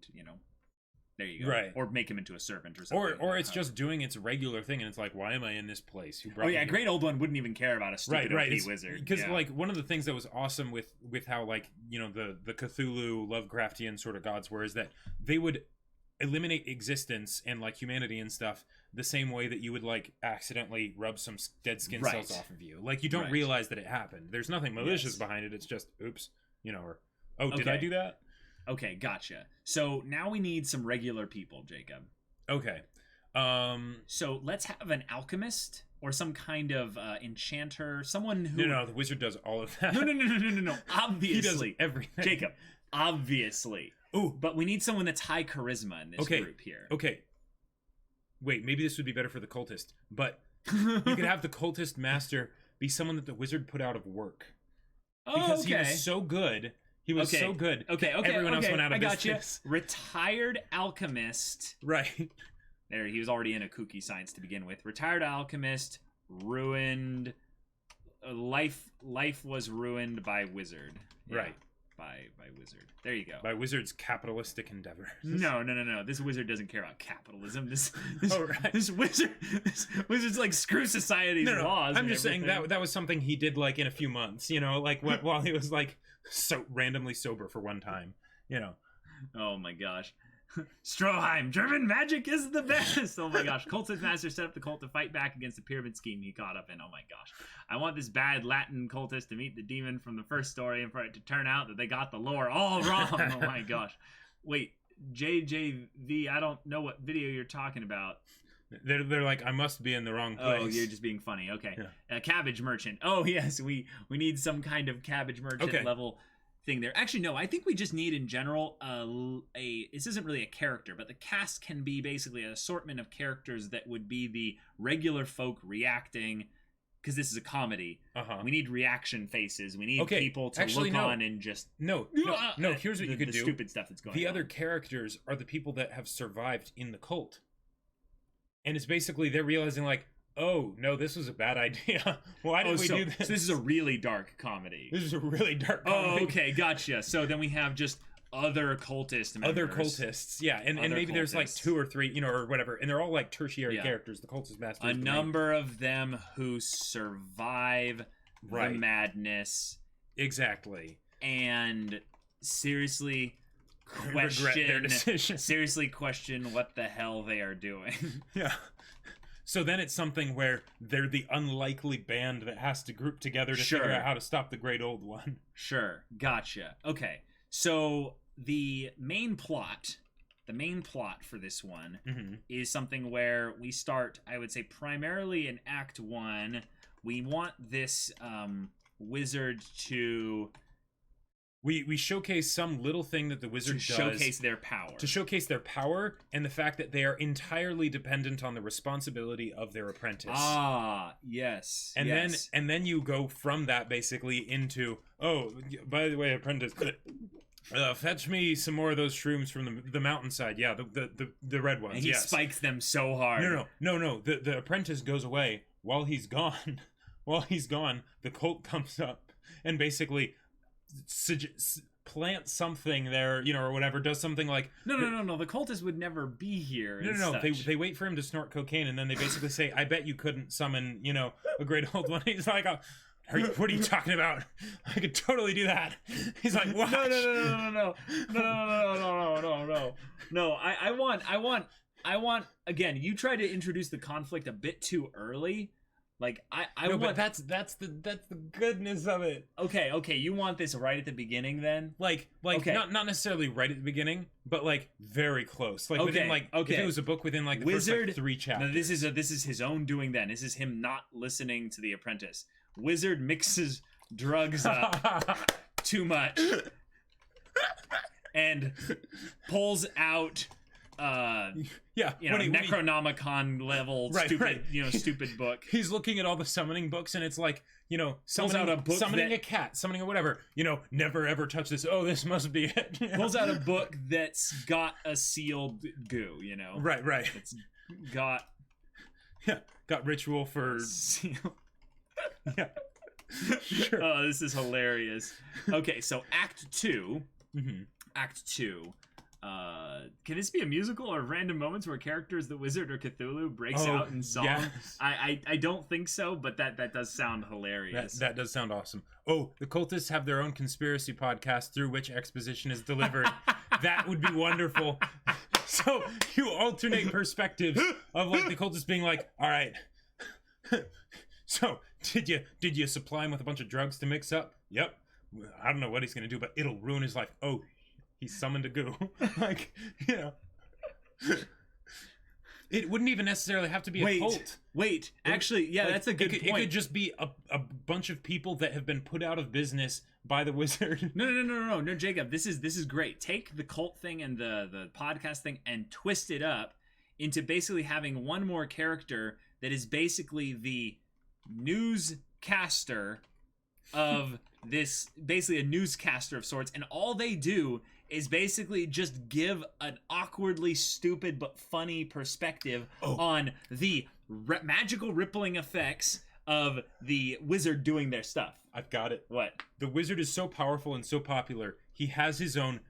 Speaker 2: there you go.
Speaker 1: Right.
Speaker 2: Or make him into a servant or something.
Speaker 1: Or it's just doing its regular thing, and it's like, why am I in this place? Who brought me here?
Speaker 2: Great Old One wouldn't even care about a stupid OP wizard.
Speaker 1: Because like one of the things that was awesome with how like the Cthulhu Lovecraftian sort of gods were is that they would eliminate existence and like humanity and stuff the same way that you would like accidentally rub some dead skin cells off of you. Like you don't realize that it happened. There's nothing malicious behind it. It's just oops, or did I do that?
Speaker 2: Okay, gotcha. So now we need some regular people, Jacob.
Speaker 1: Okay.
Speaker 2: So let's have an alchemist or some kind of enchanter, someone who...
Speaker 1: No, the wizard does all of that.
Speaker 2: No. Obviously.
Speaker 1: He does everything.
Speaker 2: Jacob, obviously.
Speaker 1: Ooh.
Speaker 2: But we need someone that's high charisma in this group here.
Speaker 1: Okay. Wait, maybe this would be better for the cultist, but you could have the cultist master be someone that the wizard put out of work. Because he was so good... He was so good.
Speaker 2: Okay.
Speaker 1: Everyone else went out of business.
Speaker 2: Retired alchemist.
Speaker 1: Right.
Speaker 2: There, he was already in a kooky science to begin with. Retired alchemist, ruined. Life was ruined by wizard. Yeah,
Speaker 1: right.
Speaker 2: By wizard. There you go.
Speaker 1: By wizard's capitalistic endeavor.
Speaker 2: No. This wizard doesn't care about capitalism. This wizard's like, screw society's laws.
Speaker 1: I'm just saying that was something he did like in a few months. Like while he was like so randomly sober for one time.
Speaker 2: Oh my gosh. Stroheim, German magic is the best. Oh my gosh. Cultist master set up the cult to fight back against the pyramid scheme he caught up in. Oh my gosh. I want this bad Latin cultist to meet the demon from the first story and for it to turn out that they got the lore all wrong. Oh my gosh. Wait, JJV, I don't know what video you're talking about.
Speaker 1: They're like, I must be in the wrong place.
Speaker 2: Oh, you're just being funny. Okay.
Speaker 1: Yeah.
Speaker 2: Cabbage merchant. Oh, yes, we need some kind of cabbage merchant level thing there. Actually, no, I think we just need in general this isn't really a character, but the cast can be basically an assortment of characters that would be the regular folk reacting, because this is a comedy. We need reaction faces. We need people to look on and just
Speaker 1: no. Here's what you could do.
Speaker 2: The stupid stuff that's going on.
Speaker 1: The other characters are the people that have survived in the cult, and it's basically they're realizing like, oh no, this was a bad idea. Why did we do this?
Speaker 2: So this is a really dark comedy.
Speaker 1: This is a really dark comedy.
Speaker 2: Oh, okay, gotcha. So then we have just other cultist members.
Speaker 1: Other cultists, yeah, and maybe there's like 2 or 3, or whatever, and they're all like tertiary characters. The cultist master.
Speaker 2: A number of them who survive the madness.
Speaker 1: Exactly.
Speaker 2: And seriously
Speaker 1: regret their decision.
Speaker 2: Seriously question what the hell they are doing.
Speaker 1: Yeah. So then it's something where they're the unlikely band that has to group together to figure out how to stop the great old one.
Speaker 2: Sure. Gotcha. Okay. So the main plot for this one is something where we start, I would say, primarily in Act 1. We want this wizard to...
Speaker 1: We showcase some little thing that the wizard does.
Speaker 2: To showcase their power.
Speaker 1: To showcase their power and the fact that they are entirely dependent on the responsibility of their apprentice.
Speaker 2: Ah, yes.
Speaker 1: And then you go from that basically into, oh, by the way, apprentice, fetch me some more of those shrooms from the mountainside. Yeah, the red ones.
Speaker 2: And he spikes them so hard.
Speaker 1: No. The apprentice goes away while he's gone. While he's gone, the cult comes up and basically plant something there, or whatever, does something like
Speaker 2: no, the cultist would never be here.
Speaker 1: No, they wait for him to snort cocaine, and then they basically say, I bet you couldn't summon a great old one. He's like, what are you talking about? I could totally do that. He's like, what?
Speaker 2: No. I want again, you try to introduce the conflict a bit too early. Like I want,
Speaker 1: but that's the goodness of it.
Speaker 2: Okay, you want this right at the beginning then?
Speaker 1: Like not necessarily right at the beginning, but like very close. Like within if it was a book within like the
Speaker 2: wizard,
Speaker 1: first 3 chapters.
Speaker 2: No, this is his own doing then. This is him not listening to the apprentice. Wizard mixes drugs up too much and pulls out Necronomicon level stupid book.
Speaker 1: He's looking at all the summoning books, and it's like,
Speaker 2: pulls out a book
Speaker 1: summoning a cat, summoning a whatever, never ever touch this. Oh, this must be it.
Speaker 2: Pulls out a book that's got a sealed goo,
Speaker 1: Right.
Speaker 2: It's got
Speaker 1: ritual for
Speaker 2: seal.
Speaker 1: Yeah. Sure.
Speaker 2: Oh, this is hilarious. Okay, so Act 2. Act 2. Can this be a musical or random moments where characters the Wizard or Cthulhu breaks out in song?
Speaker 1: Yes.
Speaker 2: I don't think so, but that does sound hilarious.
Speaker 1: That does sound awesome. Oh, the cultists have their own conspiracy podcast through which exposition is delivered. That would be wonderful. So you alternate perspectives of like the cultists being like, all right, so did you supply him with a bunch of drugs to mix up? Yep. I don't know what he's gonna do, but it'll ruin his life. Oh, he summoned a goo. It wouldn't even necessarily have to be a cult.
Speaker 2: Wait, actually, yeah, that's a good point.
Speaker 1: It could just be a bunch of people that have been put out of business by the wizard.
Speaker 2: No, Jacob, this is great. Take the cult thing and the podcast thing and twist it up into basically having one more character that is basically the newscaster of this, basically a newscaster of sorts, and all they do is basically just give an awkwardly stupid but funny perspective on the magical rippling effects of the wizard doing their stuff.
Speaker 1: I've got it.
Speaker 2: What?
Speaker 1: The wizard is so powerful and so popular, he has his own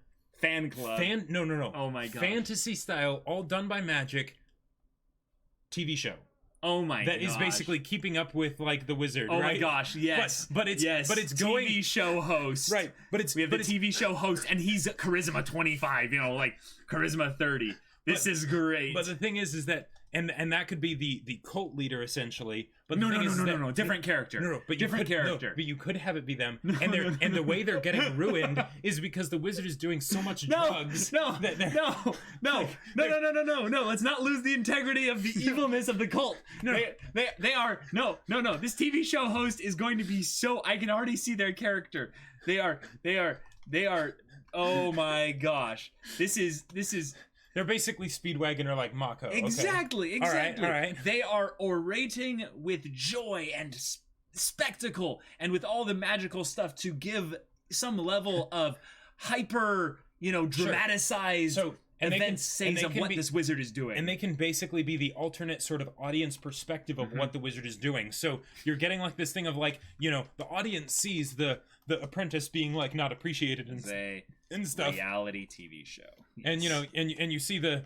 Speaker 2: fan club.
Speaker 1: No.
Speaker 2: Oh my god.
Speaker 1: Fantasy style, all done by magic TV show.
Speaker 2: Oh my god.
Speaker 1: That is basically keeping up with like the wizard,
Speaker 2: right?
Speaker 1: right?
Speaker 2: My gosh, yes.
Speaker 1: But it's going
Speaker 2: TV show host.
Speaker 1: Right.
Speaker 2: We have the TV show host and he's charisma 25, like charisma 30. This is great.
Speaker 1: But the thing is that and that could be the cult leader essentially. But the
Speaker 2: no,
Speaker 1: thing is that,
Speaker 2: no, different character.
Speaker 1: No, but
Speaker 2: different character.
Speaker 1: No, but you could have it be them, and the way they're getting ruined is because the wizard is doing so much drugs.
Speaker 2: No. Let's not lose the integrity of the evilness of the cult. No, they are no. This TV show host is going to be so. I can already see their character. They are. Oh my gosh, this is.
Speaker 1: They're basically Speedwagon or like Mako.
Speaker 2: Exactly.
Speaker 1: All right.
Speaker 2: They are orating with joy and spectacle and with all the magical stuff to give some level of hyper, dramatized events of what this wizard is doing.
Speaker 1: And they can basically be the alternate sort of audience perspective of what the wizard is doing. So you're getting like this thing of like, the audience sees the apprentice being like not appreciated and stuff.
Speaker 2: Reality TV show.
Speaker 1: And and you see the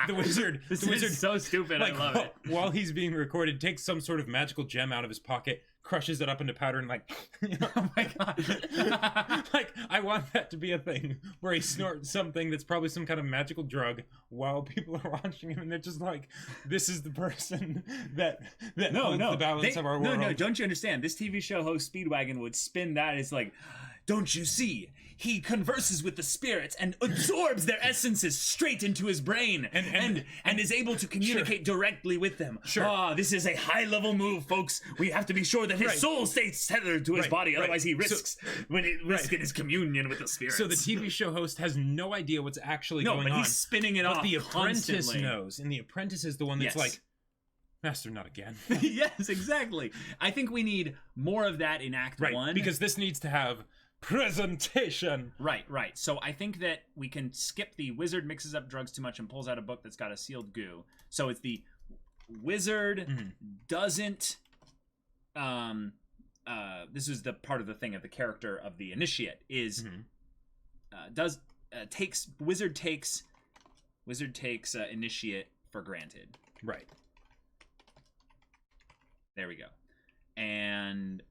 Speaker 1: wizard.
Speaker 2: This
Speaker 1: the wizard
Speaker 2: is so stupid.
Speaker 1: like,
Speaker 2: I love it.
Speaker 1: While he's being recorded, takes some sort of magical gem out of his pocket, crushes it up into powder, and like,
Speaker 2: oh my god!
Speaker 1: Like, I want that to be a thing where he snorts something that's probably some kind of magical drug while people are watching him, and they're just like, "This is the person that holds the balance of our world."
Speaker 2: No, don't you understand? This TV show host Speedwagon would spin that as like, "Don't you see? He converses with the spirits and absorbs their essences straight into his brain and is able to communicate directly with them.
Speaker 1: Sure.
Speaker 2: This is a high-level move, folks. We have to be sure that his soul stays tethered to his body, otherwise he risks risking his communion with the spirits."
Speaker 1: So the TV show host has no idea what's actually going on.
Speaker 2: No, but he's spinning it off
Speaker 1: the apprentice
Speaker 2: constantly.
Speaker 1: knows, and the apprentice is the one that's like, "Master, not again."
Speaker 2: Yes, exactly. I think we need more of that in Act 1.
Speaker 1: Because this needs to have presentation.
Speaker 2: Right. So I think that we can skip the wizard mixes up drugs too much and pulls out a book that's got a sealed goo. So it's the wizard doesn't this is the part of the thing of the character of the initiate is wizard takes initiate for granted.
Speaker 1: Right.
Speaker 2: There we go. And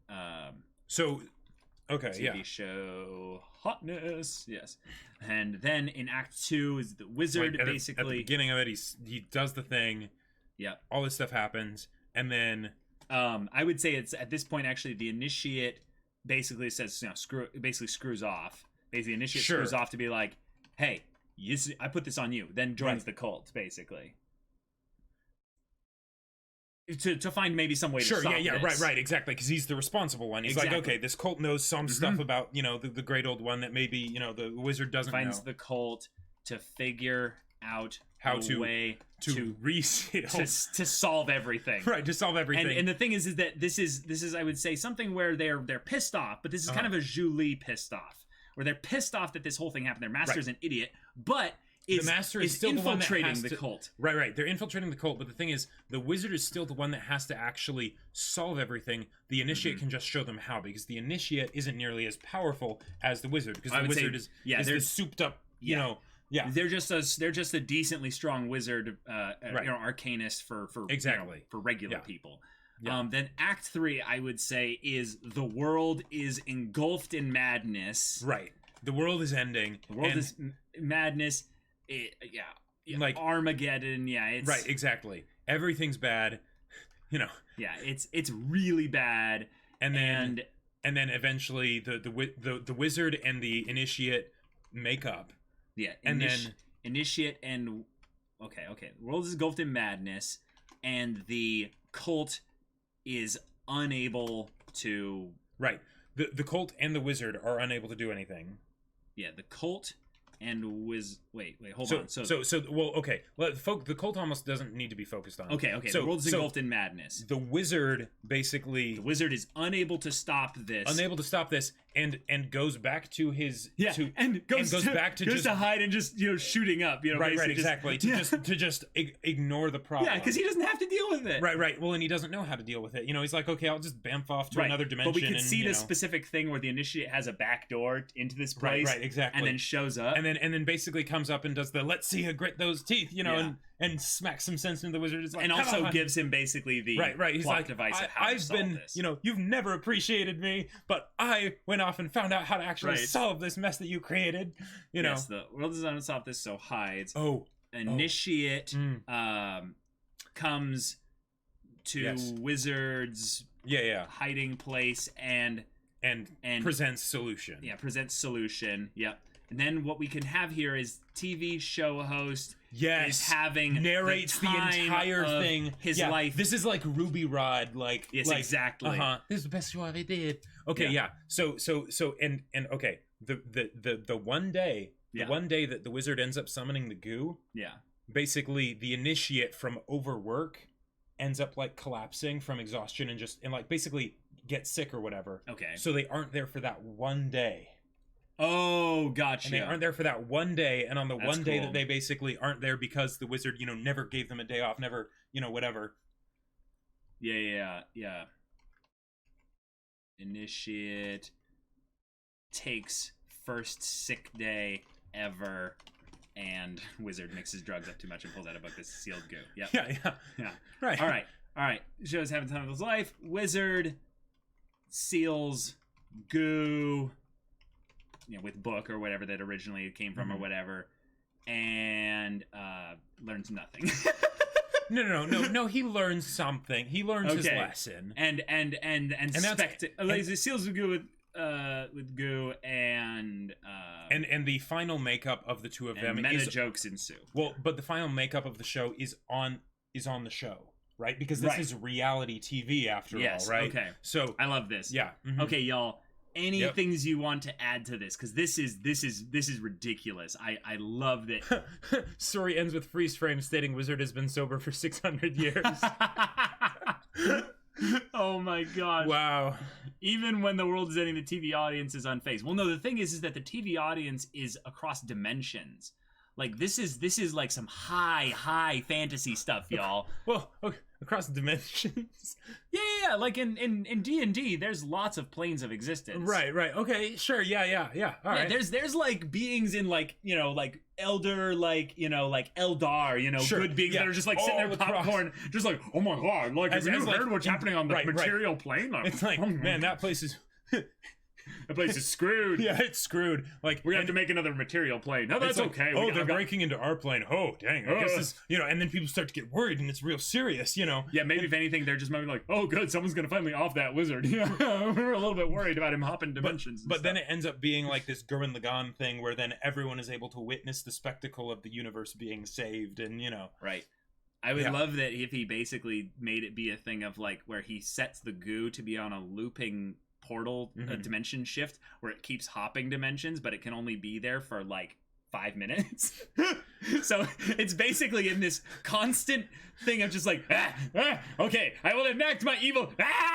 Speaker 1: okay,
Speaker 2: TV show hotness, yes. And then in Act 2 is the wizard basically
Speaker 1: at the beginning of it, he does the thing.
Speaker 2: Yeah.
Speaker 1: All this stuff happens, and then
Speaker 2: I would say it's at this point actually the initiate basically says screws off. Basically, initiate screws off to be like, "Hey, I put this on you." Then joins the cult basically. To find maybe some way to stop this.
Speaker 1: Right, exactly, because he's the responsible one. He's like, okay, this cult knows some stuff about, the great old one that maybe, the wizard doesn't know.
Speaker 2: Finds the cult to figure out
Speaker 1: how
Speaker 2: a way
Speaker 1: to reseal.
Speaker 2: To solve everything.
Speaker 1: Right, to solve everything.
Speaker 2: And the thing is that this is, I would say, something where they're pissed off, but this is kind of a Julie pissed off, where they're pissed off that this whole thing happened. Their master's an idiot, but the master is still infiltrating the cult.
Speaker 1: Right. They're infiltrating the cult, but the thing is, the wizard is still the one that has to actually solve everything. The initiate can just show them how, because the initiate isn't nearly as powerful as the wizard, because the wizard is the souped up,
Speaker 2: they're just a decently strong wizard, arcanist for
Speaker 1: exactly
Speaker 2: for regular people. Yeah. Then Act 3, I would say, is the world is engulfed in madness.
Speaker 1: Right. The world is ending.
Speaker 2: The world is madness. Like Armageddon. Yeah, it's
Speaker 1: right. Exactly. Everything's bad.
Speaker 2: Yeah, it's really bad.
Speaker 1: And then eventually the wizard and the initiate make up.
Speaker 2: Yeah, then initiate and okay. The world is engulfed in madness, and the cult is unable to.
Speaker 1: Right. The cult and the wizard are unable to do anything.
Speaker 2: Yeah, the cult and wait, hold on.
Speaker 1: Okay. Well, the cult almost doesn't need to be focused on.
Speaker 2: Okay. So, the world is engulfed in madness.
Speaker 1: The wizard basically.
Speaker 2: The wizard is unable to stop this.
Speaker 1: And goes back to his
Speaker 2: goes back to hide and just shooting up.
Speaker 1: Right, exactly. To just ignore the problem.
Speaker 2: Yeah, because he doesn't have to deal with it.
Speaker 1: Right. Well, and he doesn't know how to deal with it. He's like, okay, I'll just bamf off to another dimension.
Speaker 2: But we can see this specific thing where the initiate has a back door into this place.
Speaker 1: Right, exactly.
Speaker 2: And then shows up.
Speaker 1: And then basically comes up and does the let's see her grit those teeth, and smacks some sense into the wizard. It's like,
Speaker 2: and also gives him basically the
Speaker 1: right. He's
Speaker 2: plot
Speaker 1: like,
Speaker 2: device of how to solve this.
Speaker 1: You've never appreciated me, but when off and found out how to actually
Speaker 2: Right.
Speaker 1: solve this mess that you created. You know.
Speaker 2: Yes, the world is unsolved. This so hides.
Speaker 1: Oh.
Speaker 2: Initiate
Speaker 1: Mm.
Speaker 2: comes to
Speaker 1: Yes.
Speaker 2: Wizard's
Speaker 1: Yeah.
Speaker 2: hiding place and
Speaker 1: And presents solution.
Speaker 2: presents solution. Yep. And then what we can have here is TV show host
Speaker 1: Yes.
Speaker 2: is having
Speaker 1: narrates the
Speaker 2: time
Speaker 1: entire
Speaker 2: of
Speaker 1: thing.
Speaker 2: his
Speaker 1: Yeah,
Speaker 2: life.
Speaker 1: This is like Ruby Rod, like
Speaker 2: Yes,
Speaker 1: like,
Speaker 2: exactly.
Speaker 1: This is the best show I ever did. Okay,
Speaker 2: Yeah.
Speaker 1: yeah. So and okay, the one day,
Speaker 2: Yeah.
Speaker 1: one day that the wizard ends up summoning the goo,
Speaker 2: Yeah.
Speaker 1: basically the initiate from overwork ends up like collapsing from exhaustion and like basically get sick or whatever.
Speaker 2: Okay.
Speaker 1: So they aren't there for that one day.
Speaker 2: Oh, gotcha.
Speaker 1: And they aren't there for that one day, and on the
Speaker 2: That's
Speaker 1: one day
Speaker 2: cool.
Speaker 1: that they basically aren't there because the wizard, never gave them a day off, never, whatever.
Speaker 2: Yeah. Initiate takes first sick day ever, and wizard mixes drugs up too much and pulls out a book that's sealed goo. Yep.
Speaker 1: Yeah. Right.
Speaker 2: All right. Show's having time of his life. Wizard seals goo, with book or whatever that originally came from or whatever, and learns nothing.
Speaker 1: No. He learns something. He learns his
Speaker 2: Okay.
Speaker 1: lesson.
Speaker 2: and
Speaker 1: that's-
Speaker 2: he seals the goo with goo and
Speaker 1: the final makeup of the two of them
Speaker 2: meta
Speaker 1: is
Speaker 2: jokes ensue.
Speaker 1: well, but the final makeup of the show is on the show, right? Because this
Speaker 2: Right.
Speaker 1: is reality TV after
Speaker 2: Yes,
Speaker 1: all, right?
Speaker 2: okay.
Speaker 1: So
Speaker 2: I love this.
Speaker 1: yeah. Mhm.
Speaker 2: Okay, y'all. Any
Speaker 1: Yep.
Speaker 2: things you want to add to this? Because this is ridiculous. I love that.
Speaker 1: Story ends with freeze frame stating wizard has been sober for 600 years.
Speaker 2: Oh my gosh.
Speaker 1: Wow.
Speaker 2: Even when the world is ending, the TV audience is unfazed. Well, no, the thing is that the TV audience is across dimensions. Like this is like some high fantasy stuff, y'all.
Speaker 1: Well, okay. Across dimensions.
Speaker 2: Yeah. Like in D&D, there's lots of planes of existence.
Speaker 1: Right. Okay. Sure. Yeah. All right.
Speaker 2: There's like beings in like elder like Eldar
Speaker 1: Sure,
Speaker 2: good beings
Speaker 1: yeah.
Speaker 2: that are just like sitting there
Speaker 1: All across.
Speaker 2: popcorn just like, oh my god, like
Speaker 1: As-
Speaker 2: have you
Speaker 1: as, like,
Speaker 2: heard what's
Speaker 1: in-
Speaker 2: happening on the
Speaker 1: right.
Speaker 2: material plane?
Speaker 1: It's like, man, that place is
Speaker 2: the place is screwed.
Speaker 1: yeah, it's screwed. Like
Speaker 2: We have to make another material plane. No, that's
Speaker 1: it's like,
Speaker 2: okay.
Speaker 1: Oh,
Speaker 2: I've
Speaker 1: they're
Speaker 2: got-
Speaker 1: breaking into our plane. Oh, dang. I guess
Speaker 2: Ugh.
Speaker 1: this, and then people start to get worried and it's real serious,
Speaker 2: Yeah, maybe if anything, they're just maybe like, oh, good, someone's gonna finally off that wizard. Yeah, we're a little bit worried about him hopping dimensions.
Speaker 1: But then it ends up being like this Gurren Lagann thing where then everyone is able to witness the spectacle of the universe being saved and,
Speaker 2: right. I would
Speaker 1: Yeah.
Speaker 2: love that if he basically made it be a thing of like where he sets the goo to be on a looping portal
Speaker 1: Mhm.
Speaker 2: dimension shift where it keeps hopping dimensions, but it can only be there for like 5 minutes. So it's basically in this constant thing of just like, okay, I will enact my evil,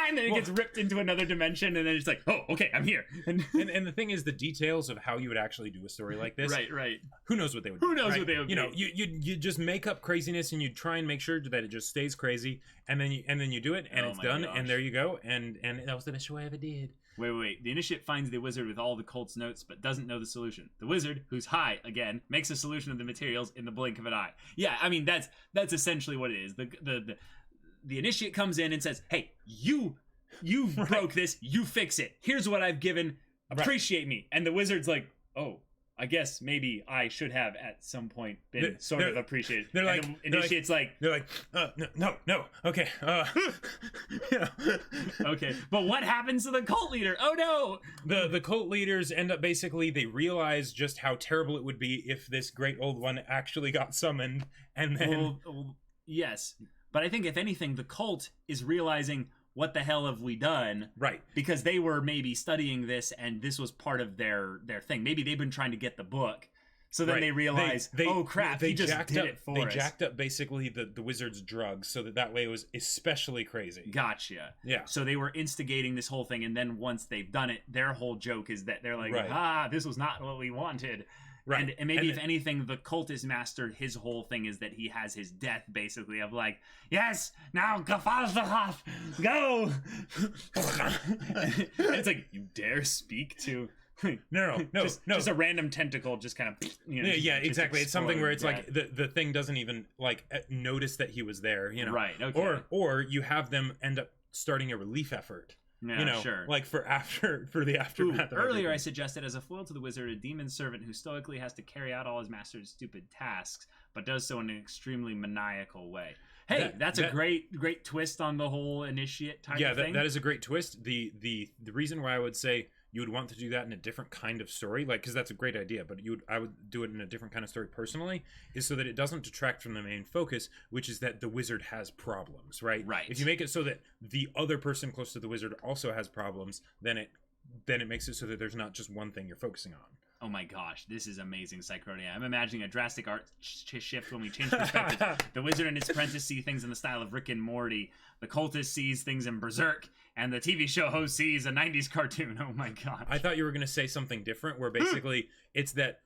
Speaker 2: and then it gets ripped into another dimension, and then it's like, oh, okay, I'm here. And
Speaker 1: and the thing is, the details of how you would actually do a story like this,
Speaker 2: right.
Speaker 1: who knows what they would
Speaker 2: Who
Speaker 1: do,
Speaker 2: knows
Speaker 1: right?
Speaker 2: what they would do.
Speaker 1: You just make up craziness and you try and make sure that it just stays crazy, and then you do it and
Speaker 2: Oh
Speaker 1: it's
Speaker 2: my
Speaker 1: done,
Speaker 2: gosh.
Speaker 1: and there you go, and that was the best show I ever did.
Speaker 2: Wait. The initiate finds the wizard with all the cult's notes, but doesn't know the solution. The wizard, who's high again, makes a solution of the materials in the blink of an eye. Yeah, I mean that's essentially what it is. The initiate comes in and says, "Hey, you broke this. You fix it. Here's what I've given. Appreciate me." And the wizard's like, "Oh, I guess maybe I should have at some point been sort of appreciated."
Speaker 1: They're
Speaker 2: And
Speaker 1: like-
Speaker 2: the initiate's like,
Speaker 1: They're like, no, okay,
Speaker 2: "Okay, but what happens to the cult leader? Oh no!"
Speaker 1: The cult leaders end up basically, they realize just how terrible it would be if this great old one actually got summoned, and then
Speaker 2: Well, yes, but I think if anything, the cult is realizing what the hell have we done,
Speaker 1: right.
Speaker 2: because they were maybe studying this and this was part of their thing. Maybe they've been trying to get the book, so then
Speaker 1: Right.
Speaker 2: they realize, oh crap, he just did it for us.
Speaker 1: They jacked up basically the wizard's drugs so that way it was especially crazy.
Speaker 2: Gotcha.
Speaker 1: Yeah.
Speaker 2: So they were instigating this whole thing, and then once they've done it, their whole joke is that they're like,
Speaker 1: Right.
Speaker 2: this was not what we wanted.
Speaker 1: Right.
Speaker 2: And maybe
Speaker 1: And
Speaker 2: if anything, the cultist master, his whole thing is that he has his death basically of like, yes, now Gafalzahoff, go. And it's like, you dare speak to
Speaker 1: No.
Speaker 2: just a random tentacle just kind of
Speaker 1: Yeah,
Speaker 2: just
Speaker 1: exactly. It's something where it's
Speaker 2: explode,
Speaker 1: like the thing doesn't even like notice that he was there,
Speaker 2: Right, okay.
Speaker 1: Or you have them end up starting a relief effort.
Speaker 2: Yeah, sure.
Speaker 1: like for the aftermath.
Speaker 2: Ooh,
Speaker 1: of
Speaker 2: earlier,
Speaker 1: everything.
Speaker 2: I suggested as a foil to the wizard, a demon servant who stoically has to carry out all his master's stupid tasks, but does so in an extremely maniacal way. Hey, that's a great twist on the whole initiate type of thing.
Speaker 1: That is a great twist. The reason why I would say you would want to do that in a different kind of story, like, because that's a great idea, but I would do it in a different kind of story personally, is so that it doesn't detract from the main focus, which is that the wizard has problems, right?
Speaker 2: Right.
Speaker 1: If you make it so that the other person close to the wizard also has problems, then it makes it so that there's not just one thing you're focusing on.
Speaker 2: Oh my gosh, this is amazing, Psychronia. I'm imagining a drastic art shift when we change perspectives. The wizard and his apprentice see things in the style of Rick and Morty. The cultist sees things in Berserk. And the TV show host sees a 90s cartoon. Oh my gosh.
Speaker 1: I thought you were going to say something different, where basically it's that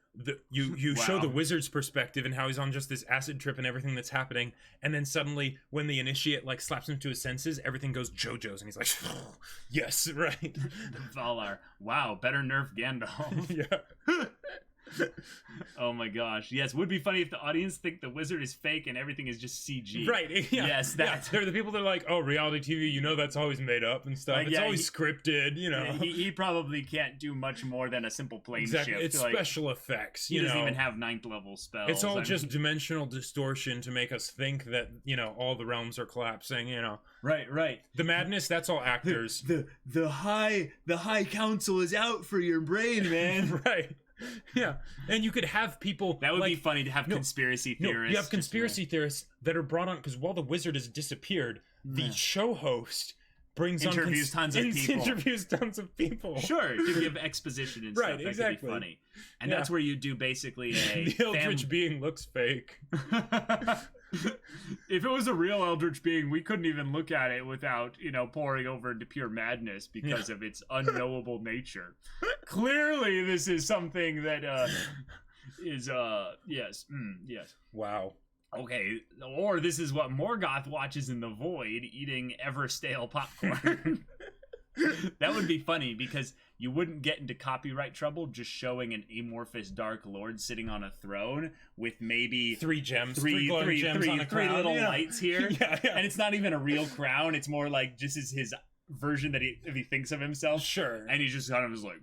Speaker 1: you
Speaker 2: Wow.
Speaker 1: show the wizard's perspective and how he's on just this acid trip and everything that's happening, and then suddenly when the initiate like slaps him to his senses, everything goes JoJo's, and he's like, yes, right.
Speaker 2: Valar. Wow, better nerf Gandalf.
Speaker 1: Yeah.
Speaker 2: Oh my gosh. Yes, would be funny if the audience think the wizard is fake and everything is just CG.
Speaker 1: Right. Yeah.
Speaker 2: Yes, that's
Speaker 1: They're the people that are like, oh, reality TV, that's always made up and stuff.
Speaker 2: Like,
Speaker 1: It's
Speaker 2: yeah,
Speaker 1: always scripted,
Speaker 2: He probably can't do much more than a simple plane
Speaker 1: Exactly.
Speaker 2: shift.
Speaker 1: It's
Speaker 2: Like,
Speaker 1: special effects.
Speaker 2: he doesn't even have 9th level spells.
Speaker 1: It's all
Speaker 2: I
Speaker 1: just
Speaker 2: mean-
Speaker 1: dimensional distortion to make us think that, all the realms are collapsing,
Speaker 2: Right.
Speaker 1: The madness, that's all actors.
Speaker 2: The high council is out for your brain, man.
Speaker 1: Right. Yeah. And you could have people
Speaker 2: That would
Speaker 1: like,
Speaker 2: be funny to have conspiracy theorists.
Speaker 1: you have conspiracy theorists that are brought on because while the wizard has disappeared, the show host brings
Speaker 2: Interviews tons of people.
Speaker 1: Interviews tons of people.
Speaker 2: Sure, to give exposition and stuff.
Speaker 1: Right,
Speaker 2: That
Speaker 1: exactly.
Speaker 2: could be funny. And
Speaker 1: Yeah.
Speaker 2: that's where you do basically a
Speaker 1: The Eldritch being looks fake.
Speaker 2: If it was a real Eldritch being, we couldn't even look at it without, pouring over into pure madness because of its unknowable nature. Clearly, this is something that is yes. Yes.
Speaker 1: Wow.
Speaker 2: Okay, or this is what Morgoth watches in the void, eating ever stale popcorn. That would be funny because you wouldn't get into copyright trouble just showing an amorphous Dark Lord sitting on a throne with maybe
Speaker 1: Three gems.
Speaker 2: three
Speaker 1: glowing gems on a
Speaker 2: three
Speaker 1: crown.
Speaker 2: little
Speaker 1: Yeah.
Speaker 2: lights here.
Speaker 1: Yeah.
Speaker 2: And it's not even a real crown. It's more like just his version that he thinks of himself.
Speaker 1: Sure.
Speaker 2: And he just kind of is like,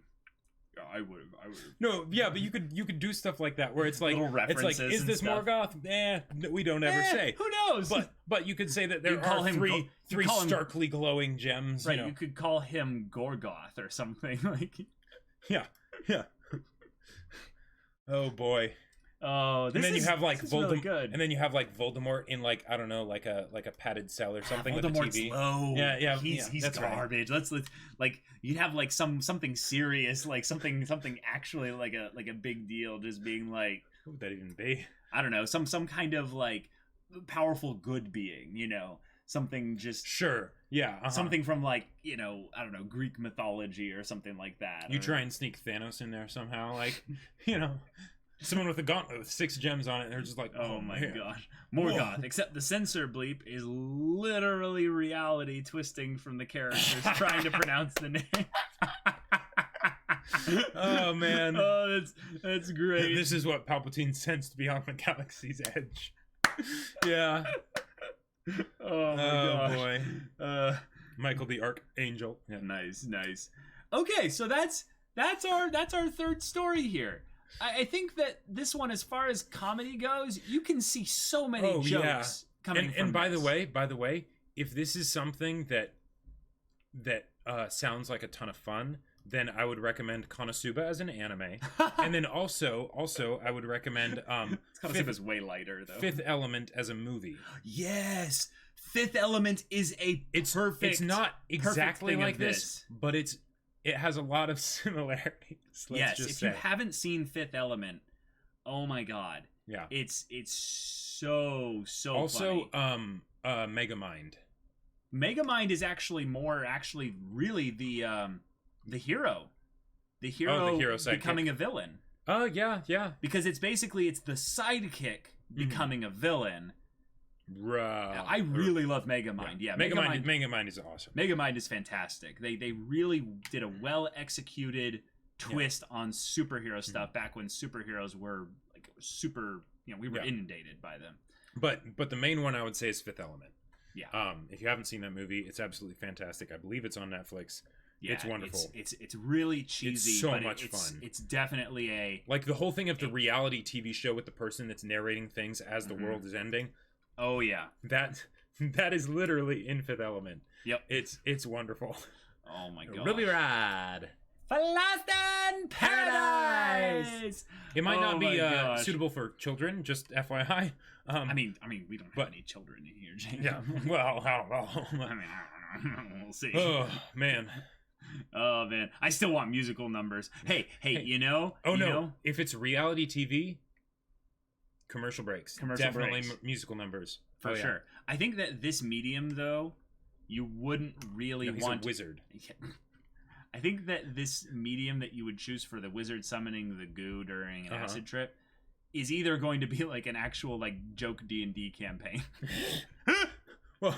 Speaker 2: yeah, I would have.
Speaker 1: No, yeah, but you could do stuff like that where it's like
Speaker 2: Little references
Speaker 1: is
Speaker 2: and
Speaker 1: this
Speaker 2: stuff.
Speaker 1: Morgoth? We don't ever say.
Speaker 2: Who knows?
Speaker 1: But you could say that there
Speaker 2: You call
Speaker 1: are
Speaker 2: him
Speaker 1: three
Speaker 2: call him-
Speaker 1: starkly glowing gems.
Speaker 2: right, you could call him Gorgoth or something like.
Speaker 1: Yeah. Oh boy.
Speaker 2: Oh, this
Speaker 1: And then
Speaker 2: is,
Speaker 1: you have like
Speaker 2: this is really
Speaker 1: Voldemort,
Speaker 2: good.
Speaker 1: and then you have like Voldemort in like I don't know, like a padded cell or something with a
Speaker 2: Voldemort's
Speaker 1: TV.
Speaker 2: low.
Speaker 1: Yeah,
Speaker 2: He's
Speaker 1: that's right.
Speaker 2: garbage. Let's like you'd have like something serious, like something actually like a big deal, just being like,
Speaker 1: What would that even be?
Speaker 2: I don't know, some kind of like powerful good being, something just
Speaker 1: Sure. Yeah. Uh-huh.
Speaker 2: something from like I don't know, Greek mythology or something like that.
Speaker 1: You
Speaker 2: or-
Speaker 1: try and sneak Thanos in there somehow, like someone with a gauntlet with 6 gems on it. And they're just like,
Speaker 2: Oh my
Speaker 1: man.
Speaker 2: gosh. Morgoth, except the censor bleep is literally reality twisting from the characters trying to pronounce the name.
Speaker 1: Oh man.
Speaker 2: Oh, that's great.
Speaker 1: This is what Palpatine sensed beyond the galaxy's edge. Yeah.
Speaker 2: Oh my gosh.
Speaker 1: Boy. Michael the Archangel. Yeah.
Speaker 2: Nice. Okay, so that's our third story here. I think that this one, as far as comedy goes, you can see so many jokes coming from
Speaker 1: And by
Speaker 2: this.
Speaker 1: the way, if this is something that sounds like a ton of fun, then I would recommend Konosuba as an anime. And then also I would recommend
Speaker 2: Konosuba's way lighter though.
Speaker 1: Fifth Element as a movie.
Speaker 2: Yes, Fifth Element is a perfect.
Speaker 1: It's not exactly
Speaker 2: thing of
Speaker 1: like this, but it has a lot of similarities.
Speaker 2: Yes,
Speaker 1: just
Speaker 2: if
Speaker 1: say.
Speaker 2: you haven't seen Fifth Element, oh my god,
Speaker 1: Yeah.
Speaker 2: it's so
Speaker 1: Also,
Speaker 2: funny.
Speaker 1: Megamind.
Speaker 2: Megamind is actually really the hero. The hero,
Speaker 1: hero sidekick.
Speaker 2: becoming a villain.
Speaker 1: Oh yeah.
Speaker 2: Because it's the sidekick becoming a villain.
Speaker 1: Right.
Speaker 2: I really love Megamind. Yeah,
Speaker 1: Megamind is awesome.
Speaker 2: Megamind is fantastic. They really did a well executed twist on superhero stuff back when superheroes were like super. We were inundated by them.
Speaker 1: But the main one I would say is Fifth Element.
Speaker 2: Yeah.
Speaker 1: If you haven't seen that movie, it's absolutely fantastic. I believe it's on Netflix.
Speaker 2: Yeah,
Speaker 1: It's wonderful.
Speaker 2: It's really cheesy.
Speaker 1: It's so
Speaker 2: but
Speaker 1: much fun.
Speaker 2: It's definitely a
Speaker 1: Like the whole thing of the reality TV show with the person that's narrating things as the
Speaker 2: Mhm.
Speaker 1: world is ending.
Speaker 2: oh yeah.
Speaker 1: That is literally in Fifth Element.
Speaker 2: Yep.
Speaker 1: It's wonderful.
Speaker 2: Oh my god.
Speaker 1: Ruby Rod.
Speaker 2: For Lost in Paradise.
Speaker 1: It might
Speaker 2: Oh
Speaker 1: not be
Speaker 2: my gosh.
Speaker 1: suitable for children, just FYI.
Speaker 2: I mean, we don't have
Speaker 1: but-
Speaker 2: any children in here, Jacob.
Speaker 1: Yeah. Well, I don't know.
Speaker 2: I mean, I don't know. We'll see.
Speaker 1: Oh man.
Speaker 2: Oh man, I still want musical numbers. Hey, you know?
Speaker 1: Oh
Speaker 2: you
Speaker 1: no.
Speaker 2: know?
Speaker 1: If it's reality TV, commercial breaks.
Speaker 2: Commercial
Speaker 1: Definitely
Speaker 2: breaks.
Speaker 1: Musical numbers.
Speaker 2: For
Speaker 1: Oh, yeah.
Speaker 2: sure. I think that this medium, though, you wouldn't really
Speaker 1: No, he's
Speaker 2: want.
Speaker 1: a wizard.
Speaker 2: I think that this medium that you would choose for the wizard summoning the goo during an
Speaker 1: Uh-huh.
Speaker 2: acid trip is either going to be like an actual like joke D&D campaign,
Speaker 1: Well,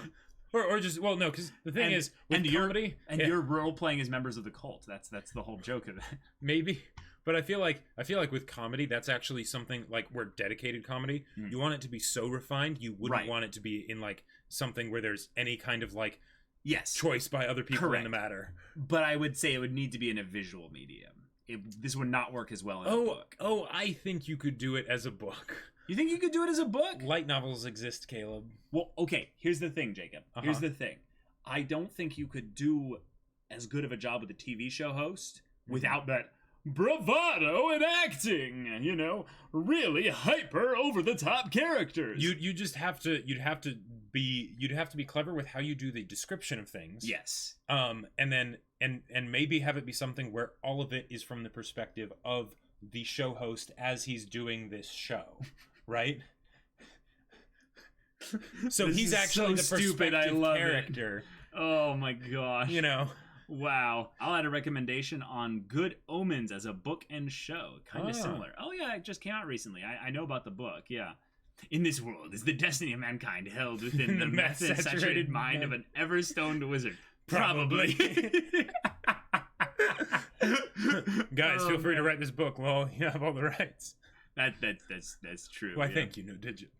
Speaker 1: or just no, because the thing
Speaker 2: And-
Speaker 1: is with
Speaker 2: and you're-
Speaker 1: comedy,
Speaker 2: and
Speaker 1: yeah,
Speaker 2: you're role playing as members of the cult. That's the whole joke of it.
Speaker 1: maybe. But I feel like with comedy, that's actually something like where dedicated comedy,
Speaker 2: Mm.
Speaker 1: you want it to be so refined, you wouldn't
Speaker 2: Right.
Speaker 1: want it to be in like something where there's any kind of like
Speaker 2: Yes,
Speaker 1: choice by other people
Speaker 2: Correct.
Speaker 1: in the matter.
Speaker 2: but I would say it would need to be in a visual medium. This would not work as well in a book.
Speaker 1: Oh, I think you could do it as a book.
Speaker 2: You think you could do it as a book?
Speaker 1: Light novels exist, Caleb.
Speaker 2: Well, okay, here's the thing, Jacob. Here's
Speaker 1: Uh-huh.
Speaker 2: the thing. I don't think you could do as good of a job with a TV show host without that bravado in acting, you know, really hyper over the top characters.
Speaker 1: You just have to you'd have to be clever with how you do the description of things.
Speaker 2: Yes.
Speaker 1: And then and maybe have it be something where all of it is from the perspective of the show host as he's doing this show, right? So
Speaker 2: This
Speaker 1: he's
Speaker 2: is
Speaker 1: actually
Speaker 2: so
Speaker 1: the
Speaker 2: stupid, I
Speaker 1: perspective
Speaker 2: love it.
Speaker 1: character,
Speaker 2: Oh my gosh.
Speaker 1: you know.
Speaker 2: Wow. I'll add a recommendation on Good Omens as a book and show. Kind
Speaker 1: Ah.
Speaker 2: of similar. Oh, yeah, it just came out recently. I know about the book, yeah. In this world is the destiny of mankind held within the
Speaker 1: The
Speaker 2: meth-saturated
Speaker 1: meth-saturated
Speaker 2: mind of an ever-stoned wizard.
Speaker 1: Probably. Guys,
Speaker 2: Oh,
Speaker 1: feel free to
Speaker 2: man.
Speaker 1: write this book. Well, you have all the rights.
Speaker 2: That's true.
Speaker 1: Why,
Speaker 2: yeah.
Speaker 1: thank you, no digit.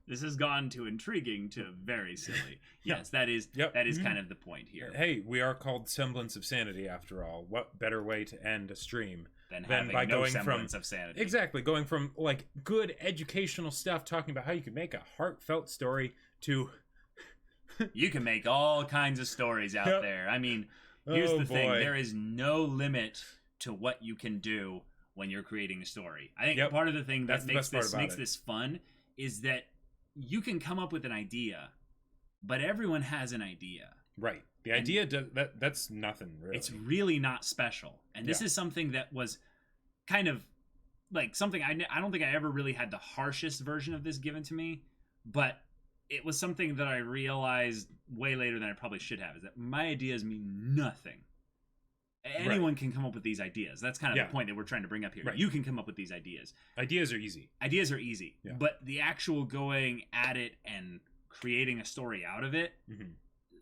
Speaker 2: This has gone to intriguing to very silly. Yes, that is
Speaker 1: Yep.
Speaker 2: that is
Speaker 1: Mhm.
Speaker 2: kind of the point here.
Speaker 1: Hey, we are called Semblance of Sanity after all. What better way to end a stream?
Speaker 2: Than
Speaker 1: Then
Speaker 2: having
Speaker 1: by
Speaker 2: no
Speaker 1: going from-
Speaker 2: semblance of sanity.
Speaker 1: Exactly, going from like good educational stuff talking about how you could make a heartfelt story to
Speaker 2: You can make all kinds of stories out
Speaker 1: Yep.
Speaker 2: there. I mean, here's
Speaker 1: Oh,
Speaker 2: the thing:
Speaker 1: boy.
Speaker 2: there is no limit to what you can do when you're creating a story. I think
Speaker 1: Yep.
Speaker 2: part of the thing
Speaker 1: That's
Speaker 2: that
Speaker 1: the
Speaker 2: makes
Speaker 1: best part
Speaker 2: this
Speaker 1: about
Speaker 2: makes
Speaker 1: it.
Speaker 2: this fun is that you can come up with an idea, but everyone has an idea.
Speaker 1: right. The
Speaker 2: And-
Speaker 1: idea that's nothing really.
Speaker 2: It's really not special. And this
Speaker 1: Yeah.
Speaker 2: is something that was kind of like something I don't think I ever really had the harshest version of this given to me, but it was something that I realized way later than I probably should have, is that my ideas mean nothing. Anyone can come up with these ideas. That's kind of
Speaker 1: Yeah.
Speaker 2: the point that we're trying to bring up here.
Speaker 1: Right.
Speaker 2: You can come up with these ideas.
Speaker 1: Ideas are easy.
Speaker 2: Ideas are easy,
Speaker 1: Yeah.
Speaker 2: but the actual going at it and creating a story out of it,
Speaker 1: Mhm.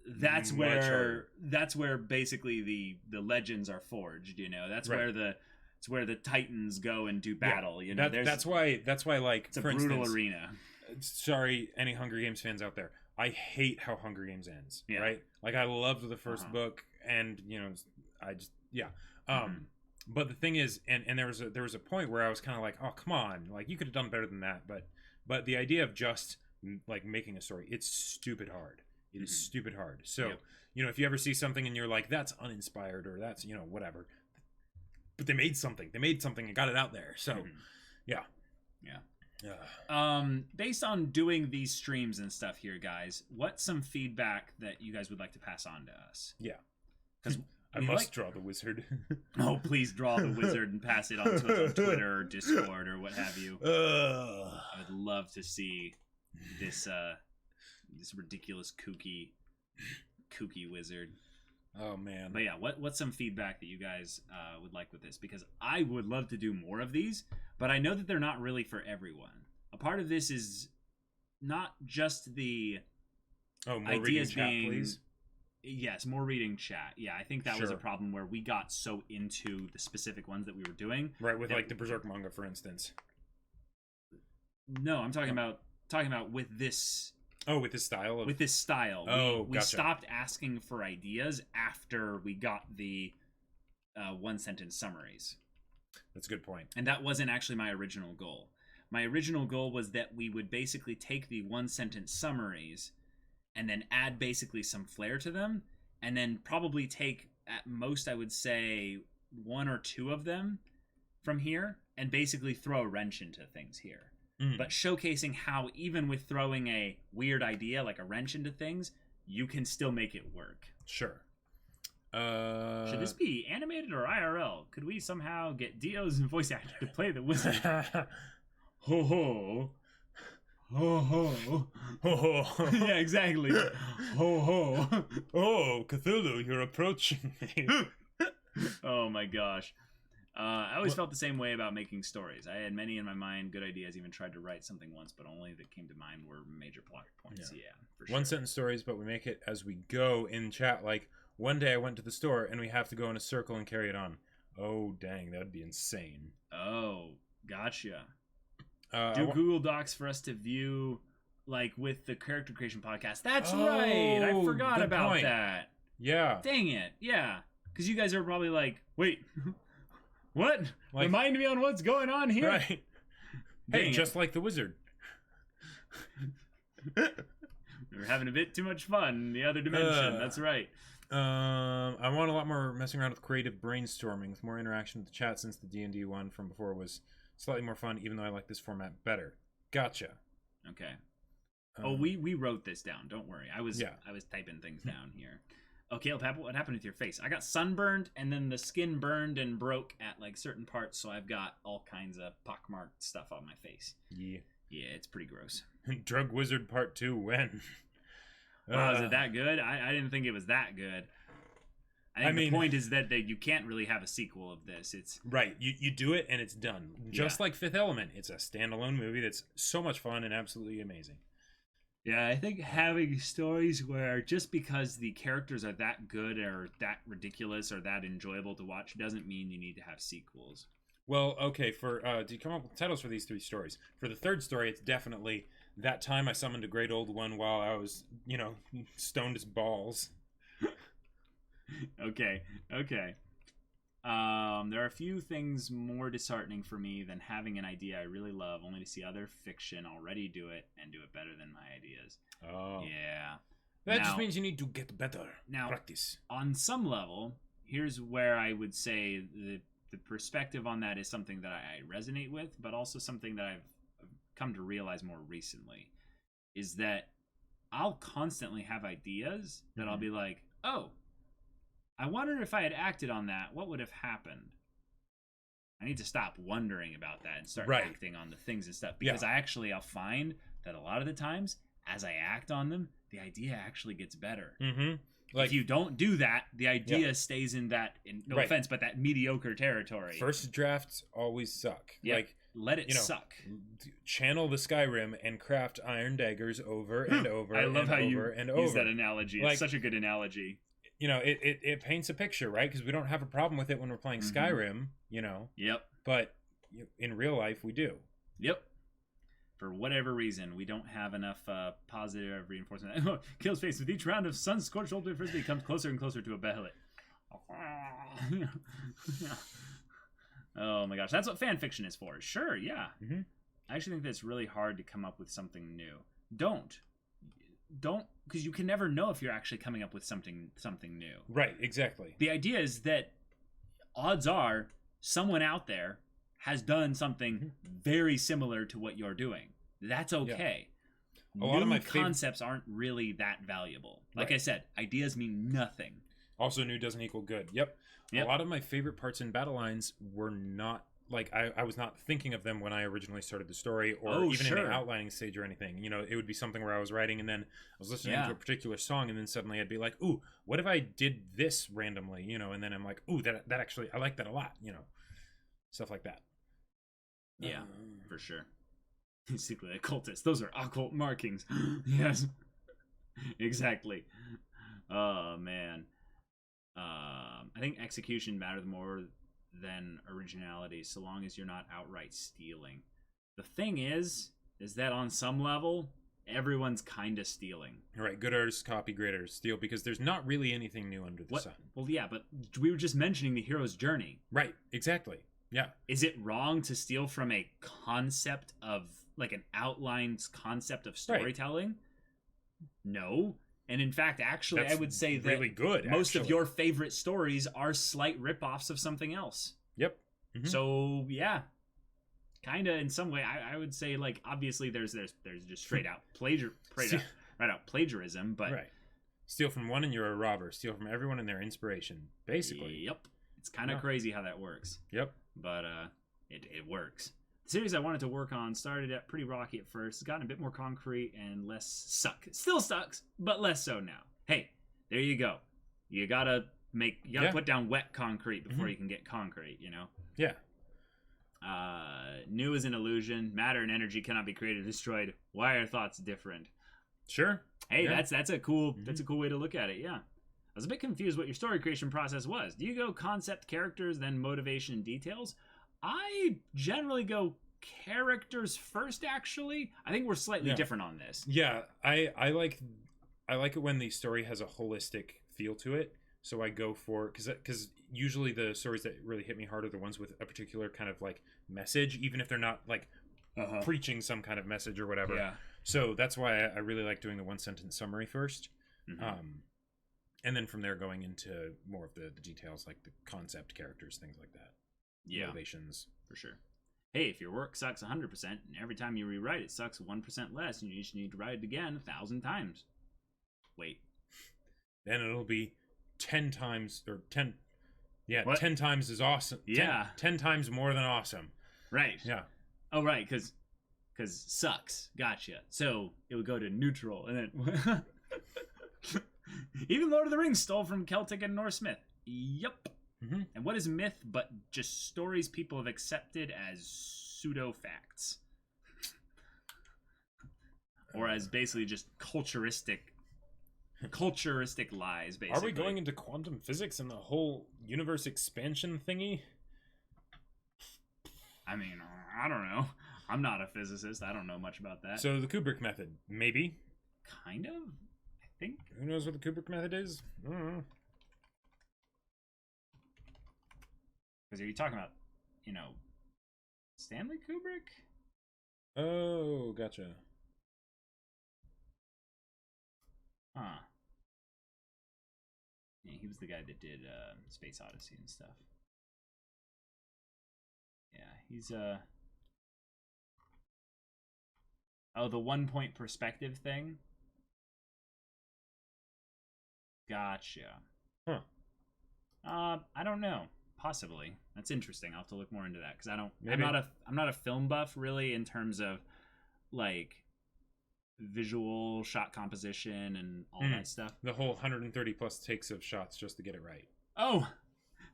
Speaker 2: that's
Speaker 1: Much
Speaker 2: where
Speaker 1: harder.
Speaker 2: basically the legends are forged, you know. That's
Speaker 1: Right.
Speaker 2: where the titans go and do battle, you know.
Speaker 1: That's why like
Speaker 2: it's a
Speaker 1: for
Speaker 2: brutal
Speaker 1: instance,
Speaker 2: arena.
Speaker 1: sorry any Hunger Games fans out there. I hate how Hunger Games ends,
Speaker 2: Yeah.
Speaker 1: right? Like I loved the 1st
Speaker 2: Uh-huh.
Speaker 1: book and you know I just yeah.
Speaker 2: Mhm.
Speaker 1: But the thing is and there was a point where I was kind of like, "Oh, come on. Like you could have done better than that." But the idea of just like making a story, it's stupid hard. It is
Speaker 2: Mhm.
Speaker 1: stupid hard. So,
Speaker 2: Yep.
Speaker 1: you know, if you ever see something and you're like, "That's uninspired," or "That's, you know, whatever." But they made something. They made something and got it out there. So,
Speaker 2: Mhm.
Speaker 1: yeah.
Speaker 2: Yeah.
Speaker 1: Yeah.
Speaker 2: Based on doing these streams and stuff here, guys, what's some feedback that you guys would like to pass on to us?
Speaker 1: Yeah.
Speaker 2: 'Cause
Speaker 1: I
Speaker 2: we
Speaker 1: must
Speaker 2: like-
Speaker 1: draw the wizard.
Speaker 2: Oh, please draw the wizard and pass it on to us on Twitter or Discord or what have you. I would love to see this this ridiculous kooky wizard.
Speaker 1: Oh man.
Speaker 2: But yeah, what's some feedback that you guys would like with this? Because I would love to do more of these, but I know that they're not really for everyone. A part of this is not just the
Speaker 1: Oh, more reading
Speaker 2: ideas
Speaker 1: chat,
Speaker 2: being
Speaker 1: please.
Speaker 2: yes, more reading chat. Yeah, I think that was a
Speaker 1: Sure.
Speaker 2: problem where we got so into the specific ones that we were doing.
Speaker 1: Right, with
Speaker 2: that-
Speaker 1: like the Berserk manga, for instance.
Speaker 2: No, I'm talking about talking about with this
Speaker 1: Oh, with this style of...
Speaker 2: with this style.
Speaker 1: Oh,
Speaker 2: we
Speaker 1: gotcha.
Speaker 2: stopped asking for ideas after we got the one sentence summaries.
Speaker 1: That's a good point.
Speaker 2: And that wasn't actually my original goal. My original goal was that we would basically take the one sentence summaries and then add basically some flair to them, and then probably take, at most, I would say, 1 or 2 of them from here and basically throw a wrench into things here. But showcasing how even with throwing a weird idea like a wrench into things, you can still make it work.
Speaker 1: Sure.
Speaker 2: Should this be animated or IRL? Could we somehow get Dio's voice actor to play the wizard? Ho ho. Ho ho.
Speaker 1: Ho ho.
Speaker 2: Yeah, exactly. Ho ho.
Speaker 1: Oh, Cthulhu, you're approaching me.
Speaker 2: Oh my gosh. I always felt the same way about making stories. I had many in my mind, good ideas, even tried to write something once, but only that came to mind were major plot points. Yeah, for sure.
Speaker 1: One sentence stories, but we make it as we go in chat. Like, one day I went to the store and we have to go in a circle and carry it on. Oh, dang, that'd be insane.
Speaker 2: Oh, gotcha.
Speaker 1: Do
Speaker 2: Google Docs for us to view, like with the character creation podcast. That's right. I forgot
Speaker 1: good
Speaker 2: about
Speaker 1: point.
Speaker 2: that.
Speaker 1: Yeah.
Speaker 2: Dang it. Yeah. Because you guys are probably like, wait, what?
Speaker 1: Like-
Speaker 2: Remind me on what's going on here.
Speaker 1: Right.
Speaker 2: Dang
Speaker 1: Hey,
Speaker 2: it.
Speaker 1: just like the wizard.
Speaker 2: We're having a bit too much fun in the other dimension. That's right.
Speaker 1: I want a lot more messing around with creative brainstorming, with more interaction with the chat, since the D&D one from before was slightly more fun, even though I like this format better. Gotcha.
Speaker 2: Okay.
Speaker 1: Um,
Speaker 2: we wrote this down. Don't worry. I was
Speaker 1: Yeah.
Speaker 2: typing things down here. Okay, what happened with your face? I got sunburned, and then the skin burned and broke at like certain parts, so I've got all kinds of pockmarked stuff on my face.
Speaker 1: Yeah.
Speaker 2: Yeah, it's pretty gross.
Speaker 1: Drug Wizard Part 2, when?
Speaker 2: Wow, is it that good? I didn't think it was that good. I mean, the point is that you can't really have a sequel of this. It's
Speaker 1: Right, you do it and it's done. Just like Fifth Element, it's a standalone movie that's so much fun and absolutely amazing.
Speaker 2: Yeah, I think having stories where just because the characters are that good or that ridiculous or that enjoyable to watch doesn't mean you need to have sequels.
Speaker 1: Well, okay, do you come up with titles for these 3 stories? For the third story, it's definitely That Time I Summoned a Great Old One While I Was, stoned as balls.
Speaker 2: Okay. There are a few things more disheartening for me than having an idea I really love, only to see other fiction already do it and do it better than my ideas.
Speaker 1: Oh.
Speaker 2: Yeah.
Speaker 1: That
Speaker 2: Now-
Speaker 1: just means you need to get better.
Speaker 2: Now-
Speaker 1: Practice.
Speaker 2: On some level, here's where I would say the perspective on that is something that I resonate with, but also something that I've come to realize more recently, is that I'll constantly have ideas that I'll be like, oh, I wonder if I had acted on that, what would have happened? I need to stop wondering about that and start
Speaker 1: Right.
Speaker 2: acting on the things and stuff, because I'll find that a lot of the times, as I act on them, the idea actually gets better.
Speaker 1: Mm-hmm.
Speaker 2: If you don't do that, the idea stays in that, no
Speaker 1: Right.
Speaker 2: offense, but that mediocre territory.
Speaker 1: First drafts always suck.
Speaker 2: Yep.
Speaker 1: Like,
Speaker 2: Let it suck.
Speaker 1: channel the Skyrim and craft iron daggers over and over
Speaker 2: I love
Speaker 1: and
Speaker 2: how
Speaker 1: over
Speaker 2: you
Speaker 1: and
Speaker 2: use
Speaker 1: over.
Speaker 2: that analogy.
Speaker 1: Like-
Speaker 2: It's such a good analogy.
Speaker 1: It paints a picture, right? Because we don't have a problem with it when we're playing Skyrim,
Speaker 2: Yep.
Speaker 1: but in real life we do.
Speaker 2: Yep. For whatever reason, we don't have enough positive reinforcement. Kills face with each round of sun-scorched old frisbee comes closer and closer to a behelit. Oh my gosh, that's what fan fiction is for. Sure, yeah.
Speaker 1: Mhm.
Speaker 2: I actually think that it's really hard to come up with something new. Don't, because you can never know if you're actually coming up with something new.
Speaker 1: Right, exactly.
Speaker 2: The idea is that odds are someone out there has done something very similar to what you're doing. That's okay.
Speaker 1: A lot of my
Speaker 2: concepts aren't really that valuable. Like I said, ideas mean nothing.
Speaker 1: Also, new doesn't equal good. Yep. A lot of my favorite parts in Battle Lines were not, like, I was not thinking of them when I originally started the story, or even in the outlining stage or anything. It would be something where I was writing and then I was listening to a particular song, and then suddenly I'd be like, ooh, what if I did this randomly, and then I'm like, ooh, that actually, I like that a lot, stuff like that.
Speaker 2: Yeah, for sure. He's secretly a cultist. Those are occult markings. Yes. Exactly. Oh, man. I think execution matters more than originality, so long as you're not outright stealing. The thing is, is that on some level, everyone's kind of stealing.
Speaker 1: Right, good artists copy, great artists steal, because there's not really anything new under the sun.
Speaker 2: Well, yeah, but we were just mentioning the hero's journey.
Speaker 1: Right, exactly. Yeah.
Speaker 2: Is it wrong to steal from a concept of, like, an outlined concept of storytelling? Right. No. And in fact, actually, I would say that
Speaker 1: really good.
Speaker 2: Most of your favorite stories are slight ripoffs of something else.
Speaker 1: Yep.
Speaker 2: Mm-hmm. So yeah, kind of in some way, I would say, like, obviously there's just straight out plagiarism, but
Speaker 1: right. Steal from one and you're a robber. Steal from everyone and their inspiration, basically.
Speaker 2: Yep. It's kind of crazy how that works.
Speaker 1: Yep.
Speaker 2: But it works. The series I wanted to work on started out pretty rocky at first. It's gotten a bit more concrete and less suck. It still sucks, but less so now. Hey, there you go. You gotta put down wet concrete before you can get concrete, you know?
Speaker 1: Yeah.
Speaker 2: New is an illusion. Matter and energy cannot be created or destroyed. Why are thoughts different?
Speaker 1: Sure.
Speaker 2: Hey, that's a cool way to look at it, yeah. I was a bit confused what your story creation process was. Do you go concept, characters, then motivation, details? I generally go characters first, actually. I think we're slightly different on this.
Speaker 1: Yeah, I like it when the story has a holistic feel to it. So I go for, because usually the stories that really hit me hard are the ones with a particular kind of like message, even if they're not like preaching some kind of message or whatever.
Speaker 2: Yeah.
Speaker 1: So that's why I really like doing the one sentence summary first. And then from there going into more of the details, like the concept, characters, things like that.
Speaker 2: Yeah.
Speaker 1: Motivations.
Speaker 2: For sure. Hey, if your work sucks 100%, and every time you rewrite it sucks 1% less, and you just need to write it again 1,000 times. Wait.
Speaker 1: Then it'll be 10 times, or 10... Yeah, what? 10 times is awesome.
Speaker 2: Yeah.
Speaker 1: 10 times more than awesome.
Speaker 2: Right.
Speaker 1: Yeah.
Speaker 2: Oh, right, because sucks. Gotcha. So it would go to neutral, and then... Even Lord of the Rings stole from Celtic and Norse myth. Yup. And what is myth but just stories people have accepted as pseudo-facts? Or as basically just culturistic lies, basically.
Speaker 1: Are we going into quantum physics and the whole universe expansion thingy?
Speaker 2: I mean, I don't know. I'm not a physicist. I don't know much about that.
Speaker 1: So the Kubrick method, maybe?
Speaker 2: Kind of, I think.
Speaker 1: Who knows what the Kubrick method is? I don't know.
Speaker 2: Because are you talking about, Stanley Kubrick?
Speaker 1: Oh, gotcha.
Speaker 2: Huh. Yeah, he was the guy that did Space Odyssey and stuff. Yeah, he's Oh, the 1 point perspective thing? Gotcha.
Speaker 1: Huh.
Speaker 2: I don't know. Possibly. That's interesting. I'll have to look more into that because
Speaker 1: Maybe.
Speaker 2: I'm not a film buff really in terms of like visual shot composition and all that stuff.
Speaker 1: The whole 130 plus takes of shots just to get it right.
Speaker 2: Oh.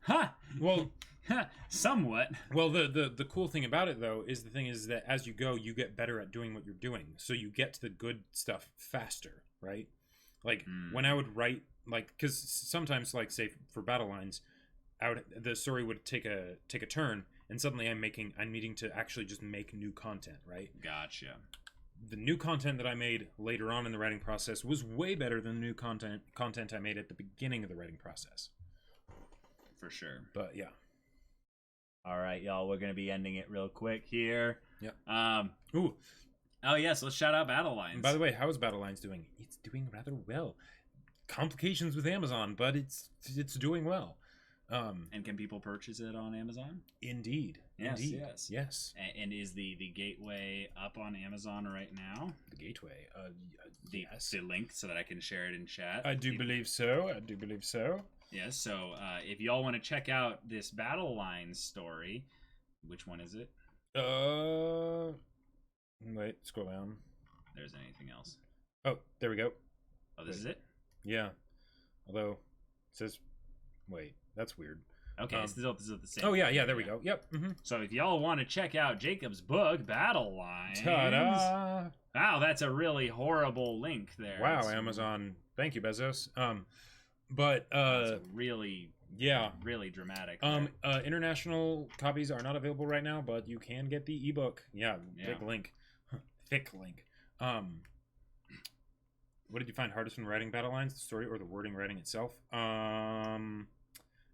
Speaker 2: Huh.
Speaker 1: Well,
Speaker 2: somewhat.
Speaker 1: Well, the cool thing about it though is that as you go, you get better at doing what you're doing. So you get to the good stuff faster, right? Like when I would write, like, because sometimes, like, say for battle lines, the story would take a turn, and suddenly I'm needing to actually just make new content, right?
Speaker 2: Gotcha.
Speaker 1: The new content that I made later on in the writing process was way better than the new content I made at the beginning of the writing process.
Speaker 2: For sure.
Speaker 1: But yeah.
Speaker 2: All right, y'all. We're gonna be ending it real quick here.
Speaker 1: Yeah. Ooh.
Speaker 2: Oh yes, let's shout out Battle Lines.
Speaker 1: And by the way, how is Battle Lines doing? It's doing rather well. Complications with Amazon, but it's doing well.
Speaker 2: And can people purchase it on Amazon?
Speaker 1: Indeed.
Speaker 2: Yes,
Speaker 1: Indeed.
Speaker 2: yes. And is the gateway up on Amazon right now?
Speaker 1: The gateway.
Speaker 2: Yes. The link so that I can share it in chat.
Speaker 1: I do believe so.
Speaker 2: Yes. So if y'all want to check out this Battle Lines story, which one is it?
Speaker 1: Wait. Scroll down.
Speaker 2: There's anything else?
Speaker 1: Oh, there we go.
Speaker 2: Oh, this is it.
Speaker 1: Yeah. Although it says, wait. That's weird.
Speaker 2: Okay, this is the same.
Speaker 1: Oh, yeah, there we go. Yep. Mm-hmm.
Speaker 2: So if y'all want to check out Jacob's book, Battle Lines.
Speaker 1: Ta-da!
Speaker 2: Wow, that's a really horrible link there.
Speaker 1: Wow, Amazon. Thank you, Bezos. But
Speaker 2: that's really dramatic. There.
Speaker 1: International copies are not available right now, but you can get the ebook. Yeah, big link. thick link. What did you find hardest when writing battle lines, the story or the wording writing itself?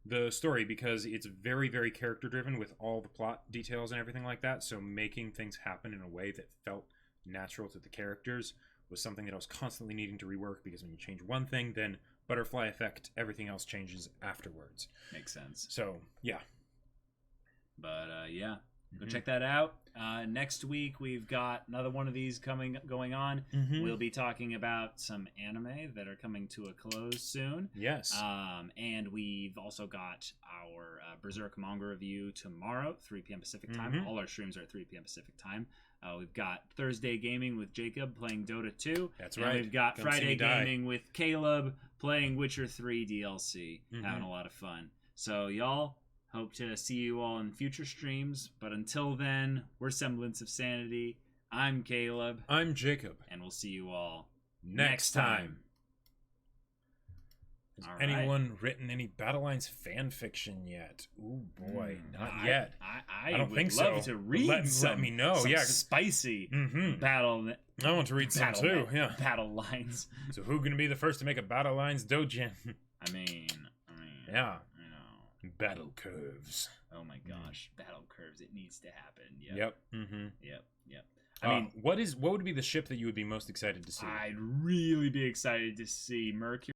Speaker 1: The story, because it's very, very character driven with all the plot details and everything like that. So making things happen in a way that felt natural to the characters was something that I was constantly needing to rework, because when you change one thing, then butterfly effect, everything else changes afterwards.
Speaker 2: Makes sense.
Speaker 1: So yeah.
Speaker 2: But yeah, go check that out. Next week we've got another one of these going on. We'll be talking about some anime that are coming to a close soon.
Speaker 1: Yes.
Speaker 2: And we've also got our Berserk manga review tomorrow, 3 p.m. Pacific time. All our streams are at 3 p.m. Pacific time. We've got Thursday gaming with Jacob playing Dota 2.
Speaker 1: That's
Speaker 2: and
Speaker 1: right.
Speaker 2: We've got
Speaker 1: Come
Speaker 2: Friday gaming with Caleb playing Witcher 3 DLC. Having a lot of fun. So y'all, hope to see you all in future streams. But until then, we're Semblance of Sanity. I'm Caleb.
Speaker 1: I'm Jacob.
Speaker 2: And we'll see you all
Speaker 1: next time. Has
Speaker 2: All
Speaker 1: anyone written any Battle Lines fan fiction yet? Ooh boy, not yet.
Speaker 2: I
Speaker 1: don't
Speaker 2: would
Speaker 1: think
Speaker 2: love
Speaker 1: so.
Speaker 2: to read
Speaker 1: Let me know.
Speaker 2: some
Speaker 1: Yeah,
Speaker 2: spicy battle.
Speaker 1: I want to read some too. Yeah.
Speaker 2: Battle lines.
Speaker 1: So who's gonna be the first to make a Battle Lines dojin?
Speaker 2: I mean,
Speaker 1: Yeah.
Speaker 2: you know.
Speaker 1: Battle curves.
Speaker 2: Oh my gosh, battle curves. It needs to happen.
Speaker 1: Yep.
Speaker 2: Yep. I mean,
Speaker 1: what would be the ship that you would be most excited to see?
Speaker 2: I'd really be excited to see Mercury.